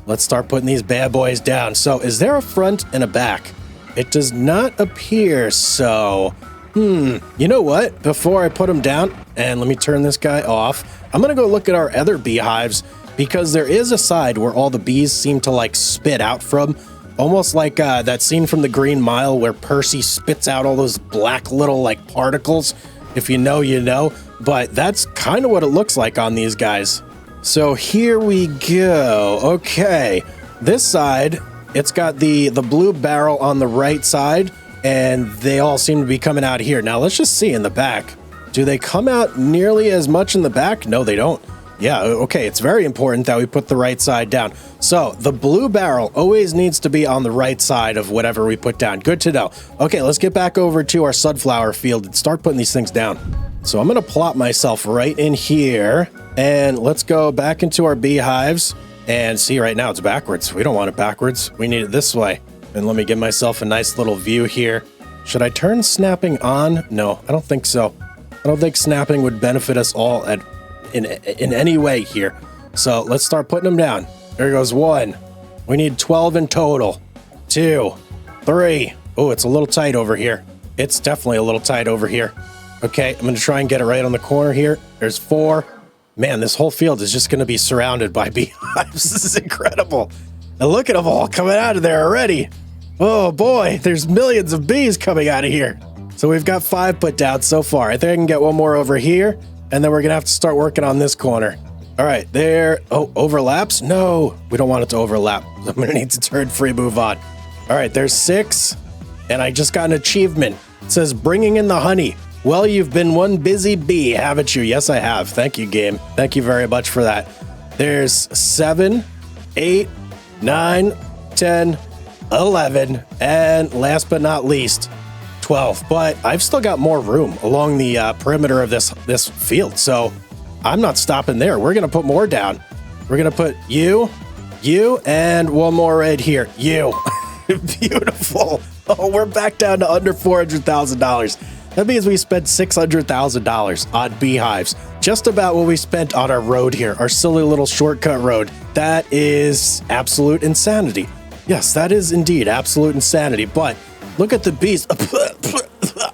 Let's start putting these bad boys down. So is there a front and a back? It does not appear so. You know what? Before I put them down, and let me turn this guy off, I'm going to go look at our other beehives because there is a side where all the bees seem to like spit out from. Almost like that scene from the Green Mile where Percy spits out all those black little like particles. If you know, you know. But that's kind of what it looks like on these guys. So here we go. Okay. This side, it's got the blue barrel on the right side. And they all seem to be coming out here. Now, let's just see in the back. Do they come out nearly as much in the back? No, they don't. Yeah, okay, it's very important that we put the right side down. So, the blue barrel always needs to be on the right side of whatever we put down. Good to know. Okay, let's get back over to our sunflower field and start putting these things down. So, I'm going to plop myself right in here. And let's go back into our beehives. And see, right now it's backwards. We don't want it backwards. We need it this way. And let me give myself a nice little view here. Should I turn snapping on? No, I don't think so. I don't think snapping would benefit us all in any way here. So let's start putting them down. There goes 1. We need 12 in total. 2, 3. Oh, it's a little tight over here. It's definitely a little tight over here. Okay, I'm going to try and get it right on the corner here. There's 4. Man, this whole field is just going to be surrounded by beehives. This is incredible. And look at them all coming out of there already. Oh boy, there's millions of bees coming out of here. So we've got 5 put down so far. I think I can get one more over here, and then we're gonna have to start working on this corner. All right, there. Oh, overlaps? No, we don't want it to overlap. I'm gonna need to turn free, move on. All right, there's 6, and I just got an achievement. It says bringing in the honey. Well, you've been one busy bee, haven't you? Yes, I have. Thank you, game. Thank you very much for that. There's 7, 8, 9, 10, 11, and last but not least, 12. But I've still got more room along the perimeter of this field, so I'm not stopping there. We're going to put more down. We're going to put you, and one more right here. You. Beautiful. Oh, we're back down to under $400,000. That means we spent $600,000 on beehives. Just about what we spent on our road here, our silly little shortcut road. That is absolute insanity. Yes, that is indeed absolute insanity, but look at the bees.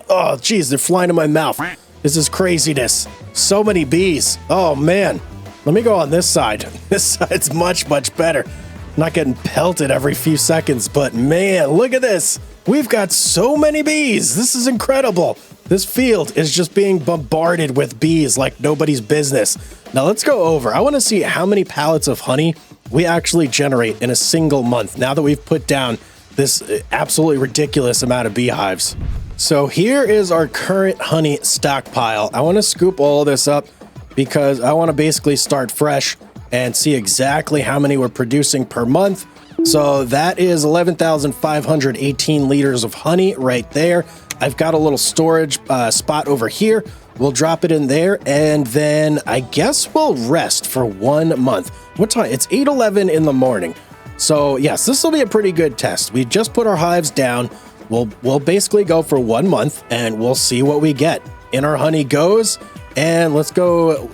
Oh, geez, they're flying in my mouth. This is craziness. So many bees. Oh, man. Let me go on this side. This side's much, much better. I'm not getting pelted every few seconds, but man, look at this. We've got so many bees. This is incredible. This field is just being bombarded with bees like nobody's business. Now let's go over. I want to see how many pallets of honey we actually generate in a single month now that we've put down this absolutely ridiculous amount of beehives. So here is our current honey stockpile. I want to scoop all of this up because I want to basically start fresh and see exactly how many we're producing per month. So that is 11,518 liters of honey right there. I've got a little storage spot over here. We'll drop it in there, and then I guess we'll rest for 1 month. What time? It's 8:11 in the morning. So yes, this will be a pretty good test. We just put our hives down. We'll basically go for 1 month, and we'll see what we get. In our honey goes, and let's go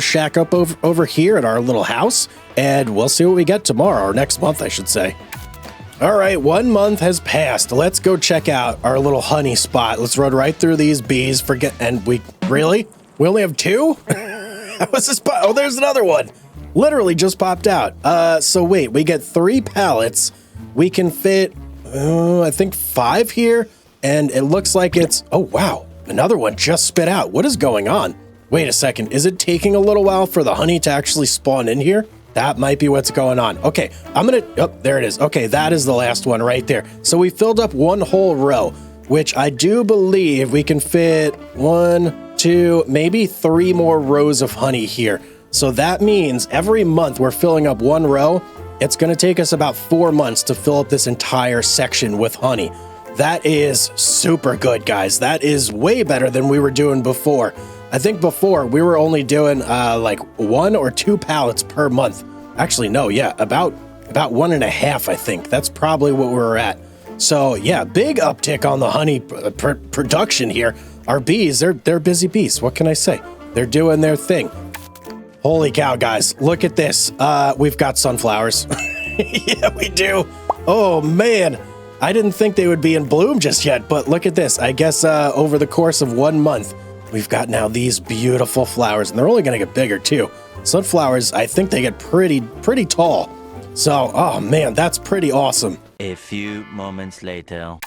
shack up over here at our little house, and we'll see what we get tomorrow, or next month, I should say. All right, 1 month has passed. Let's go check out our little honey spot. Let's run right through these bees. We only have 2? That was a spot. Oh, there's another one. Literally just popped out. So wait, we get 3 pallets. We can fit, I think 5 here. And it looks like it's, oh wow, another one just spit out. What is going on? Wait a second. Is it taking a little while for the honey to actually spawn in here? That might be what's going on. Okay, there it is. Okay, that is the last one right there. So we filled up 1 whole row, which I do believe we can fit 1, 2, maybe 3 more rows of honey here. So that means every month we're filling up 1 row. It's going to take us about 4 months to fill up this entire section with honey. That is super good, guys. That is way better than we were doing before. I think before we were only doing like 1 or 2 pallets per month. Actually, no, yeah, about 1.5, I think. That's probably what we're at. So yeah, big uptick on the honey production here. Our bees, they're busy bees. What can I say? They're doing their thing. Holy cow, guys, look at this. We've got sunflowers. Yeah, we do. Oh, man. I didn't think they would be in bloom just yet, but look at this. I guess over the course of 1 month, we've got now these beautiful flowers, and they're only going to get bigger, too. Sunflowers, I think they get pretty tall. So, oh, man, that's pretty awesome. A few moments later.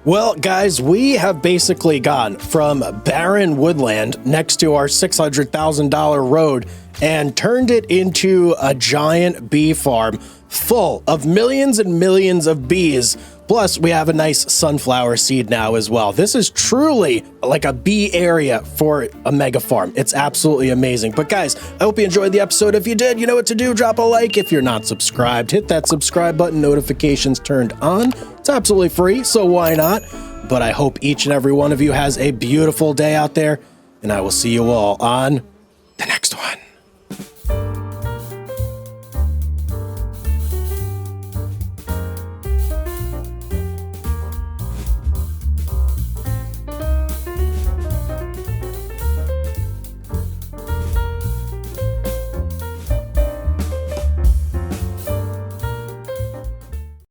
Well, guys, we have basically gone from barren woodland next to our $600,000 road and turned it into a giant bee farm full of millions and millions of bees. Plus, we have a nice sunflower seed now as well. This is truly like a bee area for a mega farm. It's absolutely amazing. But guys, I hope you enjoyed the episode. If you did, you know what to do. Drop a like. If you're not subscribed, hit that subscribe button, notifications turned on. It's absolutely free, so why not? But I hope each and every one of you has a beautiful day out there, and I will see you all on